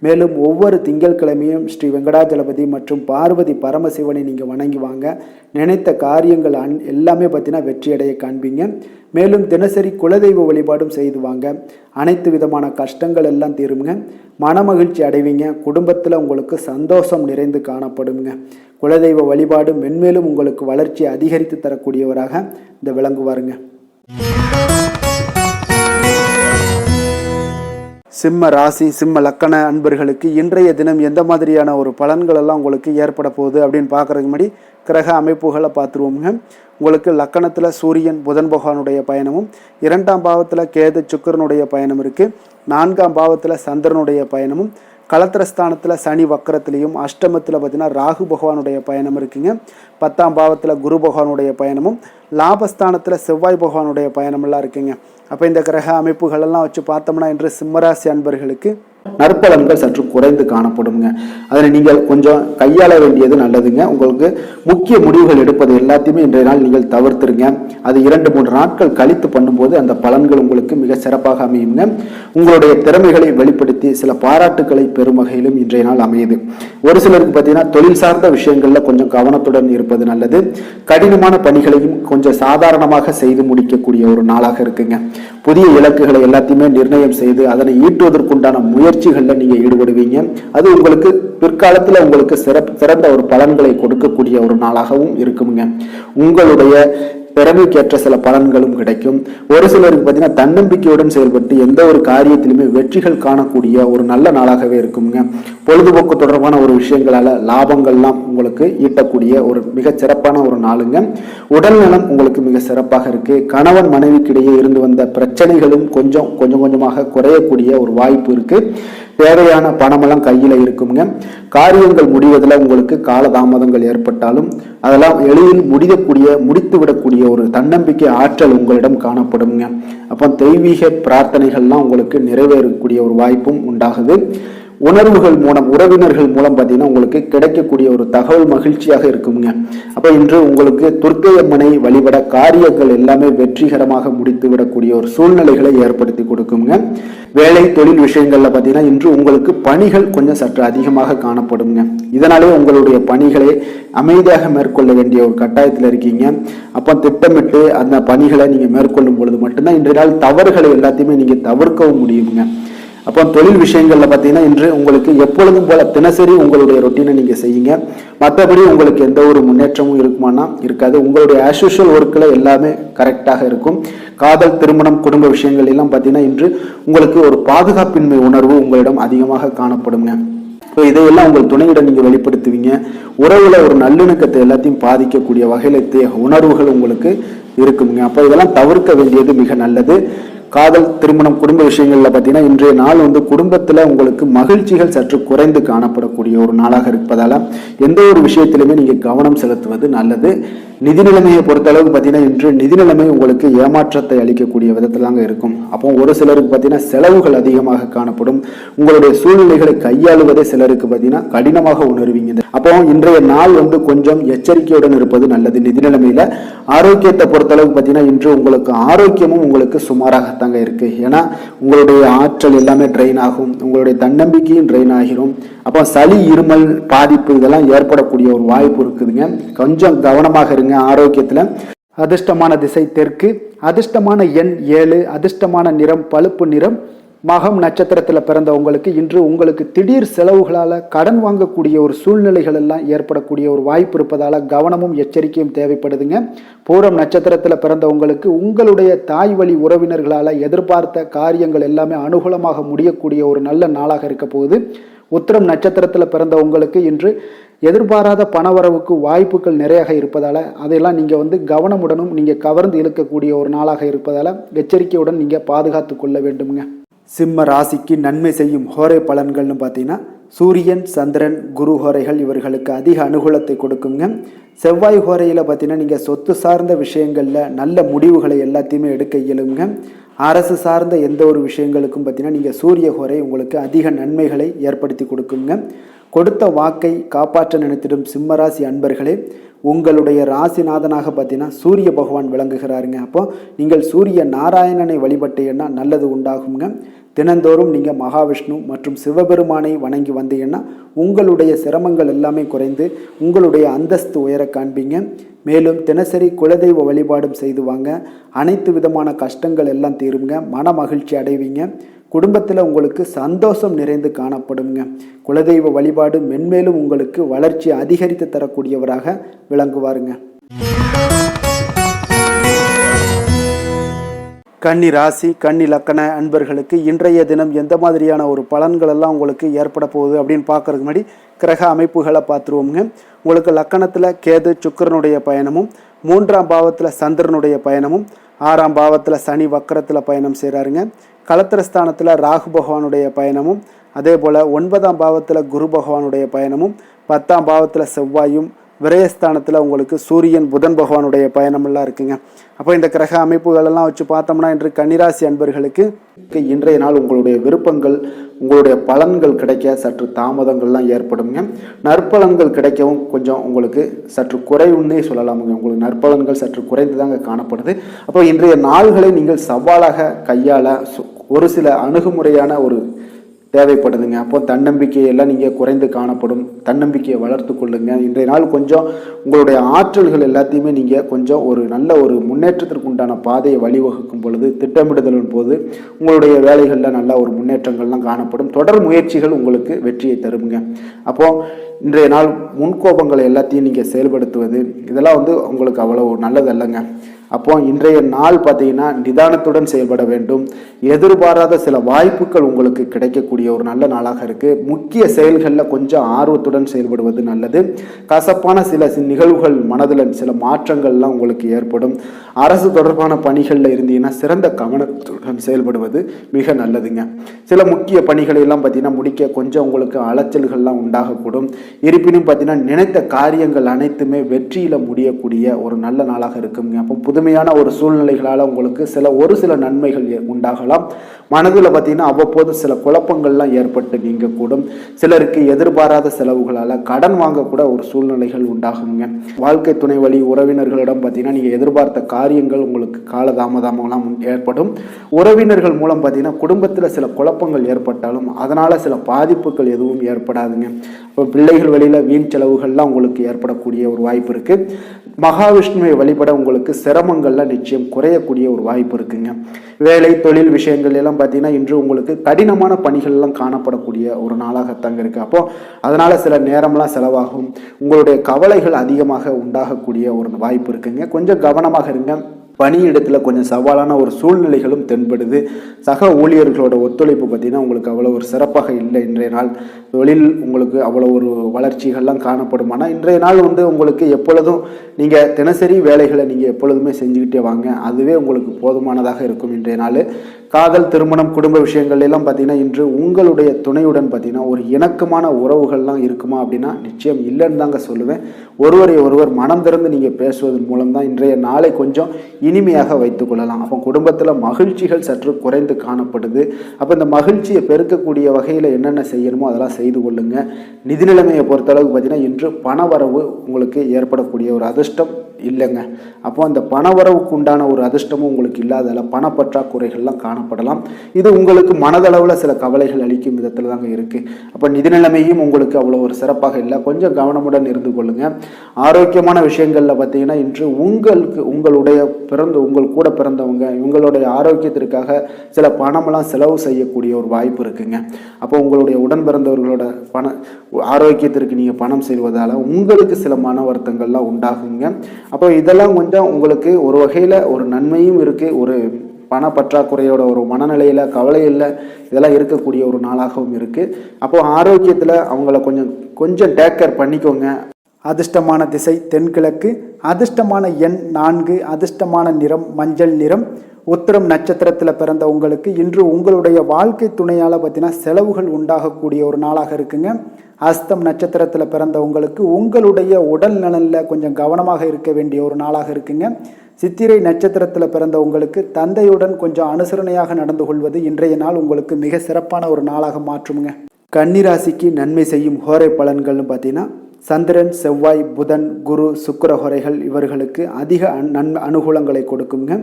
மேலும் ஒவ்வொரு திங்கட்கிழமையும் ஸ்ரீ வெங்கடாஜலபதி மற்றும் பார்வதி பரமசிவனை நீங்கள் வணங்கி வாங்க. நினைத்த காரியங்கள் எல்லாமே பார்த்தீங்கன்னா வெற்றியடைய காண்பீங்க. மேலும் தினசரி குலதெய்வ வழிபாடும் செய்து வாங்க. அனைத்து விதமான கஷ்டங்கள் எல்லாம் தீருங்க. மனமகிழ்ச்சி அடைவீங்க. குடும்பத்தில் உங்களுக்கு சந்தோஷம் நிறைந்து காணப்படுங்க. குலதெய்வ வழிபாடு மென்மேலும் உங்களுக்கு வளர்ச்சியை அதிகரித்து தரக்கூடியவராக இந்த விளங்குவாருங்க. சிம்ம ராசி சிம்ம லக்கண அன்பர்களுக்கு இன்றைய தினம் எந்த மாதிரியான ஒரு பலன்கள் எல்லாம் உங்களுக்கு ஏற்பட போகுது அப்படின்னு பார்க்குறதுக்கு முன்னாடி கிரக அமைப்புகளை பார்த்துருவோமுங்க. உங்களுக்கு லக்கணத்தில் சூரியன் புதன் பகவானுடைய பயணமும், 2ஆம் பாவத்தில் கேது சுக்கிரனுடைய பயணம் இருக்குது, 4ஆம் பாவத்தில் சந்திரனுடைய பயணமும், களத்திரஸ்தானத்தில் சனி வக்கரத்திலையும், அஷ்டமத்தில் பார்த்தீங்கன்னா ராகு பகவானுடைய பயணம் இருக்குங்க, 10ஆம் பாவத்தில் குரு பகவானுடைய பயணமும், லாபஸ்தானத்தில் செவ்வாய் பகவானுடைய பயணமெல்லாம் இருக்குங்க. அப்போ இந்த கிரக அமைப்புகளெல்லாம் வச்சு பார்த்தோம்னா இன்று சிம்மராசி அன்பர்களுக்கு நற்பலன்கள் சற்று குறைந்து காணப்படுங்க. அதனை நீங்கள் கொஞ்சம் கையாள வேண்டியது நல்லதுங்க. உங்களுக்கு முக்கிய முடிவுகள் எடுப்பது எல்லாத்தையுமே இன்றைய நாள் நீங்கள் தவிர்த்துருங்க. அது 2-3 நாட்கள் கழித்து பண்ணும்போது அந்த பலன்கள் உங்களுக்கு மிக சிறப்பாக அமையுங்க. உங்களுடைய திறமைகளை வெளிப்படுத்தி சில பாராட்டுக்களை பெறும் வகையிலும் இன்றைய நாள் அமையுது. ஒரு சிலருக்கு பார்த்தீங்கன்னா தொழில் சார்ந்த விஷயங்கள்ல கொஞ்சம் கவனத்துடன் இருப்பது நல்லது. கடினமான பணிகளையும் கொஞ்சம் சாதாரணமாக செய்து முடிக்கக்கூடிய ஒரு நாளாக இருக்குங்க. புதிய இலக்குகளை எல்லாத்தையுமே நிர்ணயம் செய்து அதனை ஈட்டுவதற்குண்டான முயற்சிகளில் நீங்க ஈடுபடுவீங்க. அது உங்களுக்கு பிற்காலத்தில் உங்களுக்கு சிறந்த ஒரு பலன்களை கொடுக்கக்கூடிய ஒரு நாளாகவும் இருக்குங்க. உங்களுடைய திறமைக்கேற்ற சில பலன்களும் கிடைக்கும். ஒரு சிலருக்கு பார்த்தீங்கன்னா தன்னம்பிக்கையுடன் செயல்பட்டு எந்த ஒரு காரியத்திலுமே வெற்றிகள் காணக்கூடிய ஒரு நல்ல நாளாகவே இருக்குங்க. பொழுதுபோக்கு தொடர்பான ஒரு விஷயங்களால லாபங்கள்லாம் உங்களுக்கு ஈட்டக்கூடிய ஒரு மிக சிறப்பான ஒரு நாளுங்க. உடல்நலம் உங்களுக்கு மிக சிறப்பாக இருக்கு. கணவன் மனைவிக்கிடையே இருந்து வந்த பிரச்சனைகளும் கொஞ்சம் கொஞ்சமாக குறையக்கூடிய ஒரு வாய்ப்பு இருக்கு. தேவையான பணமெல்லாம் கையில இருக்குங்க. காரியங்கள் முடிவதில் உங்களுக்கு காலதாமதங்கள் ஏற்பட்டாலும் அதெல்லாம் எளிதில் முடித்து விடக்கூடிய ஒரு தன்னம்பிக்கை ஆற்றல் உங்களிடம் காணப்படுங்க. அப்போ தெய்வீக பிரார்த்தனைகள்லாம் உங்களுக்கு நிறைவேறக்கூடிய ஒரு வாய்ப்பும் உண்டாகுது. உணர்வுகள் மூலம் உறவினர்கள் மூலம் பார்த்தீங்கன்னா உங்களுக்கு கிடைக்கக்கூடிய ஒரு தகவல் மகிழ்ச்சியாக இருக்குங்க. அப்போ இன்று உங்களுக்கு துர்க்கையம்மனை வழிபட காரியங்கள் எல்லாமே வெற்றிகரமாக முடித்து விடக்கூடிய ஒரு சூழ்நிலைகளை ஏற்படுத்தி கொடுக்குங்க. வேலை தொழில் விஷயங்கள்ல பார்த்தீங்கன்னா இன்று உங்களுக்கு பணிகள் கொஞ்சம் சற்று அதிகமாக காணப்படுங்க. இதனாலே உங்களுடைய பணிகளை அமைதியாக மேற்கொள்ள வேண்டிய ஒரு கட்டாயத்தில் இருக்கீங்க. அப்போ திட்டமிட்டு அந்த பணிகளை நீங்க மேற்கொள்ளும் பொழுது மட்டும்தான் இன்றைய நாள் தவறுகளை எல்லாத்தையுமே நீங்க தவிர்க்கவும் முடியுங்க. அப்போ தொழில் விஷயங்கள்ல பார்த்தீங்கன்னா இன்று உங்களுக்கு எப்பொழுதும் போல தினசரி உங்களுடைய ரொட்டீனை நீங்க செய்யுங்க. மற்றபடி உங்களுக்கு எந்த ஒரு முன்னேற்றமும் இருக்குமானா இருக்காது. உங்களுடைய ஆஸ்யூஷுவல் ஒர்க்கில் எல்லாமே கரெக்டாக இருக்கும். காதல், திருமணம், குடும்ப விஷயங்கள் எல்லாம் பார்த்தீங்கன்னா இன்று உங்களுக்கு ஒரு பாதுகாப்பின்மை உணர்வு உங்களிடம் அதிகமாக காணப்படுங்க. ஸோ இதையெல்லாம் உங்கள் துணையிடம் நீங்கள் வெளிப்படுத்துவீங்க. உறவுல ஒரு நல்லிணக்கத்தை எல்லாத்தையும் பாதிக்கக்கூடிய வகையில உணர்வுகள் உங்களுக்கு இருக்குங்க. அப்போ இதெல்லாம் தவிர்க்க வேண்டியது மிக நல்லது. காதல், திருமணம், குடும்ப விஷயங்கள்ல பார்த்தீங்கன்னா இன்றைய நாள் குடும்பத்துல உங்களுக்கு மகிழ்ச்சிகள் சற்று குறைந்து காணப்படக்கூடிய ஒரு நாளாக இருப்பதால எந்த ஒரு விஷயத்திலுமே நீங்க கவனம் செலுத்துவது நல்லது. நிதி நிலைமையை பொறுத்த அளவுக்கு பார்த்தீங்கன்னா இன்று நிதி நிலைமை உங்களுக்கு ஏமாற்றத்தை அளிக்கக்கூடிய விதத்திலாங்க இருக்கும். அப்போ ஒரு சிலருக்கு பார்த்தீங்கன்னா செலவுகள் அதிகமாக காணப்படும். உங்களுடைய சூழ்நிலைகளை கையாளுவதே சிலருக்கு பார்த்தீங்கன்னா கடினமாக உணர்வீங்க. அப்போ இன்றைய நாள் கொஞ்சம் எச்சரிக்கையுடன் இருப்பது நல்லது. நிதி நிலைமையில ஆரோக்கியத்தை பொறுத்த அளவுக்கு பார்த்தீங்கன்னா இன்று உங்களுக்கு ஆரோக்கியமும் உங்களுக்கு சுமாராகத்தாங்க இருக்கு. ஏன்னா உங்களுடைய ஆற்றல் எல்லாமே ட்ரெயின் ஆகும். உங்களுடைய தன்னம்பிக்கையும் ட்ரெயின் ஆகிரும். அப்போ சளி, இருமல் பாதிப்பு இதெல்லாம் ஏற்படக்கூடிய ஒரு வாய்ப்பு இருக்குதுங்க. கொஞ்சம் கவனமாக இருங்க ஆரோக்கியத்துல. அதிர்ஷ்டமான திசை தெற்கு, அதிர்ஷ்டமான எண் 7, அதிர்ஷ்டமான நிறம் பழுப்பு நிறம். மகம் நட்சத்திரத்தில் பிறந்த இன்று உங்களுக்கு திடீர் செலவுகளால் கடன் வாங்கக்கூடிய ஒரு சூழ்நிலைகள் எல்லாம் ஏற்படக்கூடிய ஒரு வாய்ப்பு இருப்பதால கவனமும் எச்சரிக்கையும் தேவைப்படுதுங்க. பூரம் நட்சத்திரத்தில் பிறந்த உங்களுடைய தாய் வழி உறவினர்களால் எதிர்பார்த்த காரியங்கள் எல்லாமே அனுகூலமாக முடியக்கூடிய ஒரு நல்ல நாளாக இருக்க போகுது. உத்திரம் நட்சத்திரத்தில் பிறந்த இன்று எதிர்பாராத பணவரவுக்கு வாய்ப்புகள் நிறைய இருப்பதால் அதையெல்லாம் நீங்கள் கவனமுடனும் நீங்கள் கவர்ந்து இழுக்கக்கூடிய ஒரு நாளாக இருப்பதால் எச்சரிக்கையுடன் நீங்கள் பாதுகாத்து கொள்ள வேண்டுங்க. சிம்ம ராசிக்கு நன்மை செய்யும் ஹோரை பலன்கள்னு பார்த்தீங்கன்னா சூரியன், சந்திரன், குரு ஹோரைகள் இவர்களுக்கு அதிக அனுகூலத்தை கொடுக்குங்க. செவ்வாய் ஹோரையில் பார்த்தீங்கன்னா நீங்கள் சொத்து சார்ந்த விஷயங்களில் நல்ல முடிவுகளை எல்லாத்தையுமே எடுக்க இயலுங்க. அரசு சார்ந்த எந்த ஒரு விஷயங்களுக்கும் பார்த்தீங்கன்னா நீங்கள் சூரிய ஹோரை உங்களுக்கு அதிக நன்மைகளை ஏற்படுத்தி கொடுக்குங்க. கொடுத்த வாக்கை காப்பாற்ற நினைத்திடும் சிம்மராசி அன்பர்களே, உங்களுடைய ராசிநாதனாக பார்த்தீங்கன்னா சூரிய பகவான் விளங்குகிறாருங்க. அப்போ நீங்கள் சூரிய நாராயணனை வழிபட்டீங்கன்னா நல்லது உண்டாகுங்க. தினந்தோறும் நீங்கள் மகாவிஷ்ணு மற்றும் சிவபெருமானை வணங்கி வந்தீங்கன்னா உங்களுடைய சிரமங்கள் எல்லாமே குறைந்து உங்களுடைய அந்தஸ்து உயர காண்பீங்க. மேலும் தினசரி குலதெய்வ வழிபாடும் செய்து வாங்க. அனைத்து விதமான கஷ்டங்கள் எல்லாம் தீருங்க. மன மகிழ்ச்சி அடைவீங்க. குடும்பத்தில் உங்களுக்கு சந்தோஷம் நிறைந்து காணப்படுங்க. குலதெய்வ வழிபாடு மென்மேலும் உங்களுக்கு வளர்ச்சி அதிகரித்து தரக்கூடியவராக விளங்குவாருங்க. கன்னி ராசி கன்னி லக்கண அன்பர்களுக்கு இன்றைய தினம் எந்த மாதிரியான ஒரு பலன்கள் எல்லாம் உங்களுக்கு ஏற்பட போகுது அப்படின்னு பார்க்கறதுக்கு முன்னாடி கிரக அமைப்புகளை பார்த்துருவோங்க. உங்களுக்கு லக்கணத்தில் கேது சுக்கிரனுடைய பயணமும், 3ஆம் பாவத்தில் சந்திரனுடைய பயணமும், 6ஆம் பாவத்தில் சனி வக்கரத்தில் பயணம் செய்கிறாருங்க. களத்திரஸ்தானத்தில் ராகு பகவானுடைய பயணமும், அதே போல் 9ஆம் பாவத்தில் குரு பகவானுடைய பயணமும், 10ஆம் பாவத்தில் செவ்வாயும், விரயஸ்தானத்தில் உங்களுக்கு சூரியன் புதன் பகவானுடைய பயணமெல்லாம் இருக்குங்க. அப்போ இந்த கிரக அமைப்புகளெல்லாம் வச்சு பார்த்தோம்னா இன்று கன்னிராசி அன்பர்களுக்கு இன்றைய நாள் உங்களுடைய விருப்பங்கள் உங்களுடைய பலன்கள் கிடைக்க சற்று தாமதங்கள்லாம் ஏற்படுங்க. நற்பலன்கள் கிடைக்கவும் கொஞ்சம் உங்களுக்கு சற்று குறைவுன்னே சொல்லலாமுங்க. உங்களுக்கு நற்பலன்கள் சற்று குறைந்து தாங்க காணப்படுது. அப்போ இன்றைய நாள்களை நீங்கள் சவாலாக கையாள ஒரு சில அணுகுமுறையான ஒரு தேவைப்படுதுங்க. அப்போ தன்னம்பிக்கையெல்லாம் நீங்கள் குறைந்து காணப்படும். தன்னம்பிக்கையை வளர்த்து கொள்ளுங்க. இன்றைய நாள் கொஞ்சம் உங்களுடைய ஆற்றல்கள் எல்லாத்தையுமே நீங்கள் கொஞ்சம் ஒரு நல்ல ஒரு முன்னேற்றத்திற்கு உண்டான பாதையை வழிவகுக்கும் பொழுது திட்டமிடுதலின் போது உங்களுடைய வேலைகளில் நல்ல ஒரு முன்னேற்றங்கள்லாம் காணப்படும். தொடர் முயற்சிகள் உங்களுக்கு வெற்றியை தருங்க. அப்போது இன்றைய நாள் முன்கோபங்களை எல்லாத்தையும் நீங்கள் செயல்படுத்துவது இதெல்லாம் உங்களுக்கு அவ்வளோ நல்லது இல்லைங்க. அப்போ இன்றைய நாள் பார்த்தீங்கன்னா நிதானத்துடன் செயல்பட வேண்டும். எதிர்பாராத சில வாய்ப்புகள் உங்களுக்கு கிடைக்கக்கூடிய ஒரு நல்ல நாளாக இருக்குது. முக்கிய செயல்களில் கொஞ்சம் ஆர்வத்துடன் செயல்படுவது நல்லது. கசப்பான சில நிகழ்வுகள் மனதில் சில மாற்றங்கள்லாம் உங்களுக்கு ஏற்படும். அரசு தொடர்பான பணிகளில் இருந்தீங்கன்னா சிறந்த கவனத்துடன் செயல்படுவது மிக நல்லதுங்க. சில முக்கிய பணிகளை எல்லாம் பார்த்தீங்கன்னா முடிக்க கொஞ்சம் உங்களுக்கு அலைச்சல்கள்லாம் உண்டாகக்கூடும். இருப்பினும் பார்த்தீங்கன்னா நினைத்த காரியங்கள் அனைத்துமே வெற்றியில் முடியக்கூடிய ஒரு நல்ல நாளாக இருக்குங்க. அப்போ புதுமையான ஒரு சூழ்நிலைகளால் உங்களுக்கு ஒரு சில நன்மைகள் உண்டாகலாம். மனதில் பார்த்தீங்கன்னா அவ்வப்போது சில குழப்பங்கள்லாம் ஏற்பட்டு நீங்கக்கூடும். சிலருக்கு எதிர்பாராத செலவுகளால் கடன் வாங்கக்கூட ஒரு சூழ்நிலைகள் உண்டாகுங்க. வாழ்க்கை துணை வழி உறவினர்களிடம் பார்த்தீங்கன்னா நீங்கள் எதிர்பார்த்த காரியங்கள் உங்களுக்கு காலதாமதமெல்லாம் ஏற்படும். உறவினர்கள் மூலம் பார்த்தீங்கன்னா குடும்பத்தில் சில குழப்பங்கள் ஏற்பட்டாலும் அதனால் சில பாதிப்புகள் எதுவும் ஏற்படாதுங்க. இப்போ பிள்ளைகள் வழியில் வீண் செலவுகள்லாம் உங்களுக்கு ஏற்படக்கூடிய ஒரு வாய்ப்பு இருக்குது. மகாவிஷ்ணுவை வழிபட உங்களுக்கு சிரமங்கள்லாம் நிச்சயம் குறையக்கூடிய ஒரு வாய்ப்பு இருக்குங்க. வேலை தொழில் விஷயங்கள் எல்லாம் பார்த்தீங்கன்னா இன்று உங்களுக்கு கடினமான பணிகள்லாம் காணப்படக்கூடிய ஒரு நாளாகத்தாங்க இருக்குது. அப்போ அதனால் சில நேரம்லாம் செலவாகும். உங்களுடைய கவலைகள் அதிகமாக உண்டாகக்கூடிய ஒரு வாய்ப்பு இருக்குங்க. கொஞ்சம் கவனமாக இருங்க. பணியிடத்தில் கொஞ்சம் சவாலான ஒரு சூழ்நிலைகளும் தென்படுது. சக ஊழியர்களோட ஒத்துழைப்பு பார்த்தீங்கன்னா உங்களுக்கு அவ்வளோ ஒரு சிறப்பாக இல்லை. இன்றைய நாள் தொழில் உங்களுக்கு அவ்வளோ ஒரு வளர்ச்சிகள்லாம் காணப்படும். ஆனால் இன்றைய நாள் உங்களுக்கு எப்பொழுதும் நீங்கள் தினசரி வேலைகளை நீங்கள் எப்பொழுதுமே செஞ்சுக்கிட்டே வாங்க. அதுவே உங்களுக்கு போதுமானதாக இருக்கும். இன்றைய நாள் காதல் திருமணம் குடும்ப விஷயங்கள் எல்லாம் பார்த்தீங்கன்னா இன்று உங்களுடைய துணையுடன் பார்த்தீங்கன்னா ஒரு இணக்கமான உறவுகள்லாம் இருக்குமா அப்படின்னா நிச்சயம் இல்லைன்னு தாங்க சொல்லுவேன். ஒருவரை ஒருவர் மனம் திறந்து நீங்கள் பேசுவதன் மூலம் தான் இன்றைய நாளை கொஞ்சம் இனிமையாக வைத்துக் கொள்ளலாம். அப்போ குடும்பத்தில் மகிழ்ச்சிகள் சற்று குறைந்து காணப்படுது. அப்போ இந்த மகிழ்ச்சியை பெருக்கக்கூடிய வகையில் என்னென்ன செய்யணுமோ அதெல்லாம் செய்து கொள்ளுங்க. நிதி நிலைமையை பொறுத்தளவுக்கு பார்த்தீங்கன்னா இன்று பணவரவு உங்களுக்கு ஏற்படக்கூடிய ஒரு அதிர்ஷ்டம் இல்லைங்க. அப்போ அந்த பணவரவுக்கு உண்டான ஒரு அதிர்ஷ்டமும் உங்களுக்கு இல்லாதால பணப்பற்றாக்குறைகள்லாம் காணப்படலாம். இது உங்களுக்கு மனதளவில் சில கவலைகள் அளிக்கும் விதத்தில் தாங்க இருக்குது. அப்போ நிதி நிலைமையும் உங்களுக்கு அவ்வளோ ஒரு சிறப்பாக இல்லை. கொஞ்சம் கவனமுடன் இருந்து கொள்ளுங்க. ஆரோக்கியமான விஷயங்களில் பார்த்தீங்கன்னா இன்று உங்களுடைய உங்கள் கூட பிறந்தவங்க இவங்களுடைய ஆரோக்கியத்திற்காக சில பணமெல்லாம் செலவு செய்யக்கூடிய ஒரு வாய்ப்பு இருக்குங்க. அப்போ உங்களுடைய உடன் பிறந்தவர்களோட ஆரோக்கியத்திற்கு நீங்கள் பணம் செல்வதால் உங்களுக்கு சில மன வருத்தங்கள்லாம் உண்டாகுங்க. அப்போ இதெல்லாம் கொஞ்சம் உங்களுக்கு ஒரு வகையில் ஒரு நன்மையும் இருக்குது. ஒரு பணப்பற்றாக்குறையோட ஒரு மனநிலையில் கவலையில் இதெல்லாம் இருக்கக்கூடிய ஒரு நாளாகவும் இருக்குது. அப்போது ஆரோக்கியத்தில் அவங்கள கொஞ்சம் டேக் கேர் பண்ணிக்கோங்க. அதிர்ஷ்டமான திசை தென்கிழக்கு, அதிர்ஷ்டமான எண் 4, அதிர்ஷ்டமான நிறம் மஞ்சள் நிறம். உத்திரம் நட்சத்திரத்தில் பிறந்த உங்களுக்கு இன்று உங்களுடைய வாழ்க்கை துணையால் பார்த்தீங்கன்னா செலவுகள் உண்டாகக்கூடிய ஒரு நாளாக இருக்குங்க. அஸ்தம் நட்சத்திரத்தில் பிறந்த உங்களுக்கு உங்களுடைய உடல் நலனில் கொஞ்சம் கவனமாக இருக்க வேண்டிய ஒரு நாளாக இருக்குங்க. சித்திரை நட்சத்திரத்தில் பிறந்த உங்களுக்கு தந்தையுடன் கொஞ்சம் அனுசரணையாக நடந்து கொள்வது இன்றைய நாள் உங்களுக்கு மிக சிறப்பான ஒரு நாளாக மாற்றுமுங்க. கன்னிராசிக்கு நன்மை செய்யும் ஹோரை பலன்கள்னு பார்த்தீங்கன்னா சந்திரன், செவ்வாய், புதன், குரு, சுக்கிர ஹோரைகள் இவர்களுக்கு அதிக அனுகூலங்களை கொடுக்குங்க.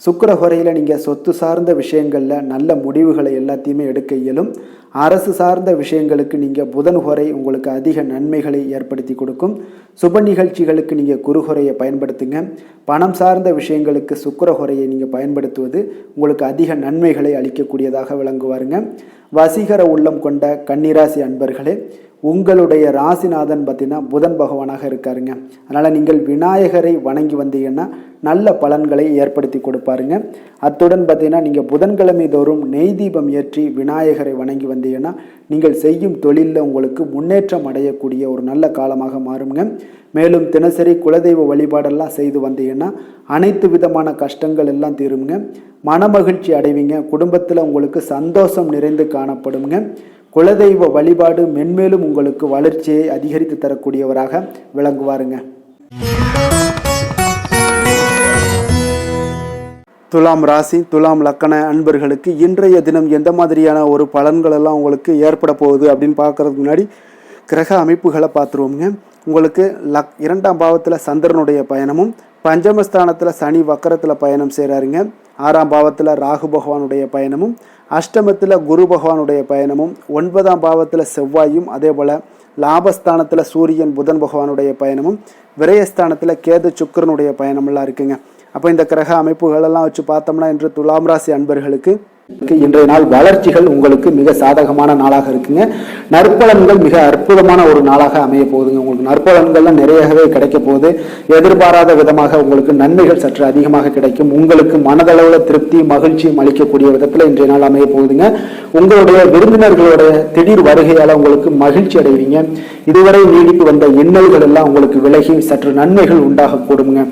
சுக்கிர ஹோரையில் நீங்கள் சொத்து சார்ந்த விஷயங்களில் நல்ல முடிவுகளை எல்லாத்தையுமே எடுக்க இயலும். அரசு சார்ந்த விஷயங்களுக்கு நீங்கள் புதன் ஹோரை உங்களுக்கு அதிக நன்மைகளை ஏற்படுத்தி கொடுக்கும். சுப நிகழ்ச்சிகளுக்கு நீங்கள் குரு ஹோரையை பயன்படுத்துங்க. பணம் சார்ந்த விஷயங்களுக்கு சுக்கிர ஹோரையை நீங்கள் பயன்படுத்துவது உங்களுக்கு அதிக நன்மைகளை அளிக்கக்கூடியதாக விளங்குவாருங்க. வசீகர உள்ளம் கொண்ட கன்னிராசி அன்பர்களே, உங்களுடைய ராசிநாதன் பார்த்தீங்கன்னா புதன் பகவானாக இருக்காருங்க. அதனால் நீங்கள் விநாயகரை வணங்கி வந்தீங்கன்னா நல்ல பலன்களை ஏற்படுத்தி கொடுப்பாருங்க. அத்துடன் பார்த்தீங்கன்னா நீங்கள் புதன்கிழமை தோறும் நெய் தீபம் ஏற்றி விநாயகரை வணங்கி வந்தீங்கன்னா நீங்கள் செய்யும் தொழிலில் உங்களுக்கு முன்னேற்றம் அடையக்கூடிய ஒரு நல்ல காலமாக மாறுங்க. மேலும் தினசரி குலதெய்வ வழிபாடெல்லாம் செய்து வந்தீங்கன்னா அனைத்து விதமான கஷ்டங்கள் எல்லாம் தீருங்க. மனமகிழ்ச்சி அடைவீங்க. குடும்பத்தில் உங்களுக்கு சந்தோஷம் நிறைந்து காணப்படுங்க. குலதெய்வ வழிபாடு மென்மேலும் உங்களுக்கு வளர்ச்சியை அதிகரித்து தரக்கூடியவராக விளங்குவாருங்க. துலாம் ராசி, துலாம் லக்கண அன்பர்களுக்கு இன்றைய தினம் எந்த மாதிரியான ஒரு பலன்கள் எல்லாம் உங்களுக்கு ஏற்பட போகுது அப்படின்னு பார்க்கறதுக்கு முன்னாடி கிரக அமைப்புகளை பார்த்துருவோங்க. உங்களுக்கு 2ஆம் பாவத்தில் சந்திரனுடைய பயணமும், பஞ்சமஸ்தானத்தில் சனி வக்கரத்தில் பயணம் செய்கிறாருங்க. 6ஆம் பாவத்தில் ராகு பகவானுடைய பயணமும், அஷ்டமத்தில் குரு பகவானுடைய பயணமும், 9ஆம் பாவத்தில் செவ்வாயும், அதே போல் லாபஸ்தானத்தில் சூரியன் புதன் பகவானுடைய பயணமும், விரயஸ்தானத்தில் கேது சுக்கிரனுடைய பயணமெல்லாம் இருக்குங்க. அப்போ இந்த கிரக அமைப்புகளெல்லாம் வச்சு பார்த்தோம்னா இன்று துலாம் ராசி அன்பர்களுக்கு இன்றைய நாள் வளர்ச்சிகள் உங்களுக்கு மிக சாதகமான நாளாக இருக்குங்க. நற்பலன்கள் மிக அற்புதமான ஒரு நாளாக அமைய போகுதுங்க. உங்களுக்கு நற்பலன்கள்லாம் நிறையவே கிடைக்க போகுது. எதிர்பாராத விதமாக உங்களுக்கு நன்மைகள் சற்று அதிகமாக கிடைக்கும். உங்களுக்கு மனதளவில் திருப்தி மகிழ்ச்சியும் அளிக்கக்கூடிய விதத்தில் இன்றைய நாள் அமைய போகுதுங்க. உங்களுடைய விருந்தினர்களுடைய திடீர் வருகையால் உங்களுக்கு மகிழ்ச்சி அடைவீங்க. இதுவரை நீடித்து வந்த இன்னல்கள் எல்லாம் உங்களுக்கு விலகி சற்று நன்மைகள் உண்டாக கூடுங்க.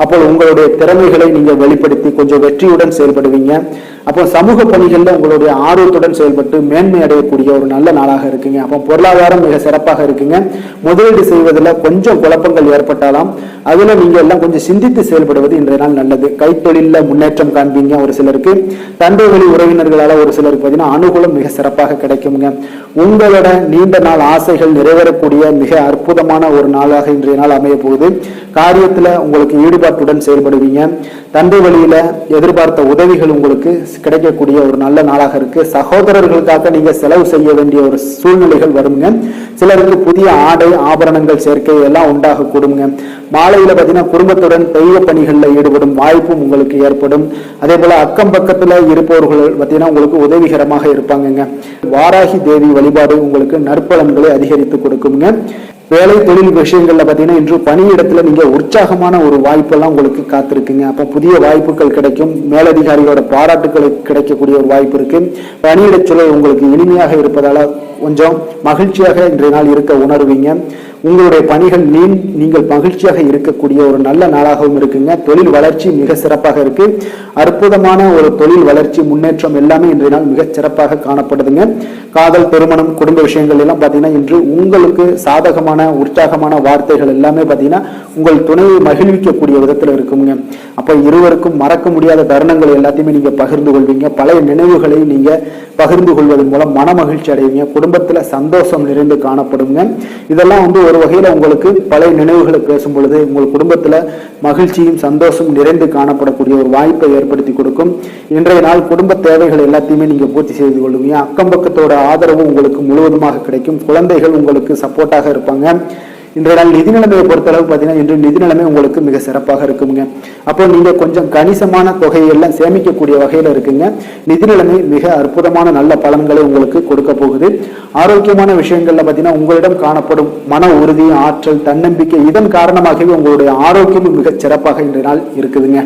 அப்போ உங்களுடைய திறமைகளை நீங்கள் வெளிப்படுத்தி கொஞ்சம் வெற்றியுடன் செயல்படுவீங்க. அப்போ சமூக பணிகளில் உங்களுடைய ஆர்வத்துடன் செயல்பட்டு மேன்மை அடையக்கூடிய ஒரு நல்ல நாளாக இருக்குங்க. அப்போ பொருளாதாரம் மிக சிறப்பாக இருக்குங்க. முதலீடு செய்வதில் கொஞ்சம் குழப்பங்கள் ஏற்பட்டாலும் அதில் நீங்கள் எல்லாம் கொஞ்சம் சிந்தித்து செயல்படுவது இன்றைய நாள் நல்லது. கைத்தொழிலில் முன்னேற்றம் காண்பீங்க. ஒரு சிலருக்கு தந்தை வழி உறவினர்களால் ஒரு சிலருக்கு பார்த்தீங்கன்னா அனுகூலம் மிக சிறப்பாக கிடைக்குங்க. உங்களோட நீண்ட நாள் ஆசைகள் நிறைவேறக்கூடிய மிக அற்புதமான ஒரு நாளாக இன்றைய நாள் அமைய போகுது. காரியத்தில் உங்களுக்கு ஈடுபாட்டுடன் செயல்படுவீங்க. தந்தை வழியில எதிர்பார்த்த உதவிகள் உங்களுக்கு கிடைக்கக்கூடிய ஒரு நல்ல நாளாக இருக்கு. சகோதரர்களுக்காக நீங்க செலவு செய்ய வேண்டிய ஒரு சூழ்நிலைகள் வருங்க. சிலருக்கு புதிய ஆடை ஆபரணங்கள் சேர்க்கை எல்லாம் உண்டாக கூடுங்க. மாலையில பார்த்தீங்கன்னா குடும்பத்துடன் தெய்வ பணிகளில் ஈடுபடும் வாய்ப்பும் உங்களுக்கு ஏற்படும். அதே போல அக்கம் பக்கத்துல இருப்பவர்கள் பார்த்தீங்கன்னா உங்களுக்கு உதவிகரமாக இருப்பாங்க. வாராகி தேவி வழிபாடு உங்களுக்கு நற்பலன்களை அதிகரித்து கொடுக்குங்க. வேலை தொழில் விஷயங்கள்ல பார்த்தீங்கன்னா இன்று பணியிடத்துல நீங்க உற்சாகமான ஒரு வாய்ப்பெல்லாம் உங்களுக்கு காத்திருக்குங்க. அப்போ புதிய வாய்ப்புகள் கிடைக்கும். மேலதிகாரிகளோட பாராட்டுகள் கிடைக்கக்கூடிய ஒரு வாய்ப்பு இருக்கு. பணியிட சூழல் உங்களுக்கு இனிமையாக இருப்பதால கொஞ்சம் மகிழ்ச்சியாக இன்றைய நாள் இருக்க உணர்வீங்க. உங்களுடைய பணிகள் நீங்கள் மகிழ்ச்சியாக இருக்கக்கூடிய ஒரு நல்ல நாளாகவும் இருக்குங்க. தொழில் வளர்ச்சி மிக சிறப்பாக இருக்கு. அற்புதமான ஒரு தொழில் வளர்ச்சி முன்னேற்றம் எல்லாமே இன்றைய நாள் மிக சிறப்பாக காணப்படுதுங்க. காதல், திருமணம், குடும்ப விஷயங்கள் எல்லாம் பார்த்தீங்கன்னா இன்று உங்களுக்கு சாதகமான உற்சாகமான வார்த்தைகள் எல்லாமே பார்த்தீங்கன்னா உங்கள் துணையை மகிழ்விக்கக்கூடிய விதத்தில் இருக்குங்க. அப்போ இருவருக்கும் மறக்க முடியாத தருணங்கள் எல்லாத்தையுமே நீங்க பகிர்ந்து கொள்வீங்க. பழைய நினைவுகளை நீங்க பகிர்ந்து கொள்வதன் மூலம் மன மகிழ்ச்சி அடைவீங்க. குடும்பத்துல சந்தோஷம் நிறைந்து காணப்படுங்க. இதெல்லாம் ஒரு வகையில உங்களுக்கு பழைய நினைவுகளை பேசும் பொழுது உங்கள் குடும்பத்துல மகிழ்ச்சியும் சந்தோஷம் நிறைந்து காணப்படக்கூடிய ஒரு வாய்ப்பை ஏற்படுத்தி கொடுக்கும். இன்றைய நாள் குடும்ப தேவைகள் எல்லாத்தையுமே நீங்க பூர்த்தி செய்து கொள்வீங்க. அக்கம் பக்கத்தோட ஆதரவு உங்களுக்கு முழுவதுமாக கிடைக்கும். குழந்தைகள் உங்களுக்கு சப்போர்ட்டாக இருப்பாங்க. இன்றைய நாள் நிதி நிலைமையை பொறுத்தளவு பார்த்தீங்கன்னா இன்று நிதி நிலைமை உங்களுக்கு மிக சிறப்பாக இருக்குங்க. அப்போ நீங்க கொஞ்சம் கணிசமான தொகையெல்லாம் சேமிக்கக்கூடிய வகையில இருக்குங்க. நிதி நிலைமை மிக அற்புதமான நல்ல பலன்களை உங்களுக்கு கொடுக்க போகுது. ஆரோக்கியமான விஷயங்கள்ல பார்த்தீங்கன்னா உங்களிடம் காணப்படும் மன உறுதி, ஆற்றல், தன்னம்பிக்கை இதன் காரணமாகவே உங்களுடைய ஆரோக்கியமும் மிக சிறப்பாக இன்றைய நாள் இருக்குதுங்க.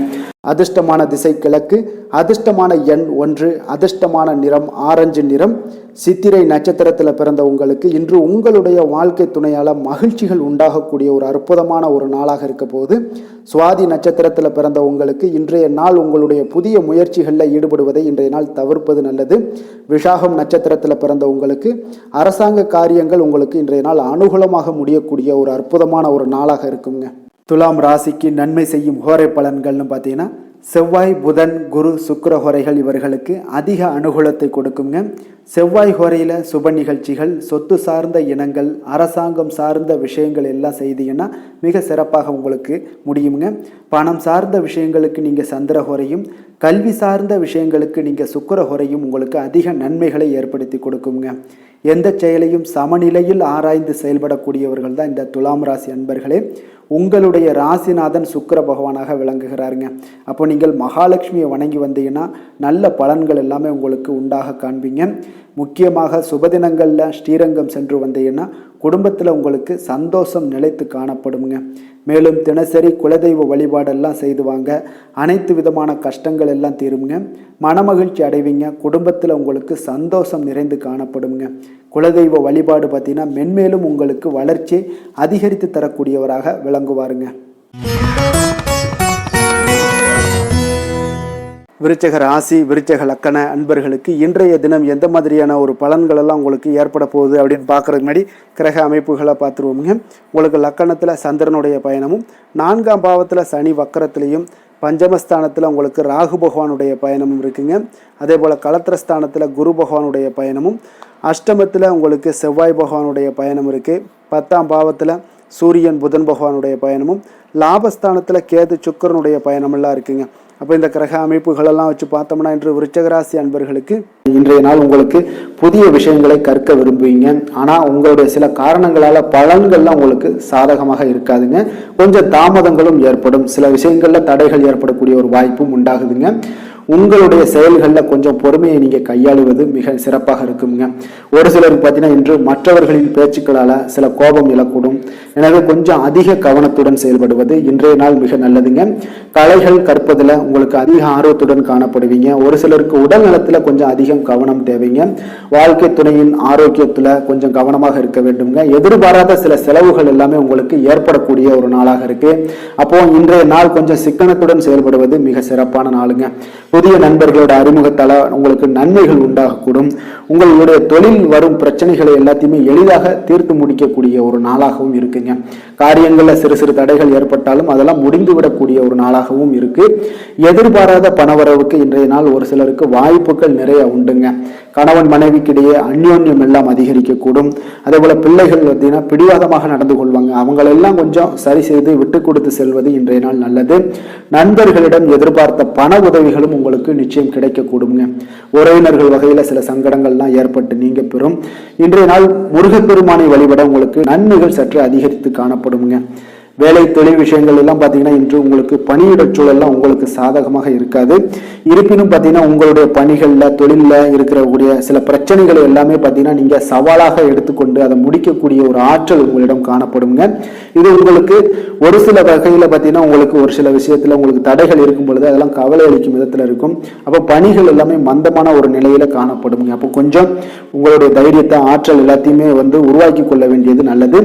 அதிர்ஷ்டமான திசை கிழக்கு, அதிர்ஷ்டமான எண் 1, அதிர்ஷ்டமான நிறம் ஆரஞ்சு நிறம். சித்திரை நட்சத்திரத்தில் பிறந்த உங்களுக்கு இன்று உங்களுடைய வாழ்க்கை துணையால் மகிழ்ச்சிகள் உண்டாகக்கூடிய ஒரு அற்புதமான ஒரு நாளாக இருக்க போகுது. சுவாதி நட்சத்திரத்தில் பிறந்த உங்களுக்கு இன்றைய நாள் உங்களுடைய புதிய முயற்சிகளில் ஈடுபடுவதை இன்றைய நாள் தவிர்ப்பது நல்லது. விஷாகம் நட்சத்திரத்தில் பிறந்த உங்களுக்கு அரசாங்க காரியங்கள் உங்களுக்கு இன்றைய நாள் அனுகூலமாக முடியக்கூடிய ஒரு அற்புதமான ஒரு நாளாக இருக்குங்க. துலாம் ராசிக்கு நன்மை செய்யும் ஹோரை பலன்கள்னு பார்த்தீங்கன்னா செவ்வாய், புதன், குரு, சுக்கிர ஹோரைகள் இவர்களுக்கு அதிக அனுகூலத்தை கொடுக்குங்க. செவ்வாய் ஹோரையில் சுப நிகழ்ச்சிகள், சொத்து சார்ந்த இனங்கள், அரசாங்கம் சார்ந்த விஷயங்கள் எல்லாம் செய்தீங்கன்னா மிக சிறப்பாக உங்களுக்கு முடியுங்க. பணம் சார்ந்த விஷயங்களுக்கு நீங்கள் சந்திர ஹோரையும், கல்வி சார்ந்த விஷயங்களுக்கு நீங்கள் சுக்கிர ஹோரையும் உங்களுக்கு அதிக நன்மைகளை ஏற்படுத்தி கொடுக்குங்க. எந்த செயலையும் சமநிலையில் ஆராய்ந்து செயல்படக்கூடியவர்கள் தான் இந்த துலாம் ராசி அன்பர்களே. உங்களுடைய ராசிநாதன் சுக்கிர பகவானாக விளங்குகிறாருங்க. அப்போ நீங்கள் மகாலட்சுமியை வணங்கி வந்தீங்கன்னா நல்ல பலன்கள் எல்லாமே உங்களுக்கு உண்டாக காண்பீங்க. முக்கியமாக சுபதினங்களில் ஸ்ரீரங்கம் சென்று வந்தீங்கன்னா குடும்பத்தில் உங்களுக்கு சந்தோஷம் நிலைத்து காணப்படுங்க. மேலும் தினசரி குலதெய்வ வழிபாடெல்லாம் செய்து வாங்க. அனைத்து விதமான கஷ்டங்கள் எல்லாம் தீருங்க. மனமகிழ்ச்சி அடைவீங்க. குடும்பத்தில் உங்களுக்கு சந்தோஷம் நிறைந்து காணப்படுங்க. குலதெய்வ வழிபாடு பார்த்தீங்கன்னா மென்மேலும் உங்களுக்கு வளர்ச்சியை அதிகரித்து தரக்கூடியவராக விளங்குவாருங்க. விருச்சக ராசி, விருச்சக லக்கண அன்பர்களுக்கு இன்றைய தினம் எந்த மாதிரியான ஒரு பலன்கள் எல்லாம் உங்களுக்கு ஏற்பட போகுது அப்படின்னு பார்க்குறதுக்கு முன்னாடி கிரக அமைப்புகளை பார்த்துருவோமுங்க. உங்களுக்கு லக்கணத்தில் சந்திரனுடைய பயணமும், 4ஆம் பாவத்தில் சனி வக்கரத்திலையும், பஞ்சமஸ்தானத்தில் உங்களுக்கு ராகு பகவானுடைய பயணமும் இருக்குங்க. அதே போல் களத்திரஸ்தானத்தில் குரு பகவானுடைய பயணமும், அஷ்டமத்தில் உங்களுக்கு செவ்வாய் பகவானுடைய பயணம் இருக்குது. 10ஆம் பாவத்தில் சூரியன் புதன் பகவானுடைய பயணமும், லாபஸ்தானத்தில் கேது சுக்கிரனுடைய பயணமெல்லாம் இருக்குங்க. அப்போ இந்த கிரக அமைப்புகளெல்லாம் வச்சு பார்த்தோம்னா இன்று விருச்சகராசி அன்பர்களுக்கு இன்றைய நாள் உங்களுக்கு புதிய விஷயங்களை கற்க விரும்புவீங்க. ஆனால் உங்களுடைய சில காரணங்களால் பலன்கள்லாம் உங்களுக்கு சாதகமாக இருக்காதுங்க. கொஞ்சம் தாமதங்களும் ஏற்படும். சில விஷயங்களில் தடைகள் ஏற்படக்கூடிய ஒரு வாய்ப்பும் உண்டாகுதுங்க. உங்களுடைய செயல்களில் கொஞ்சம் பொறுமையை நீங்கள் கையாளுவது மிக சிறப்பாக இருக்குங்க. ஒரு சிலருக்கு பார்த்தீங்கன்னா இன்று மற்றவர்களின் பேச்சுக்களால் சில கோபம் இழக்கூடும். எனவே கொஞ்சம் அதிக கவனத்துடன் செயல்படுவது இன்றைய நாள் மிக நல்லதுங்க. கலைகள் கற்பதில் உங்களுக்கு அதிக ஆர்வத்துடன் காணப்படுவீங்க. ஒரு சிலருக்கு உடல் நலத்தில் கொஞ்சம் அதிகம் கவனம் தேவைங்க. வாழ்க்கை துணையின் ஆரோக்கியத்தில் கொஞ்சம் கவனமாக இருக்க வேண்டுங்க. எதிர்பாராத சில செலவுகள் எல்லாமே உங்களுக்கு ஏற்படக்கூடிய ஒரு நாளாக இருக்கு. அப்போ இன்றைய நாள் கொஞ்சம் சிக்கனத்துடன் செயல்படுவது மிக சிறப்பான நாளுங்க. புதிய நண்பர்களோட அறிமுகத்தால் உங்களுக்கு நன்மைகள் உண்டாகக்கூடும். உங்களுடைய தொழில் வரும் பிரச்சனைகளை எல்லாத்தையுமே எளிதாக தீர்த்து முடிக்கக்கூடிய ஒரு நாளாகவும் இருக்குங்க. காரியங்களில் சிறு சிறு தடைகள் ஏற்பட்டாலும் அதெல்லாம் முடிந்து விடக்கூடிய ஒரு நாளாகவும் இருக்கு. எதிர்பாராத பணவரவுக்கு இன்றைய நாள் ஒரு சிலருக்கு வாய்ப்புகள் நிறைய உண்டுங்க. கணவன் மனைவிக்கிடையே அந்யோன்யம் எல்லாம் அதிகரிக்கக்கூடும். அதே போல பிள்ளைகள் பார்த்தீங்கன்னா பிடிவாதமாக நடந்து கொள்வாங்க. அவங்களெல்லாம் கொஞ்சம் சரி செய்து விட்டு கொடுத்து செல்வது இன்றைய நாள் நல்லது. நண்பர்களிடம் எதிர்பார்த்த பண உதவிகளும் உங்களுக்கு நிச்சயம் கிடைக்கக்கூடுங்க. உறவினர்கள் வகையில சில சங்கடங்கள்லாம் ஏற்பட்டு நீங்க பெறும். இன்றைய நாள் முருகப்பெருமானை வழிபட உங்களுக்கு நன்மைகள் சற்று அதிகரித்து காணப்படுங்க. வேலை தொழில் விஷயங்கள் எல்லாம் பார்த்தீங்கன்னா இன்று உங்களுக்கு பணியிட சூழல்லாம் உங்களுக்கு சாதகமாக இருக்காது. இருப்பினும் பார்த்தீங்கன்னா உங்களுடைய பணிகளில் தொழிலில் இருக்கக்கூடிய சில பிரச்சனைகளை எல்லாமே பார்த்தீங்கன்னா நீங்கள் சவாலாக எடுத்துக்கொண்டு அதை முடிக்கக்கூடிய ஒரு ஆற்றல் உங்களிடம் காணப்படுங்க. இது உங்களுக்கு ஒரு சில வகையில் பார்த்தீங்கன்னா உங்களுக்கு ஒரு சில விஷயத்தில் உங்களுக்கு தடைகள் இருக்கும் பொழுது அதெல்லாம் கவலை அளிக்கும் விதத்தில் இருக்கும். அப்போ பணிகள் எல்லாமே மந்தமான ஒரு நிலையில காணப்படுங்க. அப்போ கொஞ்சம் உங்களுடைய தைரியத்தை ஆற்றல் எல்லாத்தையுமே உருவாக்கி கொள்ள வேண்டியது நல்லது.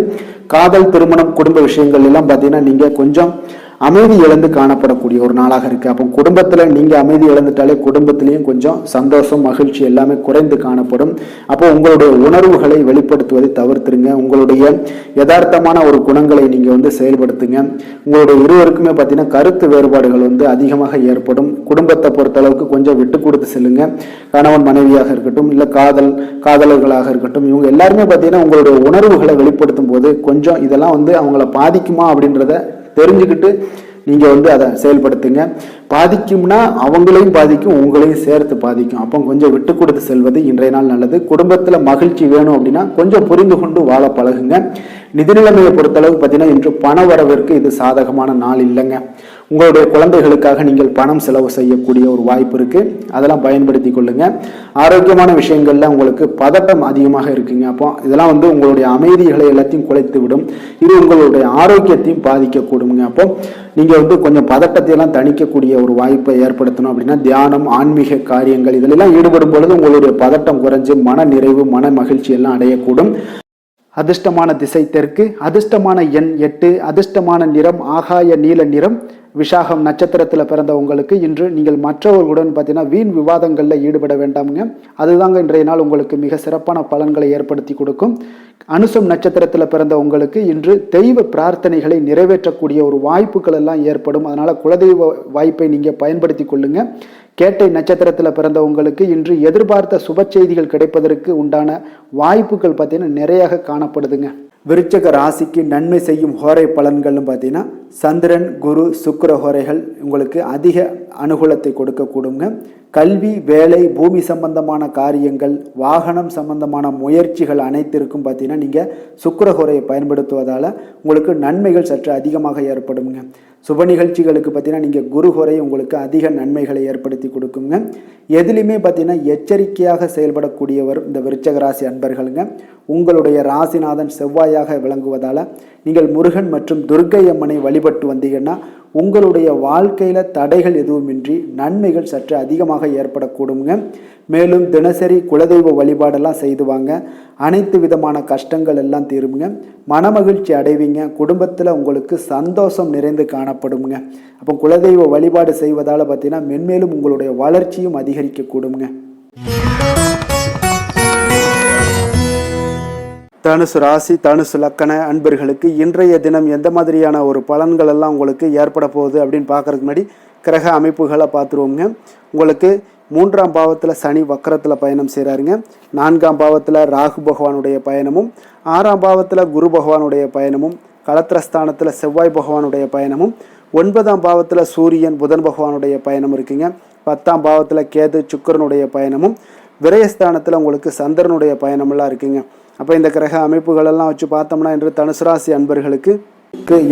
காதல், திருமணம், குடும்ப விஷயங்கள் எல்லாம் பார்த்தீங்கன்னா நீங்க கொஞ்சம் அமைதி இழந்து காணப்படக்கூடிய ஒரு நாளாக இருக்கு. அப்போ குடும்பத்துல நீங்க அமைதி இழந்துட்டாலே குடும்பத்திலையும் கொஞ்சம் சந்தோஷம், மகிழ்ச்சி எல்லாமே குறைந்து காணப்படும். அப்போ உங்களுடைய உணர்வுகளை வெளிப்படுத்துவதை தவிர்த்துருங்க. உங்களுடைய யதார்த்தமான ஒரு குணங்களை நீங்க செயல்படுத்துங்க. உங்களுடைய இருவருக்குமே பார்த்தீங்கன்னா கருத்து வேறுபாடுகள் அதிகமாக ஏற்படும். குடும்பத்தை பொறுத்த அளவுக்கு கொஞ்சம் விட்டு கொடுத்து செல்லுங்க. கணவன் மனைவியாக இருக்கட்டும், இல்ல காதலர்களாக இருக்கட்டும், இவங்க எல்லாருமே பார்த்தீங்கன்னா உங்களுடைய உணர்வுகளை வெளிப்படுத்தும் போது கொஞ்சம் இதெல்லாம் அவங்கள பாதிக்குமா அப்படின்றத தெரிஞ்சுக்கிட்டு நீங்க அதை செயல்படுத்துங்க. பாதிக்கும்னா அவங்களையும் பாதிக்கும், உங்களையும் சேர்த்து பாதிக்கும். அப்போ கொஞ்சம் விட்டு கொடுத்து செல்வது இன்றைய நாள் நல்லது. குடும்பத்துல மகிழ்ச்சி வேணும் அப்படின்னா கொஞ்சம் புரிந்து கொண்டு வாழ பழகுங்க. நிதி நிலைமையை பொறுத்தளவு பார்த்தீங்கன்னா இன்று பண வரவிற்கு இது சாதகமான நாள் இல்லைங்க. உங்களுடைய குழந்தைகளுக்காக நீங்கள் பணம் செலவு செய்யக்கூடிய ஒரு வாய்ப்பு இருக்கு. அதெல்லாம் பயன்படுத்தி கொள்ளுங்க. ஆரோக்கியமான விஷயங்கள்ல உங்களுக்கு பதட்டம் அதிகமாக இருக்குங்க. அப்போ இதெல்லாம் உங்களுடைய அமைதிகளை எல்லாத்தையும் குலைத்து விடும். இது உங்களுடைய ஆரோக்கியத்தையும் பாதிக்கக்கூடுங்க. அப்போ நீங்க கொஞ்சம் பதட்டத்தை எல்லாம் தணிக்கக்கூடிய ஒரு வாய்ப்பை ஏற்படுத்தணும் அப்படின்னா தியானம், ஆன்மீக காரியங்கள் இதிலெல்லாம் ஈடுபடும் பொழுது உங்களுடைய பதட்டம் குறைஞ்சு மன நிறைவு, மன மகிழ்ச்சி எல்லாம் அடையக்கூடும். அதிர்ஷ்டமான திசை தெற்கு, அதிர்ஷ்டமான எண் 8, அதிர்ஷ்டமான நிறம் ஆகாய நீல நிறம். விஷாகம் நட்சத்திரத்தில் பிறந்த உங்களுக்கு இன்று நீங்கள் மற்றவர்களுடன் பார்த்தீங்கன்னா வீண் விவாதங்களில் ஈடுபட வேண்டாமுங்க. அதுதாங்க இன்றைய நாள் உங்களுக்கு மிக சிறப்பான பலன்களை ஏற்படுத்தி கொடுக்கும். அனுசம் நட்சத்திரத்தில் பிறந்த உங்களுக்கு இன்று தெய்வ பிரார்த்தனைகளை நிறைவேற்றக்கூடிய ஒரு வாய்ப்புகள் எல்லாம் ஏற்படும். அதனால் குலதெய்வ வாய்ப்பை நீங்கள் பயன்படுத்தி கொள்ளுங்க. கேட்டை நட்சத்திரத்தில் பிறந்த உங்களுக்கு இன்று எதிர்பார்த்த சுப செய்திகள் கிடைப்பதற்கு உண்டான வாய்ப்புகள் பார்த்தீங்கன்னா நிறைய காணப்படுதுங்க. விருச்சக ராசிக்கு நன்மை செய்யும் ஹோரை பலன்கள்னு பார்த்தீங்கன்னா சந்திரன், குரு, சுக்கிர ஹோரைகள் உங்களுக்கு அதிக அனுகூலத்தை கொடுக்கக்கூடுங்க. கல்வி, வேலை, பூமி சம்பந்தமான காரியங்கள், வாகனம் சம்பந்தமான முயற்சிகள் அனைத்திற்கும் பார்த்தீங்கன்னா நீங்கள் சுக்கிர ஹோரையை பயன்படுத்துவதால் உங்களுக்கு நன்மைகள் சற்று அதிகமாக ஏற்படுங்க. சுப நிகழ்ச்சிகளுக்கு பார்த்தீங்கன்னா நீங்கள் குரு ஹோரை உங்களுக்கு அதிக நன்மைகளை ஏற்படுத்தி கொடுக்குங்க. எதுலையுமே பார்த்தீங்கன்னா எச்சரிக்கையாக செயல்படக்கூடியவர் இந்த விருச்சக ராசி அன்பர்களுங்க. உங்களுடைய ராசிநாதன் செவ்வாயாக விளங்குவதால் நீங்கள் முருகன் மற்றும் துர்க்கை அம்மனை வழிபட்டு வந்தீங்கன்னா உங்களுடைய வாழ்க்கையில் தடைகள் எதுவுமின்றி நன்மைகள் சற்று அதிகமாக ஏற்படக்கூடுங்க. மேலும் தினசரி குலதெய்வ வழிபாடெல்லாம் செய்து வாங்க. அனைத்து விதமான கஷ்டங்கள் எல்லாம் தீருங்க. மனமகிழ்ச்சி அடைவீங்க. குடும்பத்தில் உங்களுக்கு சந்தோஷம் நிறைந்து காணப்படுங்க. அப்போ குலதெய்வ வழிபாடு செய்வதால் பார்த்தீங்கன்னா மென்மேலும் உங்களுடைய வளர்ச்சியும் அதிகரிக்கக்கூடுங்க. தனுசு ராசி, தனுசு லக்கண அன்பர்களுக்கு இன்றைய தினம் எந்த மாதிரியான ஒரு பலன்கள் எல்லாம் உங்களுக்கு ஏற்பட போகுது அப்படின்னு பார்க்கறதுக்கு முன்னாடி கிரக அமைப்புகளை பார்த்துருவோங்க. உங்களுக்கு 3ஆம் பாவத்தில் சனி வக்கரத்தில் பயணம் செய்கிறாருங்க. 4ஆம் பாவத்தில் ராகு பகவானுடைய பயணமும், 6ஆம் பாவத்தில் குரு பகவானுடைய பயணமும், களத்திரஸ்தானத்தில் செவ்வாய் பகவானுடைய பயணமும், 9ஆம் பாவத்தில் சூரியன் புதன் பகவானுடைய பயணம் இருக்குங்க. 10ஆம் பாவத்தில் கேது சுக்கிரனுடைய பயணமும், விரயஸ்தானத்தில் உங்களுக்கு சந்திரனுடைய பயணமெல்லாம் இருக்குங்க. அப்போ இந்த கிரக அமைப்புகளெல்லாம் வச்சு பார்த்தோம்னா இன்று தனுசு ராசி அன்பர்களுக்கு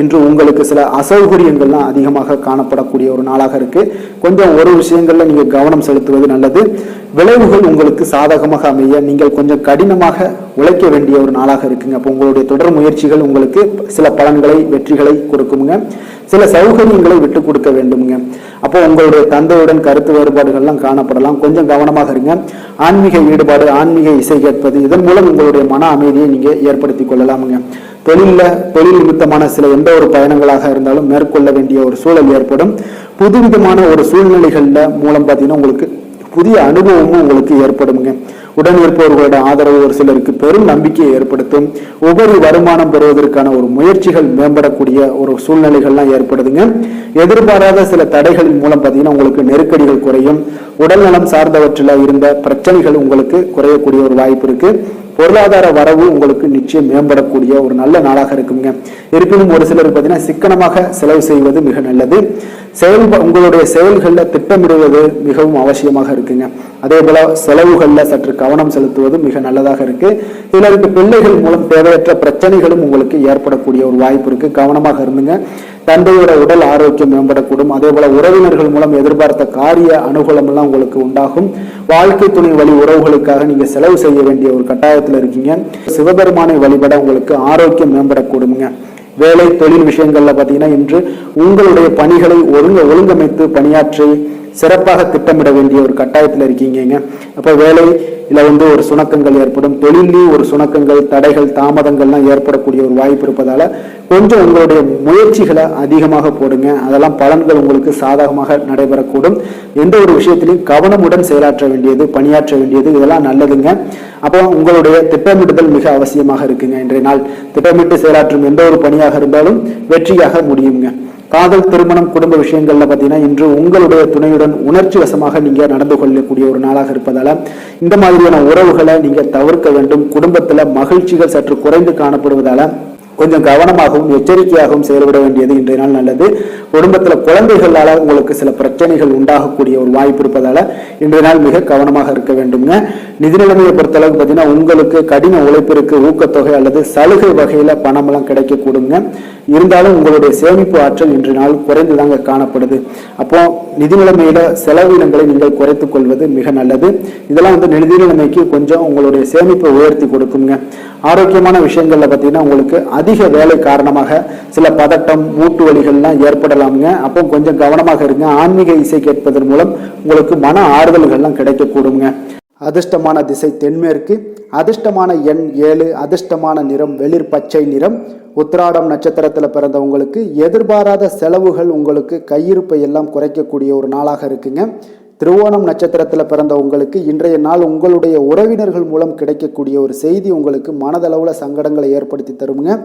இன்று உங்களுக்கு சில அசௌகரியங்கள்லாம் அதிகமாக காணப்படக்கூடிய ஒரு நாளாக இருக்கு. கொஞ்சம் ஒரு விஷயங்கள்ல நீங்க கவனம் செலுத்துவது நல்லது. விளைவுகள் உங்களுக்கு சாதகமாக அமைய நீங்கள் கொஞ்சம் கடினமாக உழைக்க வேண்டிய ஒரு நாளாக இருக்குங்க. அப்போ உங்களுடைய தொடர் முயற்சிகள் உங்களுக்கு சில பலன்களை, வெற்றிகளை கொடுக்குங்க. சில சௌகரியங்களை விட்டு கொடுக்க வேண்டுங்க. அப்போ உங்களுடைய தந்தையுடன் கருத்து வேறுபாடுகள்லாம் காணப்படலாம். கொஞ்சம் கவனமாக இருங்க. ஆன்மீக ஈடுபாடு, ஆன்மீக இசை கேட்பது, இதன் மூலம் உங்களுடைய மன அமைதியை நீங்க ஏற்படுத்தி கொள்ளலாமுங்க. தொழில் நிமித்தமான சில எந்த ஒரு பயணங்களாக இருந்தாலும் மேற்கொள்ள வேண்டிய ஒரு சூழல் ஏற்படும். புதுவிதமான ஒரு சூழ்நிலைகள்ல மூலம் பார்த்தீங்கன்னா உங்களுக்கு புதிய அனுபவமும் உங்களுக்கு ஏற்படுங்க. உடன் இருப்பவர்களோட ஆதரவு ஒரு சிலருக்கு பெரும் நம்பிக்கையை ஏற்படுத்தும். உபரி வருமானம் பெறுவதற்கான ஒரு முயற்சிகள் மேம்படக்கூடிய ஒரு சூழ்நிலைகள்லாம் ஏற்படுதுங்க. எதிர்பாராத சில தடைகளின் மூலம் பார்த்தீங்கன்னா உங்களுக்கு நெருக்கடிகள் குறையும். உடல்நலம் சார்ந்தவற்றில் இருந்த பிரச்சனைகள் உங்களுக்கு குறையக்கூடிய ஒரு வாய்ப்பு இருக்கு. பொருளாதார வரவு உங்களுக்கு நிச்சயம் மேம்படக்கூடிய ஒரு நல்ல நாளாக இருக்குங்க. இருப்பினும் ஒரு சிலர் பார்த்தீங்கன்னா சிக்கனமாக செலவு செய்வது மிக நல்லது. உங்களுடைய செயல்களில் திட்டமிடுவது மிகவும் அவசியமாக இருக்குங்க. அதே போல செலவுகளில் சற்று கவனம் செலுத்துவது மிக நல்லதாக இருக்கு. சிலருக்கு பிள்ளைகள் மூலம் தேவையற்ற பிரச்சனைகளும் உங்களுக்கு ஏற்படக்கூடிய ஒரு வாய்ப்பு இருக்கு. கவனமாக இருந்துங்க. தந்தையோட உடல் ஆரோக்கியம் மேம்படக்கூடும். அதே போல உறவினர்கள் மூலம் எதிர்பார்த்த காரிய அனுகூலம் எல்லாம் உங்களுக்கு உண்டாகும். வாழ்க்கை துணை வழி உறவுகளுக்காக நீங்க செலவு செய்ய வேண்டிய ஒரு கட்டாயத்தில் இருக்கீங்க. சிவபெருமானை வழிபட உங்களுக்கு ஆரோக்கியம் மேம்படக்கூடுங்க. வேலை தொழில் விஷயங்கள்ல பாத்தீங்கன்னா இன்று உங்களுடைய பணிகளை ஒழுங்கமைத்து பணியாற்றி சிறப்பாக திட்டமிட வேண்டிய ஒரு கட்டாயத்தில் இருக்கீங்க. அப்ப வேலையில ஒரு சுணக்கங்கள் ஏற்படும். தொழிலையும் ஒரு சுணக்கங்கள், தடைகள், தாமதங்கள்லாம் ஏற்படக்கூடிய ஒரு வாய்ப்பு இருப்பதால கொஞ்சம் உங்களுடைய முயற்சிகளை அதிகமாக போடுங்க. அதெல்லாம் பலன்கள் உங்களுக்கு சாதகமாக நடைபெறக்கூடும். எந்த ஒரு விஷயத்திலையும் கவனமுடன் செயலாற்ற வேண்டியது, பணியாற்ற வேண்டியது, இதெல்லாம் நல்லதுங்க. அப்போ உங்களுடைய திட்டமிடுதல் மிக அவசியமாக இருக்குங்க. இன்றைய நாள் திட்டமிட்டு செயலாற்றும் எந்த ஒரு பணியாக இருந்தாலும் வெற்றியாக முடியுங்க. காதல், திருமணம், குடும்ப விஷயங்கள்ல பாத்தீங்கன்னா இன்று உங்களுடைய துணையுடன் உணர்ச்சி வசமாக நீங்க நடந்து கொள்ளக்கூடிய ஒரு நாளாக இருப்பதால இந்த மாதிரியான உறவுகளை நீங்க தவிர்க்க வேண்டும். குடும்பத்துல மகிழ்ச்சிகள் சற்று குறைந்து காணப்படுவதால கொஞ்சம் கவனமாகவும் எச்சரிக்கையாகவும் செயல்பட வேண்டியது இன்றைய நாள் நல்லது. குடும்பத்துல குழந்தைகளால உங்களுக்கு சில பிரச்சனைகள் உண்டாகக்கூடிய ஒரு வாய்ப்பு இருப்பதால இன்றைய நாள் மிக கவனமாக இருக்க வேண்டுங்க. நிதி நிலைமையை பொறுத்தளவுக்கு பார்த்தீங்கன்னா உங்களுக்கு கடின உழைப்பிற்கு ஊக்கத்தொகை அல்லது சலுகை வகையில பணம் எல்லாம் கிடைக்கக்கூடுங்க. இருந்தாலும் உங்களுடைய சேமிப்பு ஆற்றல் இன்றைய நாள் குறைந்துதாங்க காணப்படுது. அப்போ நிதி நிலைமையில செலவினங்களை நீங்கள் குறைத்துக் கொள்வது மிக நல்லது. இதெல்லாம் நிதி நிலைமைக்கு கொஞ்சம் உங்களுடைய சேமிப்பை உயர்த்தி கொடுக்குங்க. ஆரோக்கியமான விஷயங்கள்ல பார்த்தீங்கன்னா உங்களுக்கு அதிக வேலை காரணமாக சில பதட்டம், மூட்டு வலிகள்லாம் ஏற்படலாமுங்க. அப்போ கொஞ்சம் கவனமாக இருங்க. ஆன்மீக இசை கேட்பதன் மூலம் உங்களுக்கு மன ஆறுதல்கள்லாம் கிடைக்கக்கூடுங்க. அதிர்ஷ்டமான திசை தென்மேற்கு, அதிர்ஷ்டமான எண் 7, அதிர்ஷ்டமான நிறம் வெளிர் பச்சை நிறம். உத்திராடம் நட்சத்திரத்தில் பிறந்தவங்களுக்கு எதிர்பாராத செலவுகள் உங்களுக்கு கையிருப்பை எல்லாம் குறைக்கக்கூடிய ஒரு நாளாக இருக்குங்க. திருவோணம் நட்சத்திரத்தில் பிறந்த உங்களுக்கு இன்றைய நாள் உங்களுடைய உறவினர்கள் மூலம் கிடைக்கக்கூடிய ஒரு செய்தி உங்களுக்கு மனதளவில் சங்கடங்களை ஏற்படுத்தி தருங்க.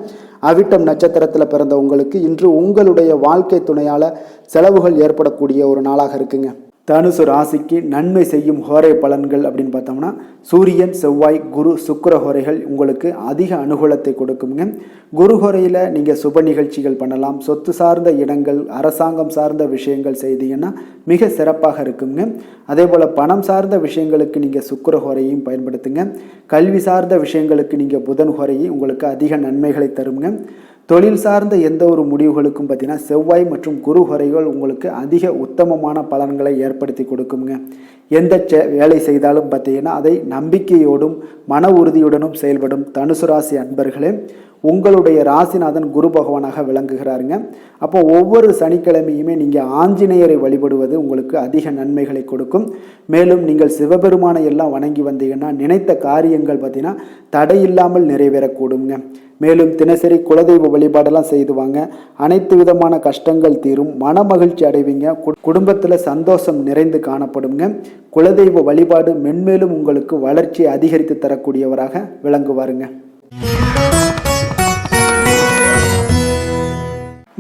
அவிட்டம் நட்சத்திரத்தில் பிறந்த உங்களுக்கு இன்று உங்களுடைய வாழ்க்கை துணையால் செலவுகள் ஏற்படக்கூடிய ஒரு நாளாக இருக்குங்க. தனுசு ராசிக்கு நன்மை செய்யும் ஹோரை பலன்கள் அப்படின்னு பார்த்தோம்னா சூரியன், செவ்வாய், குரு, சுக்கிர ஹோரைகள் உங்களுக்கு அதிக அனுகூலத்தை கொடுக்குங்க. குரு ஹோரையில் நீங்கள் சுப நிகழ்ச்சிகள் பண்ணலாம். சொத்து சார்ந்த இடங்கள், அரசாங்கம் சார்ந்த விஷயங்கள் செய்தீங்கன்னா மிக சிறப்பாக இருக்குங்க. அதே போல் பணம் சார்ந்த விஷயங்களுக்கு நீங்கள் சுக்கிர ஹோரையும் பயன்படுத்துங்க. கல்வி சார்ந்த விஷயங்களுக்கு நீங்கள் புதன் ஹோரையும் உங்களுக்கு அதிக நன்மைகளை தருங்க. தொழில் சார்ந்த எந்த ஒரு முடிவுகளுக்கும் பார்த்தீங்கன்னா செவ்வாய் மற்றும் குரு ஹோரைகள் உங்களுக்கு அதிக உத்தமமான பலன்களை ஏற்படுத்தி கொடுக்குங்க. எந்த வேலை செய்தாலும் பார்த்தீங்கன்னா அதை நம்பிக்கையோடும் மன உறுதியுடனும் செயல்படும் தனுசு ராசி அன்பர்களே, உங்களுடைய ராசிநாதன் குரு பகவானாக விளங்குகிறாருங்க. அப்போ ஒவ்வொரு சனிக்கிழமையுமே நீங்கள் ஆஞ்சநேயரை வழிபடுவது உங்களுக்கு அதிக நன்மைகளை கொடுக்கும். மேலும் நீங்கள் சிவபெருமானை எல்லாம் வணங்கி வந்தீங்கன்னா நினைத்த காரியங்கள் பார்த்தீங்கன்னா தடையில்லாமல் நிறைவேறக்கூடுங்க. மேலும் தினசரி குலதெய்வ வழிபாடெல்லாம் செய்து வாங்க. அனைத்து விதமான கஷ்டங்கள் தீரும், மன மகிழ்ச்சி அடைவீங்க, குடும்பத்தில் சந்தோஷம் நிறைந்து காணப்படுங்க. குலதெய்வ வழிபாடு மென்மேலும் உங்களுக்கு வளர்ச்சியை அதிகரித்து தரக்கூடியவராக விளங்குவாருங்க.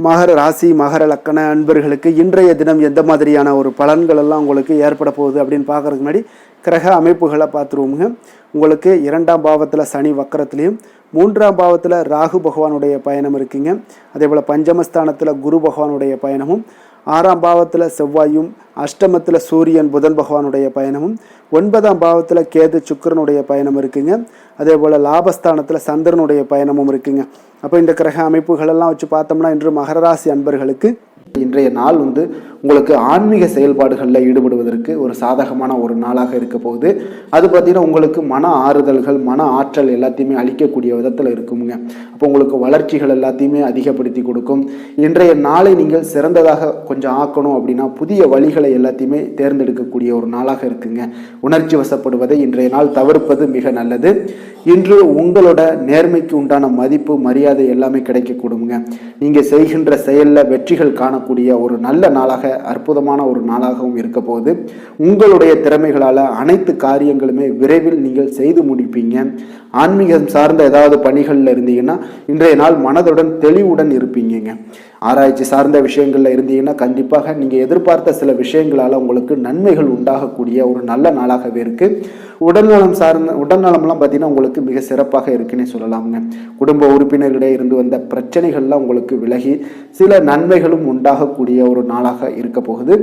மகர ராசி மகர லக்கண அன்பர்களுக்கு இன்றைய தினம் எந்த மாதிரியான ஒரு பலன்கள் எல்லாம் உங்களுக்கு ஏற்பட போகுது அப்படின்னு பார்க்கறதுக்கு முன்னாடி கிரக அமைப்புகளை பார்த்துருவோமுங்க. உங்களுக்கு 2ஆம் பாவத்தில் சனி வக்கரத்துலேயும், 3ஆம் பாவத்தில் ராகு பகவானுடைய பயணம் இருக்குங்க. அதே போல் பஞ்சமஸ்தானத்தில் குரு பகவானுடைய பயணமும், 6ஆம் பாவத்தில் செவ்வாயும், அஷ்டமத்தில் சூரியன் புதன் பகவானுடைய பயணமும், 9ஆம் பாவத்தில் கேது சுக்கிரனுடைய பயணம் இருக்குங்க. அதே போல் லாபஸ்தானத்தில் சந்திரனுடைய பயணமும் இருக்குங்க. அப்போ இந்த கிரக அமைப்புகளெல்லாம் வச்சு பார்த்தோம்னா இன்று மகர ராசி அன்பர்களுக்கு இன்றைய நாள் உங்களுக்கு ஆன்மீக செயல்பாடுகளில் ஈடுபடுவதற்கு ஒரு சாதகமான ஒரு நாளாக இருக்க போகுது. அது பார்த்தீங்கன்னா உங்களுக்கு மன ஆறுதல்கள், மன ஆற்றல் எல்லாத்தையுமே அளிக்கக்கூடிய விதத்தில் இருக்குங்க. அப்போ உங்களுக்கு வளர்ச்சிகள் எல்லாத்தையுமே அதிகப்படுத்தி கொடுக்கும். இன்றைய நாளை நீங்கள் சிறந்ததாக கொஞ்சம் ஆக்கணும் அப்படின்னா புதிய வழிகளை எல்லாத்தையுமே தேர்ந்தெடுக்கக்கூடிய ஒரு நாளாக இருக்குங்க. உணர்ச்சி வசப்படுவதை இன்றைய நாள் தவிர்ப்பது மிக நல்லது. இன்று உங்களோட நேர்மைக்கு உண்டான மதிப்பு, மரியாதை எல்லாமே கிடைக்கக்கூடுங்க. நீங்கள் செய்கின்ற செயலில் வெற்றிகள் காணக்கூடிய ஒரு நல்ல நாளாக, அற்புதமான ஒரு நாளாகவும் இருக்க போகுது. உங்களுடைய திறமைகளால் அனைத்து காரியங்களுமே விரைவில் நீங்கள் செய்து முடிப்பீங்க. ஆன்மீகம் சார்ந்த ஏதாவது பணிகளில் இருந்தீங்கன்னா இன்றைய நாள் மனதுடன் தெளிவுடன் இருப்பீங்க. ஆராய்ச்சி சார்ந்த விஷயங்கள்ல இருந்தீங்கன்னா கண்டிப்பாக நீங்கள் எதிர்பார்த்த சில விஷயங்களால் உங்களுக்கு நன்மைகள் உண்டாகக்கூடிய ஒரு நல்ல நாளாகவே இருக்கு. உடல்நலம்லாம் பார்த்தீங்கன்னா உங்களுக்கு மிக சிறப்பாக இருக்குன்னே சொல்லலாமுங்க. குடும்ப உறுப்பினர்களிடையே இருந்து வந்த பிரச்சனைகள்லாம் உங்களுக்கு விலகி சில நன்மைகளும் உண்டாகக்கூடிய ஒரு நாளாக இருக்க போகுது.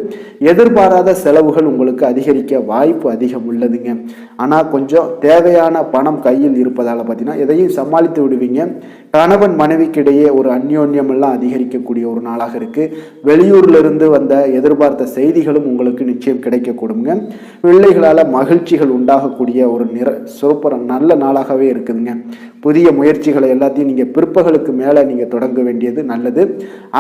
எதிர்பாராத செலவுகள் உங்களுக்கு அதிகரிக்க வாய்ப்பு அதிகம் உள்ளதுங்க. ஆனால் கொஞ்சம் தேவையான பணம் கையில் இருப்பதால் பார்த்தீங்கன்னா எதையும் சமாளித்து விடுவீங்க. கணவன் மனைவிக்கிடையே ஒரு அந்யோன்யம் எல்லாம் அதிகரிக்கக்கூடிய ஒரு நாளாக இருக்கு. வெளியூர்ல இருந்து வந்த எதிர்பார்த்த செய்திகளும் உங்களுக்கு நிச்சயம் கிடைக்கக்கூடுங்க. பிள்ளைகளால் மகிழ்ச்சிகள் உண்டாகக்கூடிய ஒரு சூப்பர் நல்ல நாளாகவே இருக்குதுங்க. புதிய முயற்சிகளை எல்லாத்தையும் நீங்கள் பிற்பகலுக்கு மேலே நீங்கள் தொடங்க வேண்டியது நல்லது.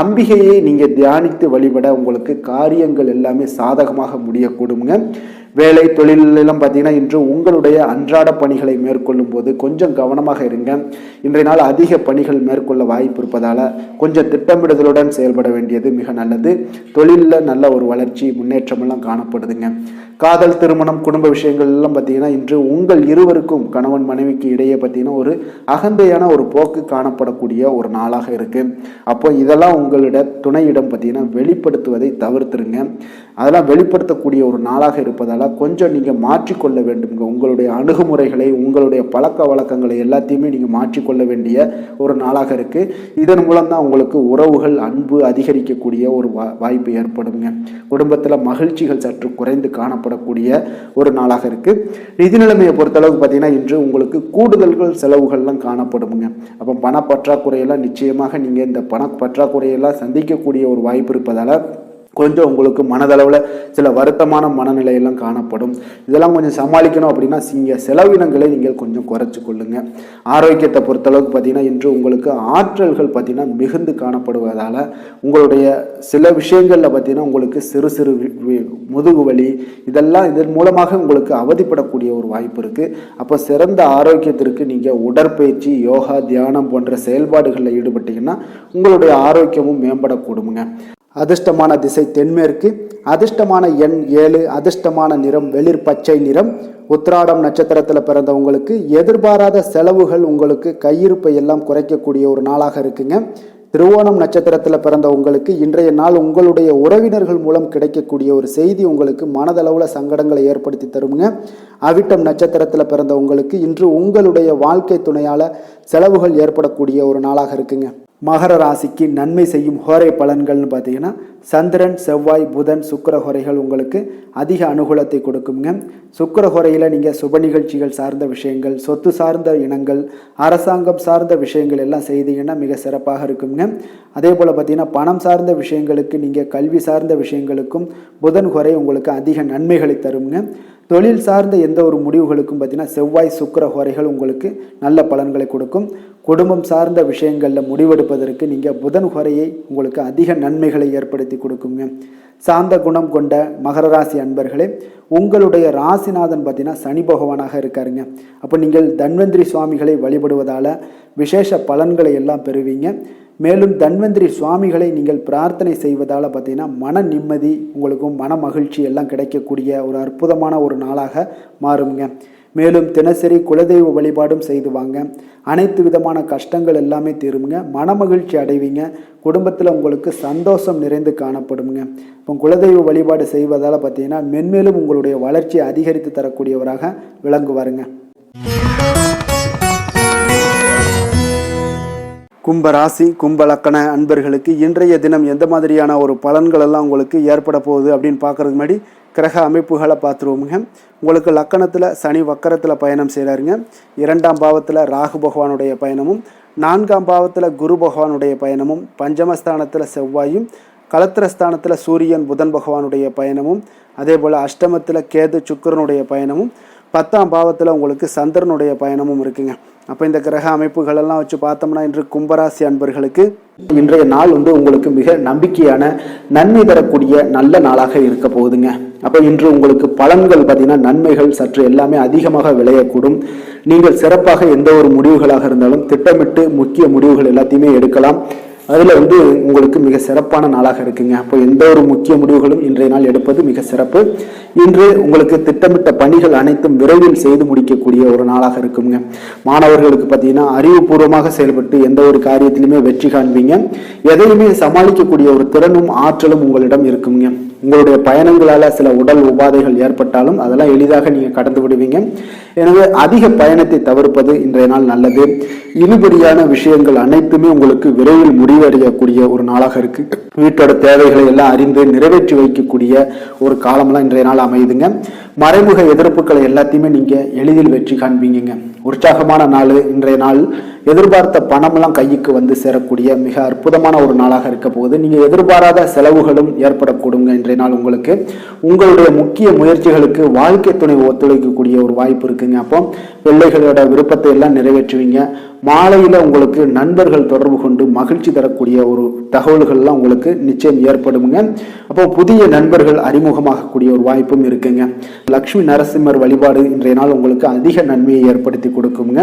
அம்பிகையை நீங்கள் தியானித்து வழிபட உங்களுக்கு காரியங்கள் எல்லாமே சாதகமாக முடியக்கூடுங்க. வேலை தொழிலெல்லாம் பார்த்தீங்கன்னா இன்று உங்களுடைய அன்றாட பணிகளை மேற்கொள்ளும் போது கொஞ்சம் கவனமாக இருங்க. இன்றைய நாள் அதிக பணிகள் மேற்கொள்ள வாய்ப்பு இருப்பதால் கொஞ்சம் திட்டமிடுதலுடன் செயல்பட வேண்டியது மிக நல்லது. தொழிலில் நல்ல ஒரு வளர்ச்சி, முன்னேற்றமெல்லாம் காணப்படுதுங்க. காதல், திருமணம், குடும்ப விஷயங்கள் எல்லாம் பார்த்தீங்கன்னா இன்று உங்கள் இருவருக்கும், கணவன் மனைவிக்கு இடையே பார்த்தீங்கன்னா ஒரு அகந்தையான ஒரு போக்கு காணப்படக்கூடிய ஒரு நாளாக இருக்கு. அப்போ இதெல்லாம் உங்களோட துணையிடம் பார்த்தீங்கன்னா வெளிப்படுத்துவதை தவிர்த்துருங்க. அதெல்லாம் வெளிப்படுத்தக்கூடிய ஒரு நாளாக இருப்பதால் கொஞ்சம் நீங்கள் மாற்றிக்கொள்ள வேண்டுங்க. உங்களுடைய அணுகுமுறைகளை, உங்களுடைய பழக்க வழக்கங்களை எல்லாத்தையுமே நீங்கள் மாற்றிக்கொள்ள வேண்டிய ஒரு நாளாக இருக்கு. இதன் மூலம் தான் உங்களுக்கு உறவுகள், அன்பு அதிகரிக்கக்கூடிய ஒரு வாய்ப்பு ஏற்படுங்க. குடும்பத்தில் மகிழ்ச்சிகள் சற்று குறைந்து காணப்படக்கூடிய ஒரு நாளாக இருக்கு. நிதி நிலைமையை பொறுத்தளவுக்கு பார்த்தீங்கன்னா இன்று உங்களுக்கு கூடுதல்கள் செலவுகள்லாம் காணப்படுங்க. அப்போ பண பற்றாக்குறையெல்லாம் நிச்சயமாக நீங்கள் இந்த பண பற்றாக்குறையெல்லாம் சந்திக்கக்கூடிய ஒரு வாய்ப்பு இருப்பதால் கொஞ்சம் உங்களுக்கு மனதளவில் சில வருத்தமான மனநிலையெல்லாம் காணப்படும். இதெல்லாம் கொஞ்சம் சமாளிக்கணும் அப்படின்னா செலவினங்களை நீங்கள் கொஞ்சம் குறைச்சி கொள்ளுங்க. ஆரோக்கியத்தை பொறுத்தளவுக்கு பார்த்தீங்கன்னா இன்று உங்களுக்கு ஆற்றல்கள் பார்த்தீங்கன்னா மிகுந்து காணப்படுவதால் உங்களுடைய சில விஷயங்களில் பார்த்தீங்கன்னா உங்களுக்கு சிறு சிறு முதுகு வலி இதன் மூலமாக உங்களுக்கு அவதிப்படக்கூடிய ஒரு வாய்ப்பு இருக்குது. அப்போ சிறந்த ஆரோக்கியத்திற்கு நீங்கள் உடற்பயிற்சி, யோகா, தியானம் போன்ற செயல்பாடுகளில் ஈடுபட்டீங்கன்னா உங்களுடைய ஆரோக்கியமும் மேம்படக்கூடுங்க. அதிர்ஷ்டமான திசை தென்மேற்கு, அதிர்ஷ்டமான எண் 7, அதிர்ஷ்டமான நிறம் வெளிர் பச்சை நிறம். உத்திராடம் நட்சத்திரத்தில் பிறந்தவங்களுக்கு எதிர்பாராத செலவுகள் உங்களுக்கு கையிருப்பை எல்லாம் குறைக்கக்கூடிய ஒரு நாளாக இருக்குங்க. திருவோணம் நட்சத்திரத்தில் பிறந்த உங்களுக்கு இன்றைய நாள் உங்களுடைய உறவினர்கள் மூலம் கிடைக்கக்கூடிய ஒரு செய்தி உங்களுக்கு மனதளவில் சங்கடங்களை ஏற்படுத்தி தருங்க. அவிட்டம் நட்சத்திரத்தில் பிறந்த உங்களுக்கு இன்று உங்களுடைய வாழ்க்கை துணையால் செலவுகள் ஏற்படக்கூடிய ஒரு நாளாக இருக்குங்க. மகர ராசிக்கு நன்மை செய்யும் ஹோரை பலன்கள்னு பார்த்தீங்கன்னா சந்திரன், செவ்வாய், புதன், சுக்கிர ஹோரைகள் உங்களுக்கு அதிக அனுகூலத்தை கொடுக்குங்க. சுக்கிர ஹோரையில் நீங்கள் சுப நிகழ்ச்சிகள் சார்ந்த விஷயங்கள், சொத்து சார்ந்த இனங்கள், அரசாங்கம் சார்ந்த விஷயங்கள் எல்லாம் செய்தீங்கன்னா மிக சிறப்பாக இருக்குங்க. அதே போல் பார்த்தீங்கன்னா பணம் சார்ந்த விஷயங்களுக்கு, நீங்கள் கல்வி சார்ந்த விஷயங்களுக்கும் புதன் ஹோரை உங்களுக்கு அதிக நன்மைகளை தருங்க. தொழில் சார்ந்த எந்த ஒரு முடிவுகளுக்கும் பார்த்தீங்கன்னா செவ்வாய், சுக்கிர ஹோரைகள் உங்களுக்கு நல்ல பலன்களை கொடுக்கும். குடும்பம் சார்ந்த விஷயங்களில் முடிவெடுப்பதற்கு நீங்கள் புதன் ஹோரையை உங்களுக்கு அதிக நன்மைகளை ஏற்படுத்தி கொடுக்குங்க. சாந்த குணம் கொண்ட மகர ராசி அன்பர்களே, உங்களுடைய ராசிநாதன் பார்த்தீங்கன்னா சனி பகவானாக இருக்காருங்க. அப்போ நீங்கள் தன்வந்திரி சுவாமிகளை வழிபடுவதால் விசேஷ பலன்களை எல்லாம் பெறுவீங்க. மேலும் தன்வந்திரி சுவாமிகளை நீங்கள் பிரார்த்தனை செய்வதால் பார்த்தீங்கன்னா மன நிம்மதி, உங்களுக்கும் மன மகிழ்ச்சி எல்லாம் கிடைக்கக்கூடிய ஒரு அற்புதமான ஒரு நாளாக மாறுங்க. மேலும் தினசரி குலதெய்வ வழிபாடும் செய்து வாங்க. அனைத்து விதமான கஷ்டங்கள் எல்லாமே தீருங்க. மனமகிழ்ச்சி அடைவீங்க. குடும்பத்தில் உங்களுக்கு சந்தோஷம் நிறைந்து காணப்படுங்க. இப்போ குலதெய்வ வழிபாடு செய்வதால் பார்த்தீங்கன்னா மென்மேலும் உங்களுடைய வளர்ச்சியை அதிகரித்து தரக்கூடியவராக விளங்குவாருங்க. கும்பராசி, கும்பலக்கண அன்பர்களுக்கு இன்றைய தினம் எந்த மாதிரியான ஒரு பலன்கள் எல்லாம் உங்களுக்கு ஏற்பட போகுது அப்படின்னு பார்க்கறதுக்கு முன்னாடி கிரக அமைப்புகளை பார்த்துருவோமுங்க. உங்களுக்கு லக்கணத்தில் சனி வக்கரத்தில் பயணம் செய்கிறாருங்க. 2ஆம் பாவத்தில் ராகு பகவானுடைய பயணமும், 4ஆம் பாவத்தில் குரு பகவானுடைய பயணமும், பஞ்சமஸ்தானத்தில் செவ்வாயும், களத்திரஸ்தானத்தில் சூரியன் புதன் பகவானுடைய பயணமும், அதே போல் அஷ்டமத்தில் கேது சுக்கிரனுடைய பயணமும், 10ஆம் பாவத்தில் உங்களுக்கு சந்திரனுடைய பயணமும் இருக்குங்க. அப்போ இந்த கிரக அமைப்புகளெல்லாம் வச்சு பார்த்தோம்னா இன்று கும்பராசி அன்பர்களுக்கு இன்றைய நாள் உங்களுக்கு மிக நம்பிக்கையான நன்மை தரக்கூடிய நல்ல நாளாக இருக்க போகுதுங்க. அப்போ இன்று உங்களுக்கு பலன்கள் பார்த்தீங்கன்னா நன்மைகள் சற்று எல்லாமே அதிகமாக விளையக்கூடும். நீங்கள் சிறப்பாக எந்த ஒரு முடிவுகளாக இருந்தாலும் திட்டமிட்டு முக்கிய முடிவுகள் எல்லாத்தையுமே எடுக்கலாம். அதில் உங்களுக்கு மிக சிறப்பான நாளாக இருக்குங்க. அப்போ எந்த ஒரு முக்கிய முடிவுகளும் இன்றைய நாள் எடுப்பது மிக சிறப்பு. இன்று உங்களுக்கு திட்டமிட்ட பணிகள் அனைத்தும் விரைவில் செய்து முடிக்கக்கூடிய ஒரு நாளாக இருக்குங்க. மாணவர்களுக்கு பார்த்தீங்கன்னா அறிவுபூர்வமாக செயல்பட்டு எந்த ஒரு காரியத்திலுமே வெற்றி காண்பீங்க. எதையுமே சமாளிக்கக்கூடிய ஒரு திறனும் ஆற்றலும் உங்களிடம் இருக்குங்க. உங்களுடைய பயணங்களால் சில உடல் உபாதைகள் ஏற்பட்டாலும் அதெல்லாம் எளிதாக நீங்கள் கடந்து விடுவீங்க. எனவே அதிக பயணத்தை தவிர்ப்பது இன்றைய நாள் நல்லது. இழுபறியான விஷயங்கள் அனைத்துமே உங்களுக்கு விரைவில் முடிவடையக்கூடிய ஒரு நாளாக இருக்கு. வீட்டோட தேவைகளை எல்லாம் அறிந்து நிறைவேற்றி வைக்கக்கூடிய ஒரு காலம்லாம் இன்றைய நாள் அமையுதுங்க. மறைமுக எதிர்ப்புகளை எல்லாத்தையுமே நீங்க எளிதில் வெற்றி காண்பீங்க. உற்சாகமான நாள் இன்றைய நாள். எதிர்பார்த்த பணமெல்லாம் கைக்கு சேரக்கூடிய மிக அற்புதமான ஒரு நாளாக இருக்க போகுது. நீங்க எதிர்பாராத செலவுகளும் ஏற்படக்கூடுங்க இன்றைய நாள். உங்களுக்கு உங்களுடைய முக்கிய முயற்சிகளுக்கு வாழ்க்கை துணை ஒத்துழைக்கக்கூடிய ஒரு வாய்ப்பு இருக்குங்க. அப்போ பிள்ளைகளோட விருப்பத்தை எல்லாம் நிறைவேற்றுவீங்க. மாலையில உங்களுக்கு நண்பர்கள் தொடர்பு கொண்டு மகிழ்ச்சி தரக்கூடிய ஒரு தகவல்கள்லாம் உங்களுக்கு நிச்சயம் ஏற்படுங்க. அப்போ புதிய நண்பர்கள் அறிமுகமாகக்கூடிய ஒரு வாய்ப்பும் இருக்குங்க. லட்சுமி நரசிம்மர் வழிபாடு இன்றைய நாள் உங்களுக்கு அதிக நன்மையை ஏற்படுத்தி கொடுக்குங்க.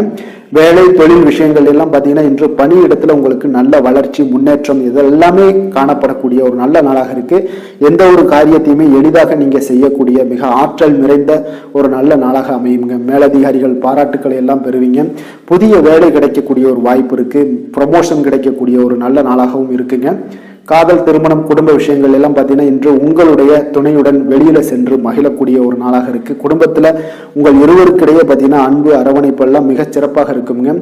வேலை தொழில் விஷயங்கள் எல்லாம் பார்த்தீங்கன்னா இன்று பணியிடத்துல உங்களுக்கு நல்ல வளர்ச்சி முன்னேற்றம் இதெல்லாமே காணப்படக்கூடிய ஒரு நல்ல நாளாக இருக்கு. எந்த ஒரு காரியத்தையுமே எளிதாக நீங்க செய்யக்கூடிய மிக ஆற்றல் நிறைந்த ஒரு நல்ல நாளாக அமையுங்க. மேலதிகாரிகள் பாராட்டுக்களை எல்லாம் பெறுவீங்க. புதிய வேலை கிடைக்கக்கூடிய ஒரு வாய்ப்பு இருக்கு. ப்ரமோஷன் கிடைக்கக்கூடிய ஒரு நல்ல நாளாகவும் இருக்குங்க. காதல், திருமணம், குடும்ப விஷயங்கள் எல்லாம் பார்த்தீங்கன்னா இன்று உங்களுடைய துணையுடன் வெளியில சென்று மகிழக்கூடிய ஒரு நாளாக இருக்கு. குடும்பத்துல உங்கள் இருவருக்கிடையே பார்த்தீங்கன்னா அன்பு அரவணைப்பு எல்லாம் மிகச் சிறப்பாக இருக்குங்க.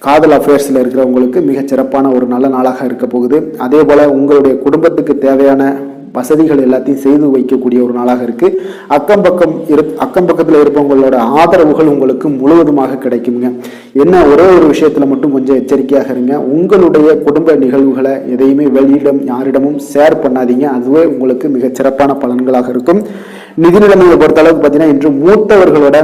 காதல் அஃபேர்ஸ்ல இருக்கிறவங்களுக்கு மிகச் சிறப்பான ஒரு நல்ல நாளாக இருக்க போகுது. அதே போல உங்களுடைய குடும்பத்துக்கு தேவையான வசதிகள் எல்லாத்தையும் செய்து வைக்கக்கூடிய ஒரு நாளாக இருக்கு. அக்கம் பக்கத்தில் இருப்பவங்களோட ஆதரவுகள் உங்களுக்கு முழுவதுமாக கிடைக்குங்க. என்ன ஒரே ஒரு விஷயத்துல மட்டும் கொஞ்சம் எச்சரிக்கையாக இருங்க. உங்களுடைய குடும்ப நிகழ்வுகளை எதையுமே வெளியிடம் யாரிடமும் ஷேர் பண்ணாதீங்க. அதுவே உங்களுக்கு மிகச் சிறப்பான பலன்களாக இருக்கும். நிதி நிலைமையை பொறுத்த அளவுக்கு பார்த்தீங்கன்னா இன்று மூத்தவர்களோட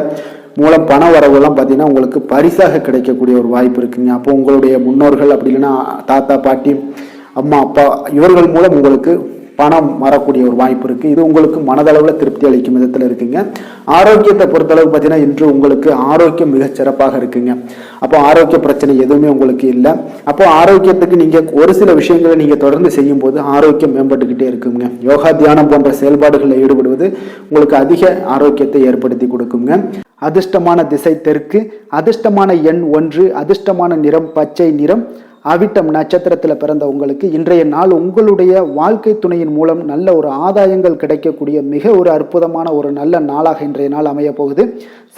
மூலம் பண வரவுலாம் பார்த்தீங்கன்னா உங்களுக்கு பரிசாக கிடைக்கக்கூடிய ஒரு வாய்ப்பு இருக்குங்க. அப்போ உங்களுடைய முன்னோர்கள் அப்படி இல்லைன்னா தாத்தா பாட்டி அம்மா அப்பா இவர்கள் மூலம் உங்களுக்கு பணம் வரக்கூடிய ஒரு வாய்ப்பு இருக்கு. இது உங்களுக்கு மனதளவில் திருப்தி அளிக்கும் விதத்தில் இருக்குங்க. ஆரோக்கியத்தை பொறுத்தளவு பார்த்தீங்கன்னா இன்று உங்களுக்கு ஆரோக்கியம் மிகச் சிறப்பாக இருக்குங்க. அப்போ ஆரோக்கிய பிரச்சனை எதுவுமே உங்களுக்கு இல்லை. அப்போ ஆரோக்கியத்துக்கு நீங்க ஒரு சில விஷயங்களை நீங்க தொடர்ந்து செய்யும் போது ஆரோக்கியம் மேம்பட்டுக்கிட்டே இருக்குங்க. யோகா தியானம் போன்ற செயல்பாடுகளில் ஈடுபடுவது உங்களுக்கு அதிக ஆரோக்கியத்தை ஏற்படுத்தி கொடுக்குங்க. அதிர்ஷ்டமான திசை தெற்கு, அதிர்ஷ்டமான எண் 1, அதிர்ஷ்டமான நிறம் பச்சை நிறம். அவிட்டம் நட்சத்திரத்தில் பிறந்த உங்களுக்கு இன்றைய நாள் உங்களுடைய வாழ்க்கை துணையின் மூலம் நல்ல ஒரு ஆதாயங்கள் கிடைக்கக்கூடிய மிக ஒரு அற்புதமான ஒரு நல்ல நாளாக இன்றைய நாள் அமைய போகுது.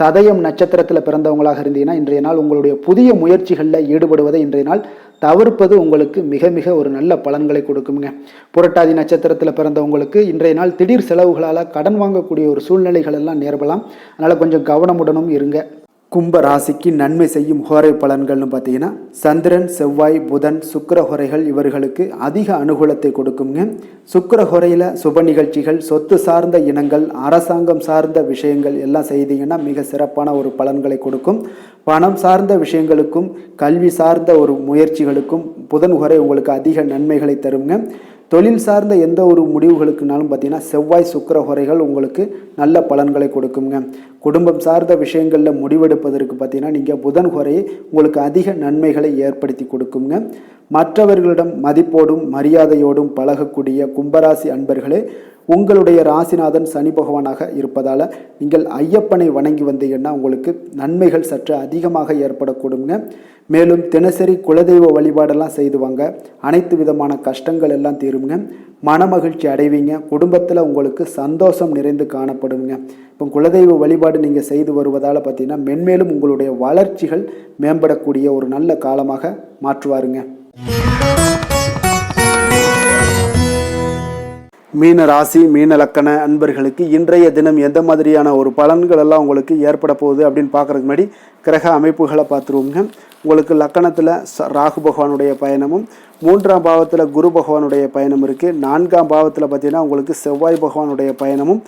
சதயம் நட்சத்திரத்தில் பிறந்தவங்களாக இருந்தீங்கன்னா இன்றைய நாள் உங்களுடைய புதிய முயற்சிகளில் ஈடுபடுவதை இன்றைய நாள் தவிர்ப்பது உங்களுக்கு மிக மிக ஒரு நல்ல பலன்களை கொடுக்குங்க. புரட்டாதி நட்சத்திரத்தில் பிறந்தவங்களுக்கு இன்றைய நாள் திடீர் செலவுகளால் கடன் வாங்கக்கூடிய ஒரு சூழ்நிலைகள் எல்லாம் நேரலாம். அதனால் கொஞ்சம் கவனமுடனும் இருங்க. கும்ப ராசிக்கு நன்மை செய்யும் ஹோரை பலன்கள்னு பார்த்தீங்கன்னா சந்திரன் செவ்வாய் புதன் சுக்கிர ஹோரைகள் இவர்களுக்கு அதிக அனுகூலத்தை கொடுக்குங்க. சுக்கிர ஹோரையில் சுப நிகழ்ச்சிகள், சொத்து சார்ந்த இனங்கள், அரசாங்கம் சார்ந்த விஷயங்கள் எல்லாம் செய்தீங்கன்னா மிக சிறப்பான ஒரு பலன்களை கொடுக்கும். பணம் சார்ந்த விஷயங்களுக்கும் கல்வி சார்ந்த ஒரு முயற்சிகளுக்கும் புதன் ஹோரை உங்களுக்கு அதிக நன்மைகளை தருங்க. தொழில் சார்ந்த எந்த ஒரு முடிவுகளுக்குனாலும் பார்த்தீங்கன்னா செவ்வாய் சுக்கிர ஹோரைகள் உங்களுக்கு நல்ல பலன்களை கொடுக்குங்க. குடும்பம் சார்ந்த விஷயங்களில் முடிவெடுப்பதற்கு பார்த்தீங்கன்னா நீங்கள் புதன் ஹோரையை உங்களுக்கு அதிக நன்மைகளை ஏற்படுத்தி கொடுக்குங்க. மற்றவர்களிடம் மதிப்போடும் மரியாதையோடும் பழகக்கூடிய கும்பராசி அன்பர்களே, உங்களுடைய ராசிநாதன் சனி பகவானாக இருப்பதால் நீங்கள் ஐயப்பனை வணங்கி வந்தீங்கன்னா உங்களுக்கு நன்மைகள் சற்று அதிகமாக ஏற்படக்கூடுங்க. மேலும் தினசரி குலதெய்வ வழிபாடெல்லாம் செய்து வாங்க. அனைத்து விதமான கஷ்டங்கள் எல்லாம் தீருங்க. மனமகிழ்ச்சி அடைவீங்க. குடும்பத்தில் உங்களுக்கு சந்தோஷம் நிறைந்து காணப்படுங்க. இப்போ குலதெய்வ வழிபாடு நீங்கள் செய்து வருவதால் பார்த்தீங்கன்னா மென்மேலும் உங்களுடைய வளர்ச்சிகள் மேம்படக்கூடிய ஒரு நல்ல காலமாக மாற்றுவாருங்க. மீன ராசி மீன லக்கண அன்பர்களுக்கு இன்றைய தினம் எந்த மாதிரியான ஒரு பலன்கள் எல்லாம் உங்களுக்கு ஏற்பட போகுது அப்படின்னு பார்க்குறதுக்கு முன்னாடி கிரக அமைப்புகளை பார்த்துருவோங்க. உங்களுக்கு லக்கணத்தில் ராகு பகவானுடைய பயணமும், 3ஆம் பாவத்தில் குரு பகவானுடைய பயணம் இருக்குது. 4ஆம் பாவத்தில் பார்த்தீங்கன்னா உங்களுக்கு செவ்வாய் பகவானுடைய பயணமும்,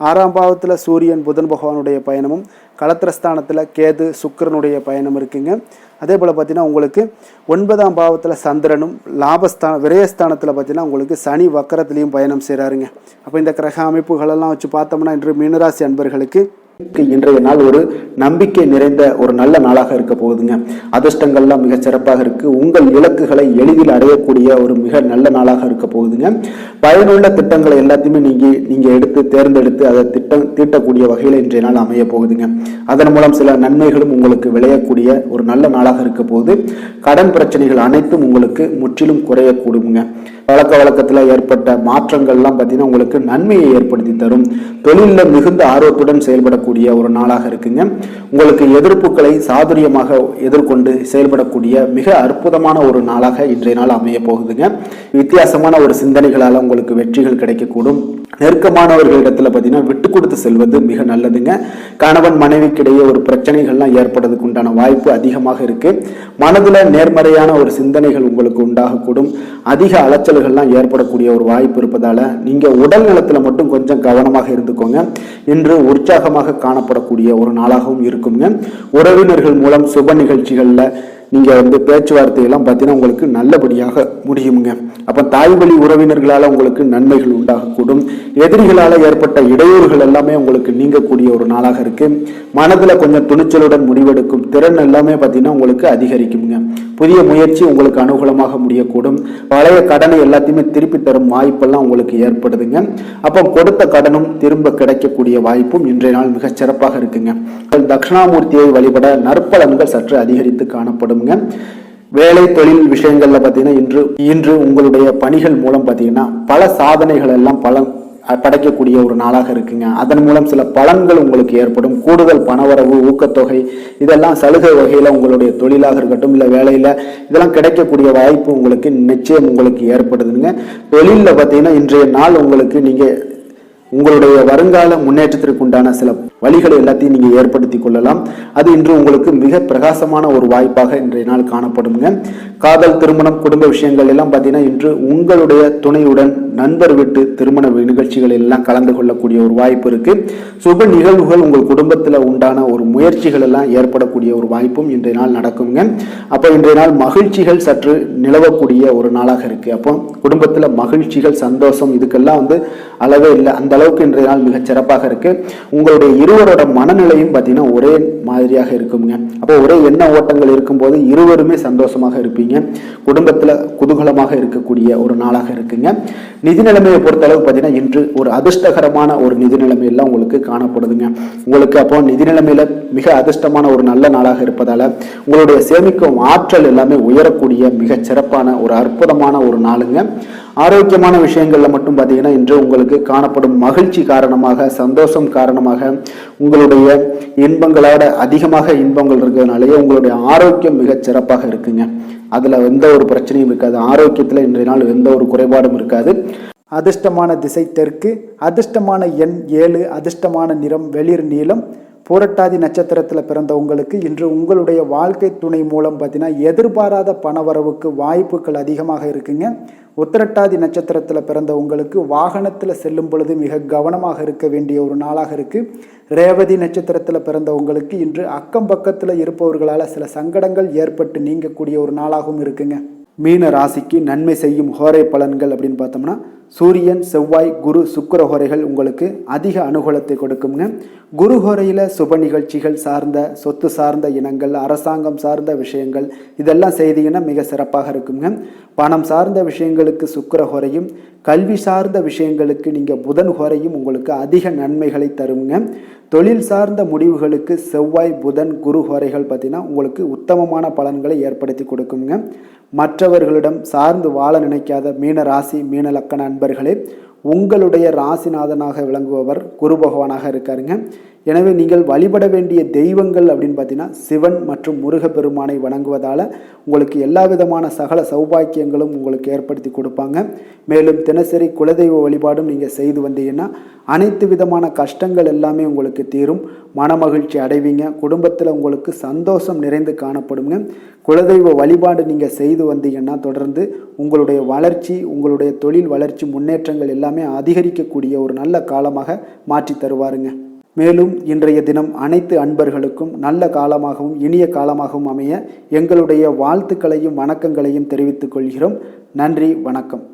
6ஆம் பாவத்தில் சூரியன் புதன் பகவானுடைய பயணமும், களத்திரஸ்தானத்தில் கேது சுக்கிரனுடைய பயணம் இருக்குங்க. அதே போல் பார்த்தீங்கன்னா உங்களுக்கு 9ஆம் பாவத்தில் சந்திரனும், விரயஸ்தானத்தில் பார்த்தீங்கன்னா உங்களுக்கு சனி வக்கரத்துலேயும் பயணம் செய்கிறாருங்க. அப்போ இந்த கிரக அமைப்புகளெல்லாம் வச்சு பார்த்தோம்னா இன்று மீனராசி அன்பர்களுக்கு இன்றைய நாள் ஒரு நம்பிக்கை நிறைந்த ஒரு நல்ல நாளாக இருக்க போகுதுங்க. அதிர்ஷ்டங்கள்லாம் மிக சிறப்பாக இருக்கு. உங்கள் இலக்குகளை எளிதில் அடையக்கூடிய ஒரு மிக நல்ல நாளாக இருக்க போகுதுங்க. பயனுள்ள திட்டங்களை எல்லாத்தையுமே நீங்க எடுத்து தேர்ந்தெடுத்து அதை தீட்டக்கூடிய வகையில் இன்றைய நாள் அமைய போகுதுங்க. அதன் மூலம் சில நன்மைகளும் உங்களுக்கு விளையக்கூடிய ஒரு நல்ல நாளாக இருக்க போகுது. கடன் பிரச்சனைகள் அனைத்தும் உங்களுக்கு முற்றிலும் குறையக்கூடுங்க. பழக்க வழக்கத்தில் ஏற்பட்ட மாற்றங்கள்லாம் பார்த்தீங்கன்னா உங்களுக்கு நன்மையை ஏற்படுத்தி தரும். தொழிலில் மிகுந்த ஆர்வத்துடன் செயல்படக்கூடிய ஒரு நாளாக இருக்குங்க. உங்களுக்கு எதிர்ப்புகளை சாதுரியமாக எதிர்கொண்டு செயல்படக்கூடிய மிக அற்புதமான ஒரு நாளாக இன்றைய நாள் அமைய போகுதுங்க. வித்தியாசமான ஒரு சிந்தனைகளால் உங்களுக்கு வெற்றிகள் கிடைக்கக்கூடும். நெருக்கமானவர்களிடத்துல பார்த்தீங்கன்னா விட்டு கொடுத்து செல்வது மிக நல்லதுங்க. கணவன் மனைவிக்கிடையே ஒரு பிரச்சனைகள்லாம் ஏற்படுறதுக்கு உண்டான வாய்ப்பு அதிகமாக இருக்கு. மனதுல நேர்மறையான ஒரு சிந்தனைகள் உங்களுக்கு உண்டாகக்கூடும். அதிக அலைச்சல்கள்லாம் ஏற்படக்கூடிய ஒரு வாய்ப்பு இருப்பதால நீங்க உடல் நலத்துல மட்டும் கொஞ்சம் கவனமாக இருந்துக்கோங்க. இன்று உற்சாகமாக காணப்படக்கூடிய ஒரு நாளாகவும் இருக்குங்க. உறவினர்கள் மூலம் சுப நிகழ்ச்சிகள்ல நீங்க பேச்சுவார்த்தையெல்லாம் பார்த்தீங்கன்னா உங்களுக்கு நல்லபடியாக முடியுங்க. அப்ப தாய் வழி உறவினர்களால உங்களுக்கு நன்மைகள் உண்டாகக்கூடும். எதிரிகளால ஏற்பட்ட இடையூறுகள் எல்லாமே உங்களுக்கு நீங்கக்கூடிய ஒரு நாளாக இருக்கு. மனதுல கொஞ்சம் துணிச்சலுடன் முடிவெடுக்கும் திறன் எல்லாமே பார்த்தீங்கன்னா உங்களுக்கு அதிகரிக்குங்க. புதிய முயற்சி உங்களுக்கு அனுகூலமாக முடியக்கூடும். பழைய கடனை எல்லாத்தையுமே திருப்பி தரும் வாய்ப்பெல்லாம் உங்களுக்கு ஏற்படுதுங்க. அப்போ கொடுத்த கடனும் திரும்ப கிடைக்கக்கூடிய வாய்ப்பும் இன்றைய நாள் மிக சிறப்பாக இருக்குங்க. தட்சிணாமூர்த்தியை வழிபட நற்பலன்கள் சற்று அதிகரித்து காணப்படும். வேலை தொழில் விஷயங்கள்ல பாத்தீங்கன்னா இன்று உங்களுடைய பணிகள் மூலம் பாத்தீங்கன்னா பல சாதனைகள் எல்லாம் படைக்கக்கூடிய ஒரு நாளாக இருக்குங்க. அதன் மூலம் சில பலன்கள் உங்களுக்கு ஏற்படும். கூடுதல் பணவரவு, ஊக்கத்தொகை, இதெல்லாம் சலுகை வகையில் உங்களுடைய தொழிலாக இருக்கட்டும் இல்லை வேலையில் இதெல்லாம் கிடைக்கக்கூடிய வாய்ப்பு உங்களுக்கு நிச்சயம் உங்களுக்கு ஏற்படுதுங்க. தொழிலில் பார்த்தீங்கன்னா இன்றைய நாள் உங்களுக்கு நீங்கள் உங்களுடைய வருங்கால முன்னேற்றத்திற்கு உண்டான சில வழிகளை எல்லாத்தையும் நீங்கள் ஏற்படுத்தி கொள்ளலாம். அது இன்று உங்களுக்கு மிக பிரகாசமான ஒரு வாய்ப்பாக இன்றைய நாள் காணப்படுங்க. காதல், திருமணம், குடும்ப விஷயங்கள் எல்லாம் பார்த்தீங்கன்னா இன்று உங்களுடைய துணையுடன் நண்பர் வீட்டு திருமண நிகழ்ச்சிகள் எல்லாம் கலந்து கொள்ளக்கூடிய ஒரு வாய்ப்பு இருக்கு. சுப நிகழ்வுகள் உங்கள் குடும்பத்தில் உண்டான ஒரு முயற்சிகள் எல்லாம் ஏற்படக்கூடிய ஒரு வாய்ப்பும் இன்றைய நாள் நடக்குங்க. அப்போ இன்றைய நாள் மகிழ்ச்சிகள் சற்று நிலவக்கூடிய ஒரு நாளாக இருக்கு. அப்போ குடும்பத்தில் மகிழ்ச்சிகள், சந்தோஷம் இதுக்கெல்லாம் அளவே இல்லை. அந்த அளவுக்கு இன்றைய நாள் மிகச் சிறப்பாக இருக்கு. உங்களுடைய இருவரோட மனநிலையும் பார்த்தீங்கன்னா ஒரே மாதிரியாக இருக்குங்க. அப்போ ஒரே எண்ண ஓட்டங்கள் இருக்கும்போது இருவருமே சந்தோஷமாக இருப்பீங்க. குடும்பத்தில் குதூகலமாக இருக்கக்கூடிய ஒரு நாளாக இருக்குங்க. நிதி நிலைமையை பொறுத்த அளவுக்கு பார்த்தீங்கன்னா இன்று ஒரு அதிர்ஷ்டகரமான ஒரு நிதி நிலைமையெல்லாம் உங்களுக்கு காணப்படுதுங்க. உங்களுக்கு அப்போ நிதி நிலைமையில மிக அதிர்ஷ்டமான ஒரு நல்ல நாளாக இருப்பதால உங்களுடைய சேமிக்கும் ஆற்றல் எல்லாமே உயரக்கூடிய மிகச் சிறப்பான ஒரு அற்புதமான ஒரு நாளுங்க. ஆரோக்கியமான விஷயங்கள்ல மட்டும் பார்த்தீங்கன்னா இன்று உங்களுக்கு காணப்படும் மகிழ்ச்சி காரணமாக, சந்தோஷம் காரணமாக, உங்களுடைய இன்பங்களோட அதிகமாக இன்பங்கள் இருக்கிறதுனாலேயே உங்களுடைய ஆரோக்கியம் மிகச் சிறப்பாக இருக்குங்க. அதுல எந்த ஒரு பிரச்சனையும் இருக்காது. ஆரோக்கியத்துல இன்றைய நாள் எந்த ஒரு குறைபாடும் இருக்காது. அதிர்ஷ்டமான திசை தெற்கு, அதிர்ஷ்டமான எண் 7, அதிர்ஷ்டமான நிறம் வெளிர் நீலம். பூரட்டாதி நட்சத்திரத்தில் பிறந்த உங்களுக்கு இன்று உங்களுடைய வாழ்க்கை துணை மூலம் பார்த்தீங்கன்னா எதிர்பாராத பணவரவுக்கு வாய்ப்புகள் அதிகமாக இருக்குங்க. உத்திரட்டாதி நட்சத்திரத்தில் பிறந்த உங்களுக்கு வாகனத்தில் செல்லும் பொழுது மிக கவனமாக இருக்க வேண்டிய ஒரு நாளாக இருக்கு. ரேவதி நட்சத்திரத்தில் பிறந்த உங்களுக்கு இன்று அக்கம் பக்கத்தில் இருப்பவர்களால் சில சங்கடங்கள் ஏற்பட்டு நீங்கக்கூடிய ஒரு நாளாகவும் இருக்குங்க. மீன ராசிக்கு நன்மை செய்யும் ஹோரை பலன்கள் அப்படின்னு பார்த்தோம்னா சூரியன், செவ்வாய், குரு, சுக்கிர ஹோரைகள் உங்களுக்கு அதிக அனுகூலத்தை கொடுக்குங்க. குரு ஹோரையில் சுப நிகழ்ச்சிகள் சார்ந்த, சொத்து சார்ந்த இனங்கள், அரசாங்கம் சார்ந்த விஷயங்கள் இதெல்லாம் செய்தீங்கன்னா மிக சிறப்பாக இருக்குங்க. பணம் சார்ந்த விஷயங்களுக்கு சுக்கிர ஹோரையும், கல்வி சார்ந்த விஷயங்களுக்கு நீங்கள் புதன் ஹோரையும் உங்களுக்கு அதிக நன்மைகளை தருங்க. தொழில் சார்ந்த முடிவுகளுக்கு செவ்வாய், புதன், குரு ஹோரைகள் பார்த்தீங்கன்னா உங்களுக்கு உத்தமமான பலன்களை ஏற்படுத்தி கொடுக்குங்க. மற்றவர்களிடம் சார்ந்து வாழ நினைக்காத மீன ராசி, மீன லக்கண அன்பர்களே, உங்களுடைய ராசிநாதனாக விளங்குபவர் குரு பகவானாக இருக்காருங்க. எனவே நீங்கள் வழிபட வேண்டிய தெய்வங்கள் அப்படின்னு பார்த்தீங்கன்னா சிவன் மற்றும் முருகப்பெருமானை வணங்குவதால் உங்களுக்கு எல்லா விதமான சகல சௌபாக்கியங்களும் உங்களுக்கு ஏற்படுத்தி கொடுப்பாங்க. மேலும் தினசரி குலதெய்வ வழிபாடும் நீங்கள் செய்து வந்தீங்கன்னா அனைத்து விதமான கஷ்டங்கள் எல்லாமே உங்களுக்கு தீரும். மனமகிழ்ச்சி அடைவீங்க. குடும்பத்தில் உங்களுக்கு சந்தோஷம் நிறைந்து காணப்படுங்க. குலதெய்வ வழிபாடு நீங்கள் செய்து வந்தீங்கன்னா தொடர்ந்து உங்களுடைய வளர்ச்சி, உங்களுடைய தொழில் வளர்ச்சி, முன்னேற்றங்கள் எல்லாமே அதிகரிக்கக்கூடிய ஒரு நல்ல காலமாக மாற்றி தருவாருங்க. மேலும் இன்றைய தினம் அனைத்து அன்பர்களுக்கும் நல்ல காலமாகவும் இனிய காலமாகவும் அமைய எங்களுடைய வாழ்த்துக்களையும் வணக்கங்களையும் தெரிவித்துக் கொள்கிறோம். நன்றி, வணக்கம்.